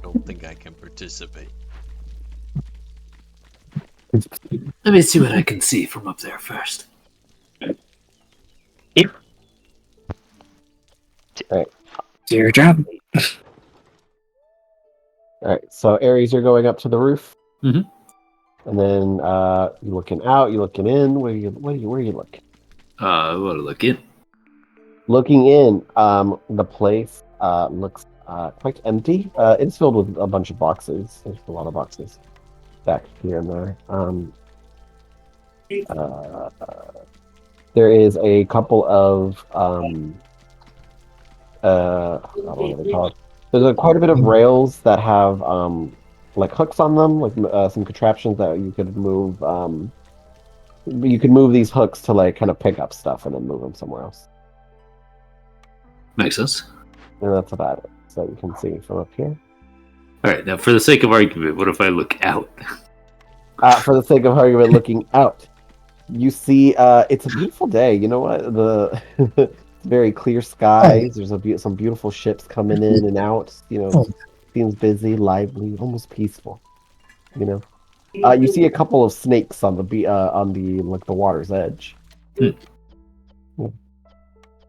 don't think I can participate. Let me see what I can see from up there first. Alright. Do your job. Alright, so Aries, you're going up to the roof. Mhm. And then you're looking out, you're looking in. Where are you looking? I want to look in. Looking in, the place looks quite empty. It's filled with a bunch of boxes. There's a lot of boxes back here and there. There is a couple of what are they called? There's quite a bit of rails that have like hooks on them, like some contraptions that you could move. You could move these hooks to like kind of pick up stuff and then move them somewhere else. Makes sense. And that's about it. So you can see from up here. All right, now for the sake of argument, what if I look out? For the sake of argument, looking out, you see it's a beautiful day. You know what? The very clear skies. There's some beautiful ships coming in and out. You know, seems busy, lively, almost peaceful. You know, you see a couple of snakes on the like the water's edge.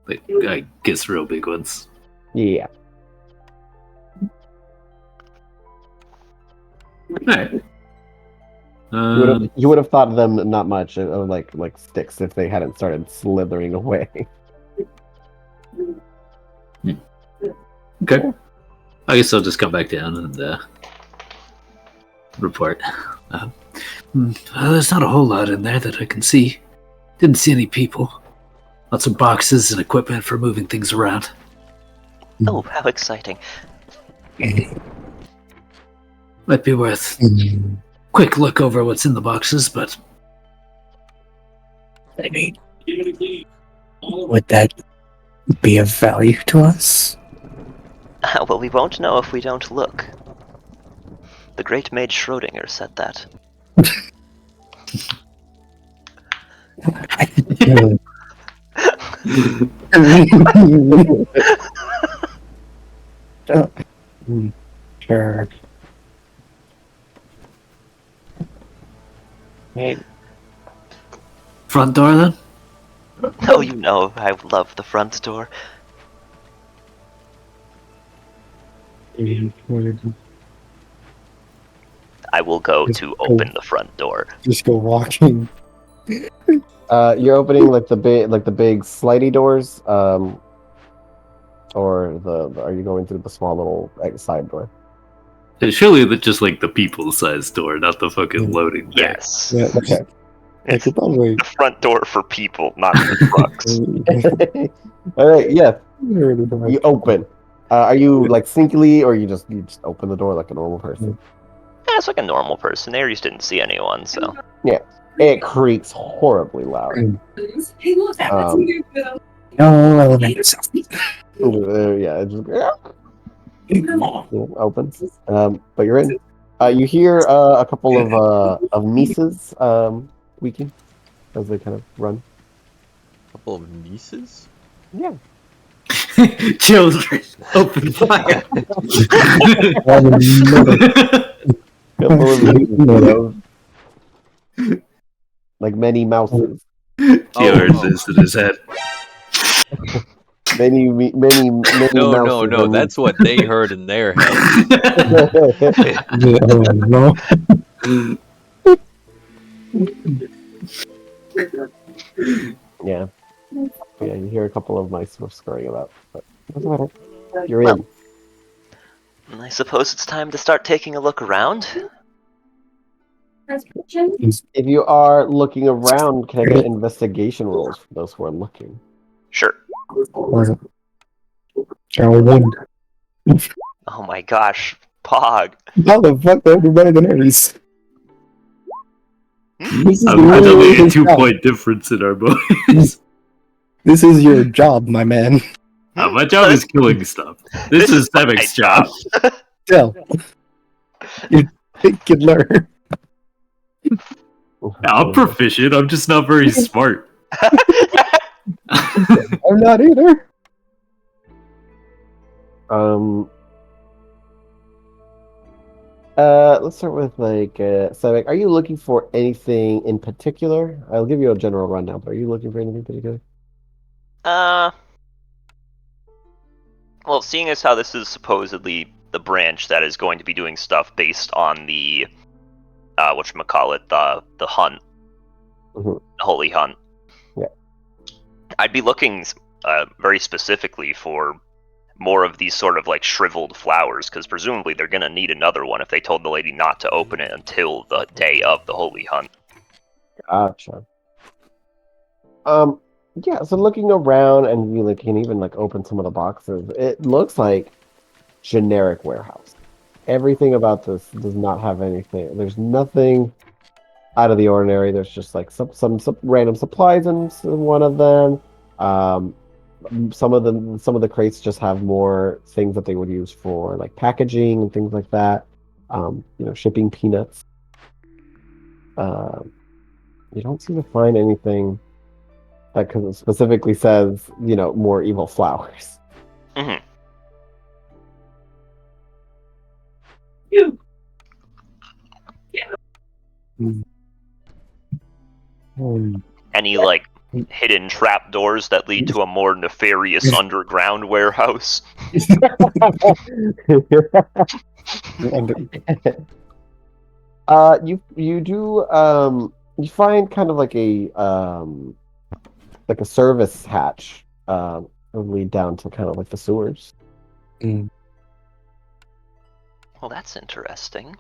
Like, I guess real big ones. Yeah. All right. You would have thought of them not much, like sticks, if they hadn't started slithering away. Okay. I guess I'll just come back down and report. There's not a whole lot in there that I can see. Didn't see any people. Lots of boxes and equipment for moving things around. Oh, how exciting. Might be worth a quick look over what's in the boxes, but... I mean, would that be of value to us? Well, we won't know if we don't look. The great Mage Schrodinger said that. Sure. Front door, then? Oh, you know, I love the front door. I will go to open the front door. Just go walking. You're opening like the big slidey doors, or are you going through the small little side door? Surely just like the people-sized door, not the fucking loading bay. Yes. Yeah, okay. It's probably... the front door for people, not for trucks. All right, yeah. You open. Are you like sneakily, or you just open the door like a normal person? Yeah, it's like a normal person. Aries didn't see anyone, so. Yeah. It creaks horribly loud. No elevator sound. Yeah, it just opens. But you're in. You hear a couple of nieces squeaking as they kind of run. A couple of nieces? Yeah. Children, open fire. Couple of nieces, like many mouses. Yours is in his head. Many No, mouses. no, that's what they heard in their head. No. Yeah. Yeah, you hear a couple of mice scurrying about, but doesn't matter. You're in. I suppose it's time to start taking a look around. If you are looking around, can I get investigation rolls for those who are looking? Sure. One. Oh my gosh, Pog. How the fuck are we better than Aries? This is There's only a literally his 2-point difference in our boys. This is your job, my man. My job is killing stuff. This is Semic's job. Tell. You can learn. I'm proficient, I'm just not very smart. I'm not either. Let's start with Samek, are you looking for anything in particular? I'll give you a general rundown, but are you looking for anything in particular? Well, seeing as how this is supposedly the branch that is going to be doing stuff based on the, whatchamacallit, the hunt, Mm-hmm. the holy hunt. Yeah. I'd be looking very specifically for more of these sort of like shriveled flowers, because presumably they're going to need another one if they told the lady not to open it until the day of the holy hunt. Gotcha. Yeah, so looking around, and you can even open some of the boxes. It looks like generic warehouse. Everything about this does not have anything. There's nothing out of the ordinary. There's just like some random supplies in one of them. Some of the crates just have more things that they would use for like packaging and things like that. Shipping peanuts. You don't seem to find anything that specifically says, more evil flowers. Mm-hmm. Any like hidden trapdoors that lead to a more nefarious underground warehouse? You do you find kind of like a service hatch lead down to kind of like the sewers. Well, that's interesting.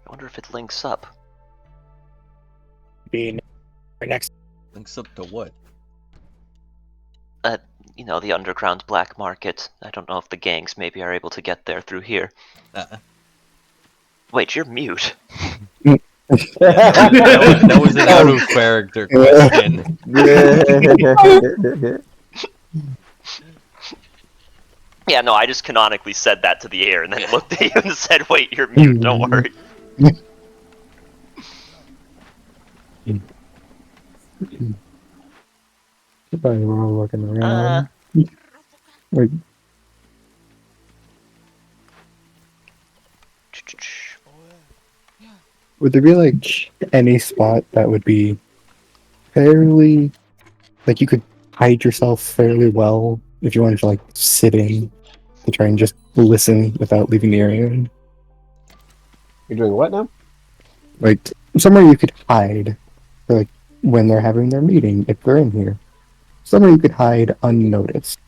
I wonder if it links up. Being right next. Links up to what? The underground black market. I don't know if the gangs maybe are able to get there through here. Wait, you're mute. That was an out of character question. Yeah, no, I just canonically said that to the air and then looked at you and said, wait, you're mute, don't worry. Probably we're all looking around. Like, would there be like any spot that would be fairly, like you could hide yourself fairly well if you wanted to like sit in to try and just listen without leaving the area? You're doing what now? Like somewhere you could hide, for, like when they're having their meeting, if they're in here. Somewhere you could hide unnoticed.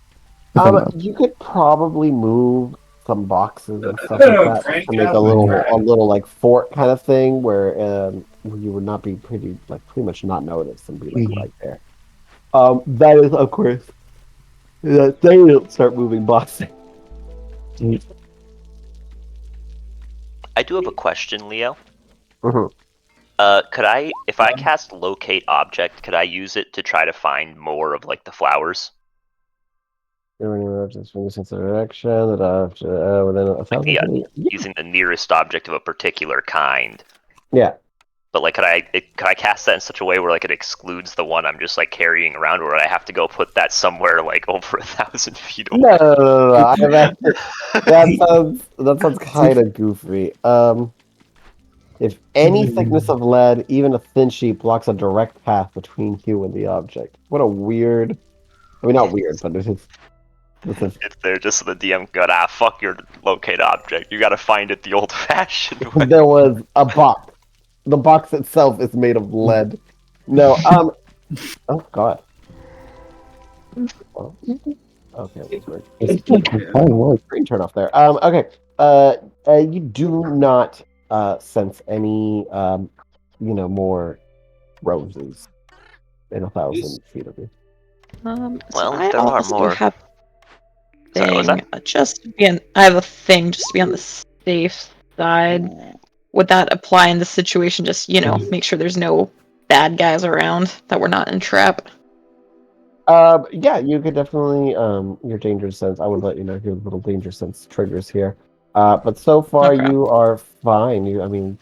You could probably move some boxes and stuff like that to make a little like fort kind of thing where you would not be pretty much not noticed and be like right there. That is of course that they don't start moving boxes. I do have a question, Leo. Mm-hmm. Could I, if I cast locate object, could I use it to try to find more of like the flowers? Since the direction within 1,000 using the nearest object of a particular kind. Yeah. But like, could I cast that in such a way where like it excludes the one I'm just like carrying around, or would I have to go put that somewhere like over 1,000 feet away? No. That sounds kind of goofy. If any thickness of lead, even a thin sheet, blocks a direct path between you and the object. What a weird... I mean, not weird, but it's there just so the DM got, fuck your locate object. You gotta find it the old-fashioned way. There was a box. The box itself is made of lead. No, oh, God. Oh. Okay, that's weird. Screen turn off there. Okay. You do not sense any, more roses in 1,000 feet of you. So Well, there are more. Have Sorry, what was that? I have a thing just to be on the safe side. Would that apply in this situation? Just make sure there's no bad guys around, that we're not in trap. Yeah, you could definitely your danger sense. I would let you know your little danger sense triggers here. But so far you are fine. It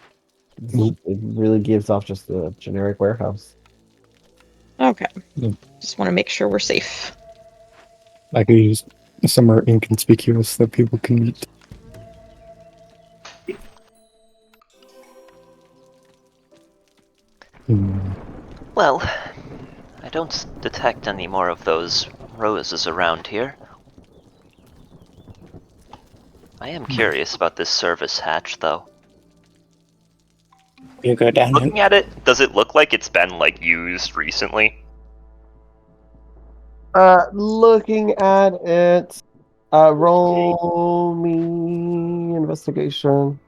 really gives off just a generic warehouse. Okay. Just want to make sure we're safe. I could use somewhere inconspicuous that people can meet. Well, I don't detect any more of those roses around here. I am curious about this service hatch, though. You go down. Looking at it, does it look like it's been used recently? Looking at it, roll me investigation.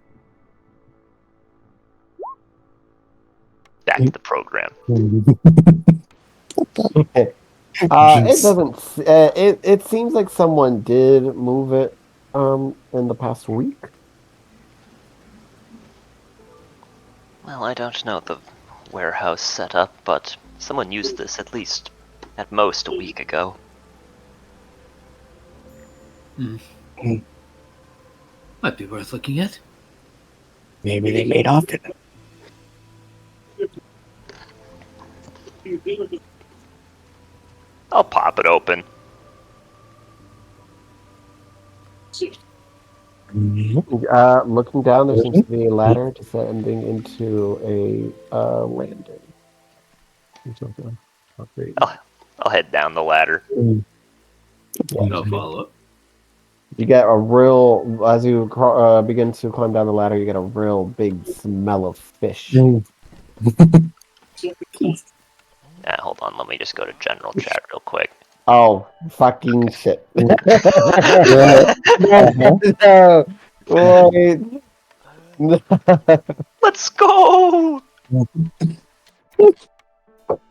Back to the program. It doesn't. It seems like someone did move it. in the past week? Well, I don't know the warehouse setup, but someone used this at least, at most, a week ago. Might be worth looking at. Maybe they made off it. I'll pop it open. Looking down, there seems to be a ladder descending into a landing. I'll head down the ladder. I'll follow up. You get a real, as you begin to climb down the ladder, you get a real big smell of fish. Hold on, let me just go to general chat real quick. Oh, fucking shit. No, wait. Let's go!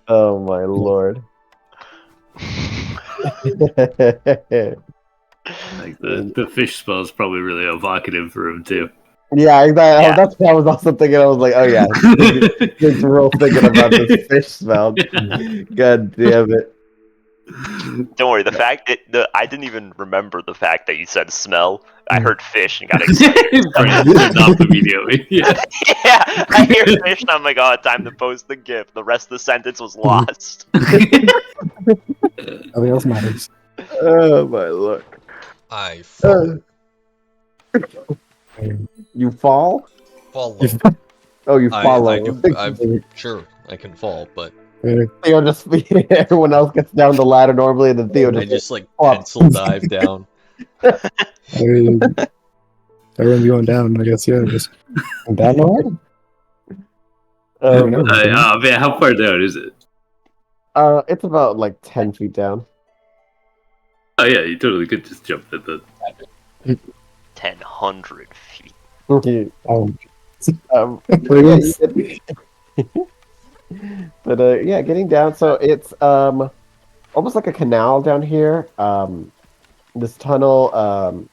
Oh my lord. Like the fish smell is probably really evocative for him too. Yeah, exactly. Yeah. That's what I was also thinking. I was like, oh yeah, just real thinking about this fish smell. God damn it. Don't worry, the fact that I didn't even remember the fact that you said smell. I heard fish and got excited. Turned off immediately. Yeah. Yeah, I hear fish and I'm like, oh, time to post the GIF. The rest of the sentence was lost. Nothing else matters. Oh my lord. I fall. You fall? Follow. Oh, you follow. I'm sure I can fall, but Theo just everyone else gets down the ladder normally, and then Theo I just just like pencil dive down. Everyone's going down, I guess. Yeah, just down the ladder. Man, how far down is it? It's about like 10 feet down. Oh yeah, you totally could just jump at the 1,000 feet. But yeah, getting down. So it's almost like a canal down here. This tunnel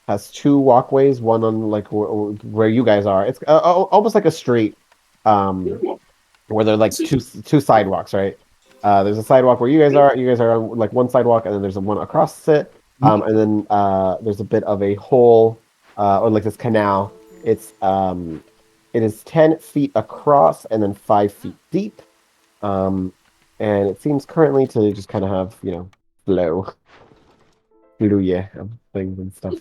has two walkways. One on like where you guys are. It's almost like a street. Where there are like two sidewalks, right? There's a sidewalk where you guys are. You guys are on like one sidewalk, and then there's one across it. And then there's a bit of a hole, or like this canal. It is 10 feet across and then 5 feet deep. And it seems currently to just kind of have, flow of things and stuff.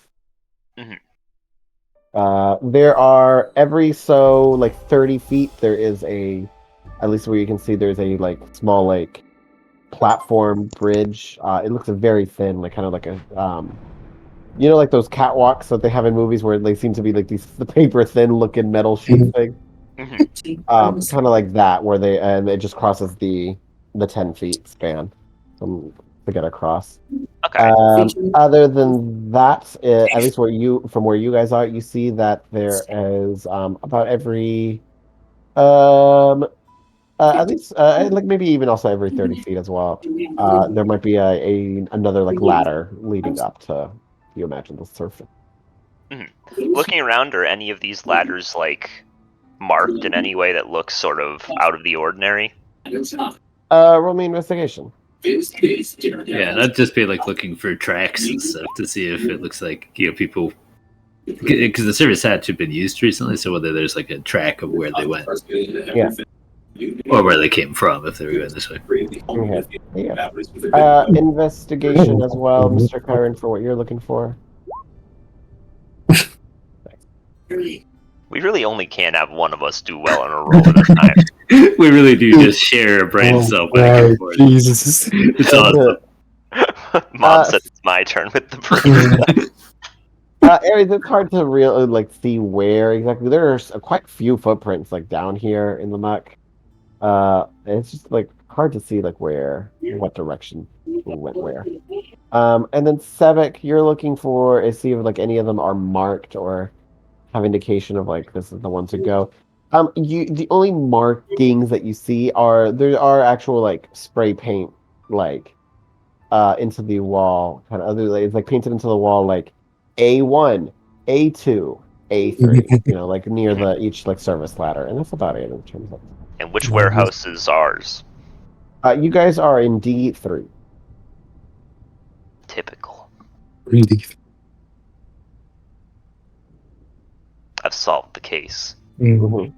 Mm-hmm. There are every so like 30 feet, there is at least where you can see, there's a like small like platform bridge. It looks very thin, like kind of like a like those catwalks that they have in movies where they seem to be like the paper thin looking metal sheet thing. Mm-hmm. Kind of like that, where it just crosses the 10 feet span to get across. Okay. Other than that, at least from where you guys are, you see that there is about every at least like maybe even also every 30 feet as well. There might be another like ladder leading up to, you imagine, the surface. Mm-hmm. Looking around, are any of these ladders like marked in any way that looks sort of out of the ordinary? Roll me investigation. Yeah, that'd just be like looking for tracks and stuff to see if it looks like people, because the service hatch had been used recently, so whether there's like a track of where they went, Yeah. or where they came from if they were going this way. Okay. Yeah. Investigation as well, Mr. Kyron, for what you're looking for. We really only can't have one of us do well on a roll at a time. We really do just share a brain cell back and forth. Jesus. It's awesome. Mom said it's my turn with the brain. Aries, it's hard to really like see where exactly. There's quite a few footprints like down here in the muck. It's just like hard to see like what direction we went where. And then Sevek, you're looking for see if like any of them are marked or have indication of like this is the one to go. The only markings that you see there are actual like spray paint like into the wall, kind of other, it's like painted into the wall like A1, A2, A3. You know, like near the each like service ladder, and that's about it in terms of. And which warehouse is ours? You guys are in D3. Typical. Really. I've solved the case. Mm-hmm.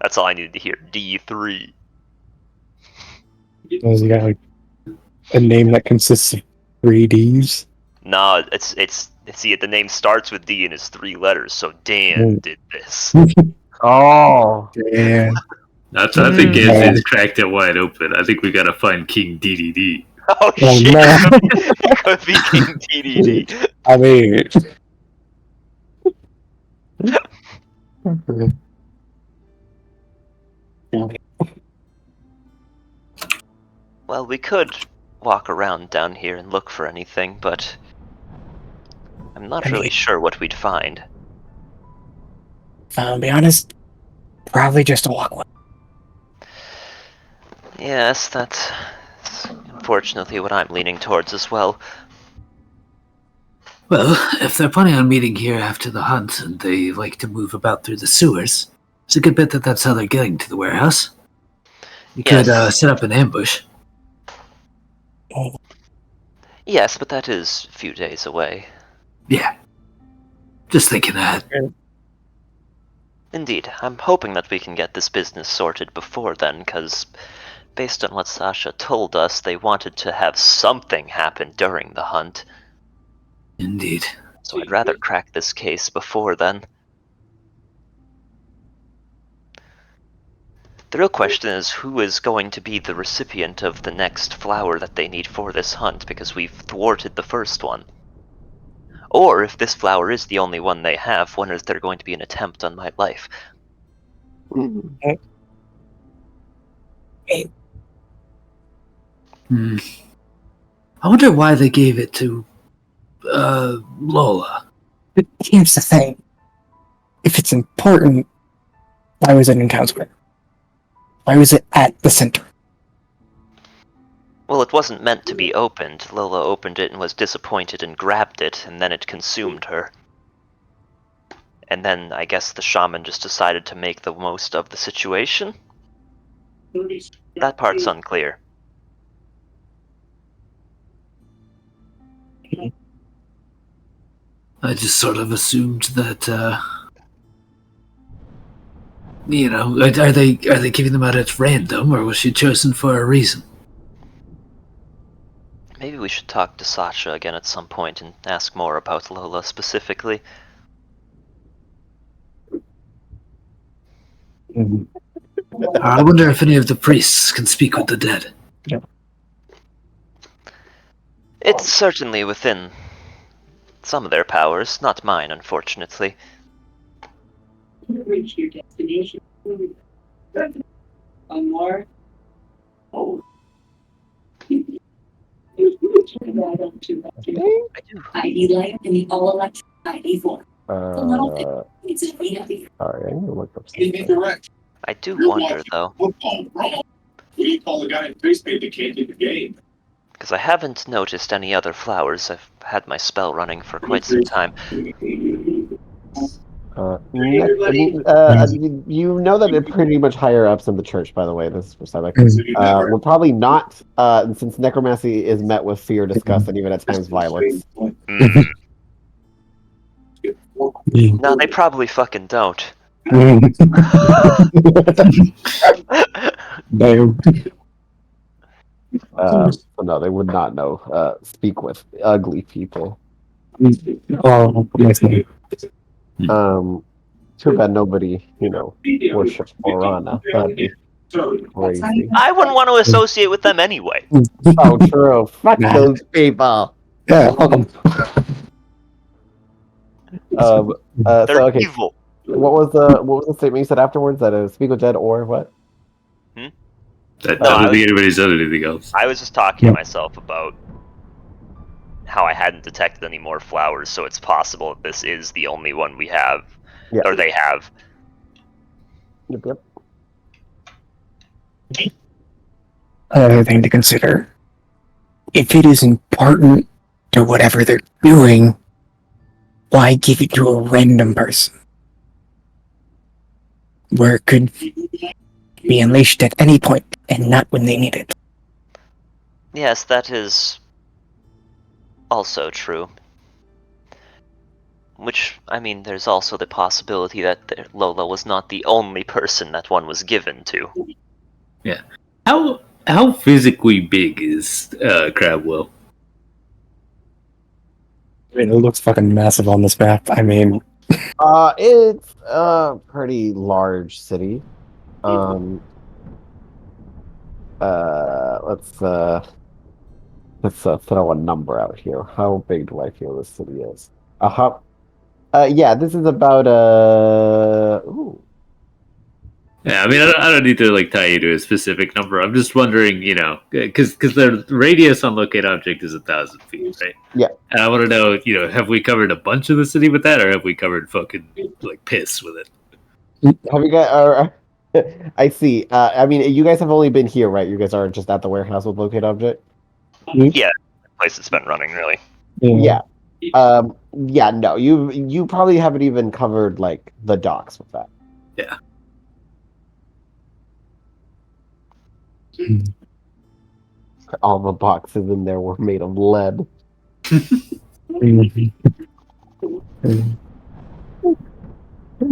That's all I needed to hear. D3. Does he got like a name that consists of 3Ds? No, it's see, the name starts with D and is 3 letters, so Dan did this. Oh. Yeah. I think Anthony's cracked it wide open. I think we gotta find King DDD. Oh shit! no. It could be King DDD. I mean, Well, we could walk around down here and look for anything, but I'm not really sure what we'd find. if I'll be honest, probably just a walkway. Yes, that's unfortunately what I'm leaning towards as well. Well, if they're planning on meeting here after the hunt and they like to move about through the sewers, it's a good bet that that's how they're getting to the warehouse. You could set up an ambush. Yes, but that is a few days away. Yeah. Just thinking that. Indeed, I'm hoping that we can get this business sorted before then, because based on what Sasha told us, they wanted to have something happen during the hunt. Indeed. So I'd rather crack this case before then. The real question is who is going to be the recipient of the next flower that they need for this hunt, because we've thwarted the first one. Or if this flower is the only one they have, when is there going to be an attempt on my life? I wonder why they gave it to Lola. But here's the thing. If it's important, why was it in Town Square? Why was it at the center? Well, it wasn't meant to be opened. Lola opened it and was disappointed and grabbed it, and then it consumed her. And then I guess the shaman just decided to make the most of the situation? That part's unclear. I just sort of assumed that, you know, are they giving them out at random, or was she chosen for a reason? Maybe we should talk to Sasha again at some point and ask more about Lola specifically. I wonder if any of the priests can speak with the dead. It's certainly within some of their powers, not mine, unfortunately. Reach your destination. One more. Oh. I do. ID light in the all electric ID form. Sorry, I need to look up something. Correct. I do wonder, though, What do you call the guy in face paint that can't do the game? because I haven't noticed any other flowers. I've had my spell running for quite some time. You know that they're pretty much higher ups in the church, by the way. This is the first time we're probably not, since necromancy is met with fear, disgust, and even at times violence. Mm. No, they probably fucking don't. Damn. No, they would not know. Speak with ugly people. Oh, yes. Too bad nobody, worships Orana. That'd be crazy. I wouldn't want to associate with them anyway. Oh, true. Fuck those people. Yeah, welcome. They're So okay. evil. What was the statement you said afterwards? That speak with dead or what? I No, don't think anybody said anything else. I was just talking to myself about how I hadn't detected any more flowers, so it's possible that this is the only one we have, or they have. Yep. Another thing to consider. If it is important or whatever they're doing, why give it to a random person? Where it could be unleashed at any point and not when they need it. Yes, that is also true. Which, I mean, there's also the possibility that Lola was not the only person that one was given to. Yeah. How physically big is Crabwell? I mean, it looks fucking massive on this map. I mean, It's a pretty large city. Let's throw a number out here. How big do I feel this city is? Yeah, this is about ooh. Yeah, I mean, I don't need to like tie you to a specific number. I'm just wondering, because the radius on locate object is 1,000 feet, right? Yeah. And I want to know, have we covered a bunch of the city with that, or have we covered fucking like piss with it? Have you guys? I see. I mean, you guys have only been here, right? You guys are just at the warehouse with locate object. Yeah, the place has been running, really. Yeah. Yeah. No, you probably haven't even covered like the docks with that. Yeah. All the boxes in there were made of lead.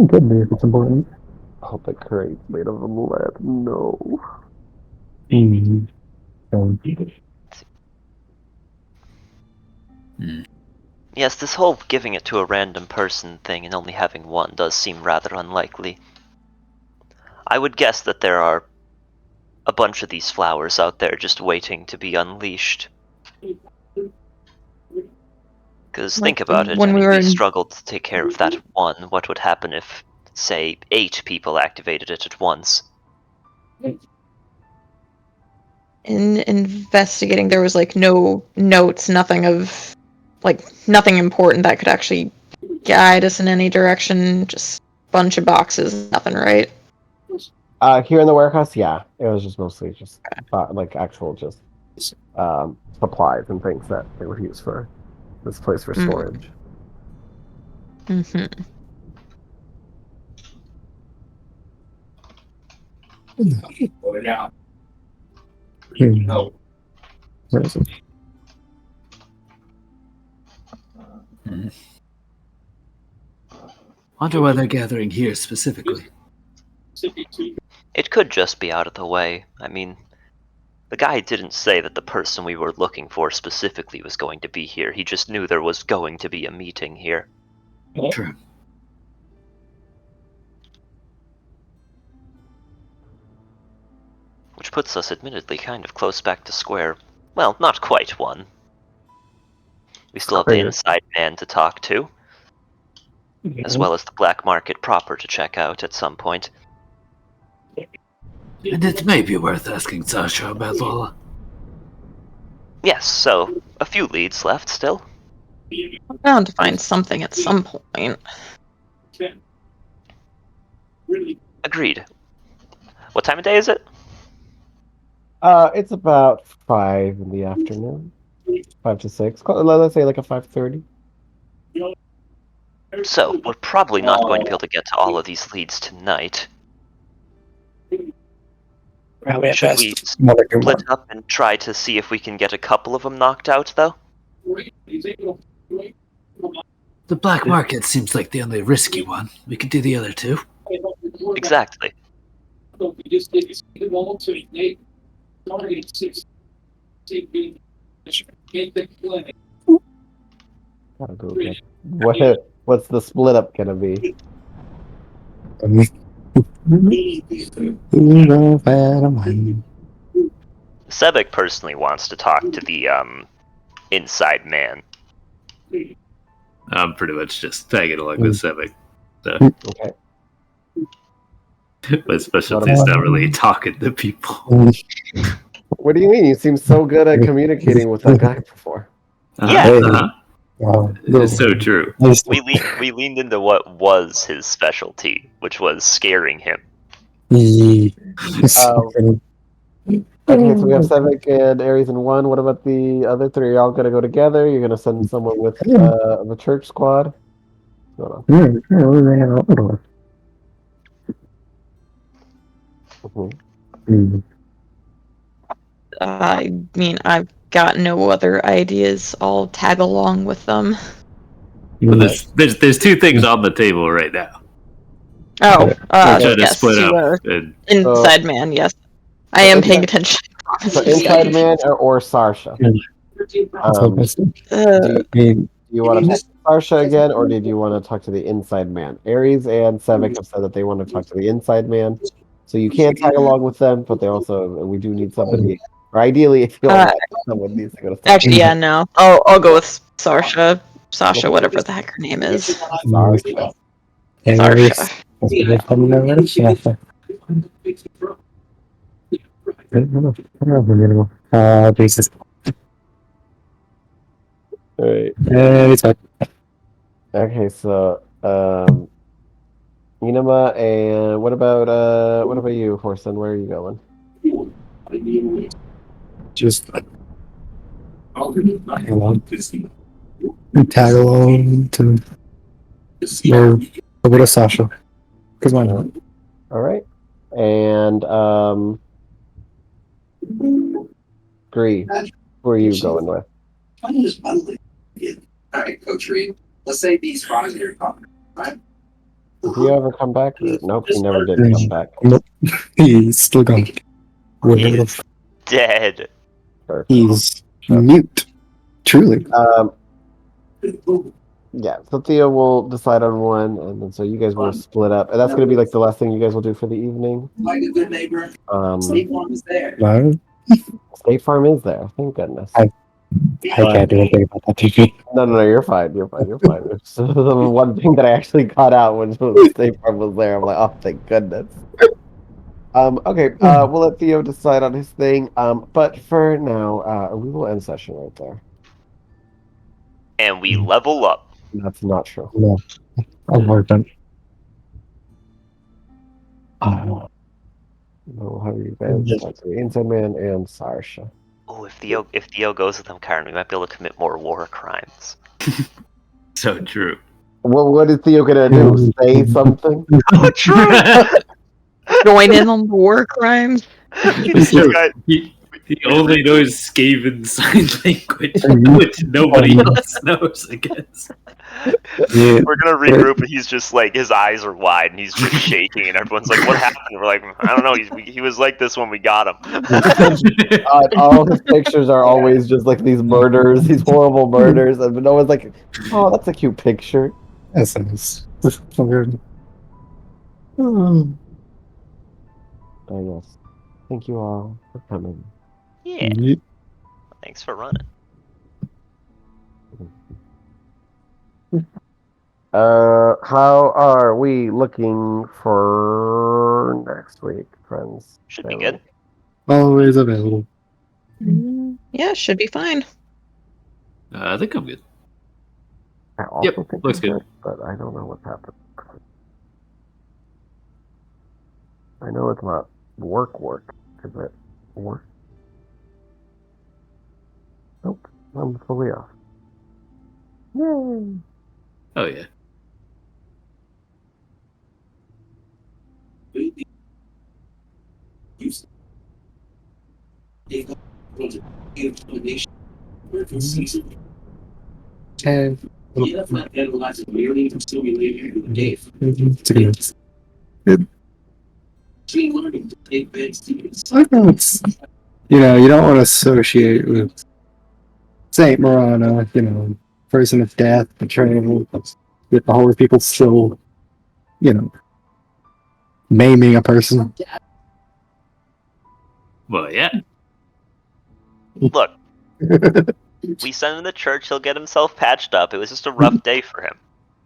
good news. It's important. Oh, the crate's made of lead. No. Yes, this whole giving it to a random person thing and only having one does seem rather unlikely. I would guess that there are a bunch of these flowers out there just waiting to be unleashed. Because think about it, when we struggled to take care of that one. What would happen if, say, 8 people activated it at once? In investigating, there was like no notes, nothing important that could actually guide us in any direction. Just a bunch of boxes, nothing, right? Here in the warehouse, yeah, it was just mostly just like actual just supplies and things that they would use for this place for storage. Mm-hmm. No. Where is it? Wonder why they're gathering here specifically. It could just be out of the way. I mean, the guy didn't say that the person we were looking for specifically was going to be here. He just knew there was going to be a meeting here. True. Which puts us admittedly kind of close back to square. Well, not quite one. We still have the inside man to talk to, as well as the black market proper to check out at some point. And it may be worth asking Sasha about Lola. Yes, so a few leads left still. I'm bound to find something at some point. Agreed. What time of day is it? It's about 5 in the afternoon. 5 to 6. Let's say like a 5:30. So, we're probably not going to be able to get to all of these leads tonight. Probably at Should best. we split up and try to see if we can get a couple of them knocked out, though? The black market seems like the only risky one. We could do the other two. Exactly. Gotta go get. What's the split up gonna be? Sebek personally wants to talk to the inside man. I'm pretty much just tagging along with Sebek. So. Okay. My specialty is not really talking to people. What do you mean? You seem so good at communicating with that guy before. Yeah. It's so true. We leaned into what was his specialty, which was scaring him. Okay, so we have Sevik and Aries in one. What about the other three? Are y'all gonna go together? You're gonna send someone with the church squad? Hold on. Mhm. I mean, I've got no other ideas. I'll tag along with them. But there's two things on the table right now. Oh, We're trying to yes, split to up. And Inside Man, yes. I am paying attention. So Inside Man or Sarsha? Do you want to talk to Sarsha again, or did you want to talk to the Inside Man? Aries and Sevik have said that they want to talk to the Inside Man. So you can tag along with them, but they also, we do need somebody, or ideally, if you don't, someone needs to go to Actually, yeah, no. I'll go with Sarsha. Sasha, whatever the heck her name is. Sarsha. Sarsha. Jesus. Alright. It's fine. Okay, so Inama, and what about you, Horson? Where are you going? Just tag along to or over to Sasha. Because why not? All right, and Gree, who are you going with? Alright, Coach Reed. Let's say these frogs are coming, right? Did he ever come back? Nope, he never did come back. Nope. He's still gone. He's dead. He's mute. Truly. Yeah, so Theo will decide on one, and then so you guys will split up. And that's going to be like the last thing you guys will do for the evening. Like a good neighbor. State Farm is there. What? State Farm is there, thank goodness. I can't do anything about that TV. No, you're fine. You're fine. So the one thing that I actually caught out when State Farm was there, I'm like, oh, thank goodness. Okay, we'll let Theo decide on his thing. But for now, we will end session right there. And we level up. That's not true. No. I'm working. We'll have you guys talk to the Inside Man and Sarsha. Oh, if Theo goes with them, Karen, we might be able to commit more war crimes. So true. Well, what is Theo gonna do? Say something? Oh, true. Join in on the war crimes. He only knows Skaven sign language, which nobody else knows, I guess. Yeah. We're gonna regroup, and he's just like, his eyes are wide, and he's just shaking, and everyone's like, "What happened?" And we're like, "I don't know. He was like this when we got him." All his pictures are always just like these murders, these horrible murders, and no one's like, "Oh, that's a cute picture." That's nice. Weird. Oh yes. Thank you all for coming. Yeah. Thanks for running. How are we looking for next week, friends? Should be good. Always available. Yeah, should be fine. I think I'm good. I also Yep, think looks I'm good. but I don't know what's happened. I know it's not work. Is it work? Nope, I'm fully off. Yay! Oh yeah. And I know it's, you don't want to associate with Saint Morana, person of death, betrayal, with the holy people still, maiming a person. Well, yeah. Look, we send him to church. He'll get himself patched up. It was just a rough day for him,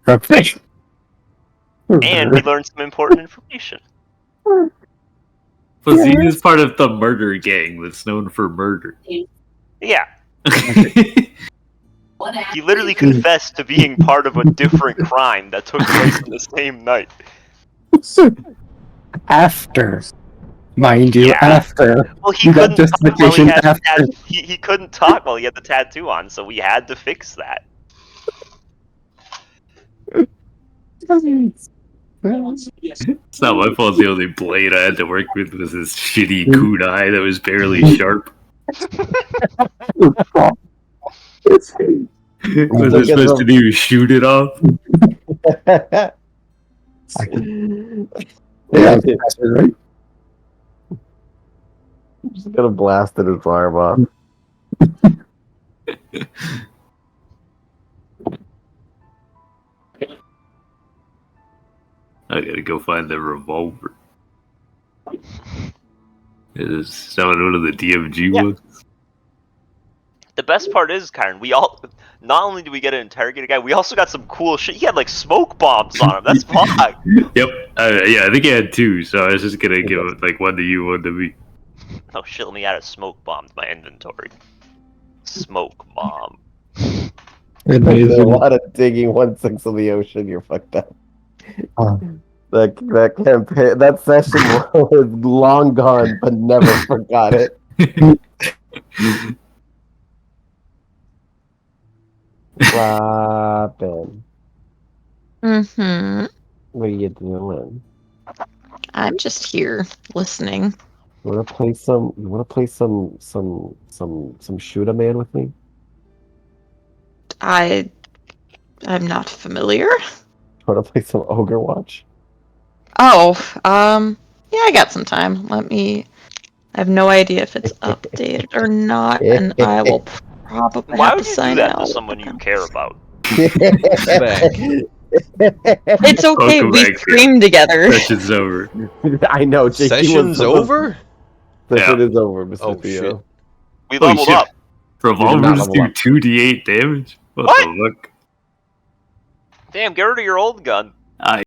and we learned some important information. Plus, he is part of the murder gang that's known for murder. Yeah. He literally confessed to being part of a different crime that took place on the same night. After mind you, Yeah. after. Well, he You got couldn't talk while he justification had the after. he couldn't talk while he had the tattoo on, so we had to fix that. It's not my fault. The only blade I had to work with was this shitty kunai that was barely sharp. Was I supposed to do? Shoot it off? Yeah, that's right. Just gonna blast his arm off. I gotta go find the revolver. Is someone one of the DMG ones? The best part is, Kyron, we all not only do we get an interrogator guy, we also got some cool shit. He had like smoke bombs on him. That's fun. Yep. Yeah, I think I had two, so I was just gonna give it like one to you, one to me. Oh shit, let me add a smoke bomb to my inventory. Smoke bomb. There's a lot of digging 1/6 of the ocean. You're fucked up. That campaign, that session was long gone, but never forgot it. Robin, Mm-hmm. what are you doing? I'm just here listening. You wanna play some? You wanna play some shoot a man with me? I'm not familiar. You wanna play some Ogre Watch? Oh, yeah, I got some time. I have no idea if it's updated or not, and I will probably Why have would to you sign do that out. to someone you care about? It's okay, Welcome we back, stream together. Session's over. I know. JT Session's over? Session Yeah. is over, Mr. Oh, Theo. shit. We Holy leveled shit. up. Revolvers level do up. 2d8 damage? What What? the fuck? Damn, get rid of your old gun.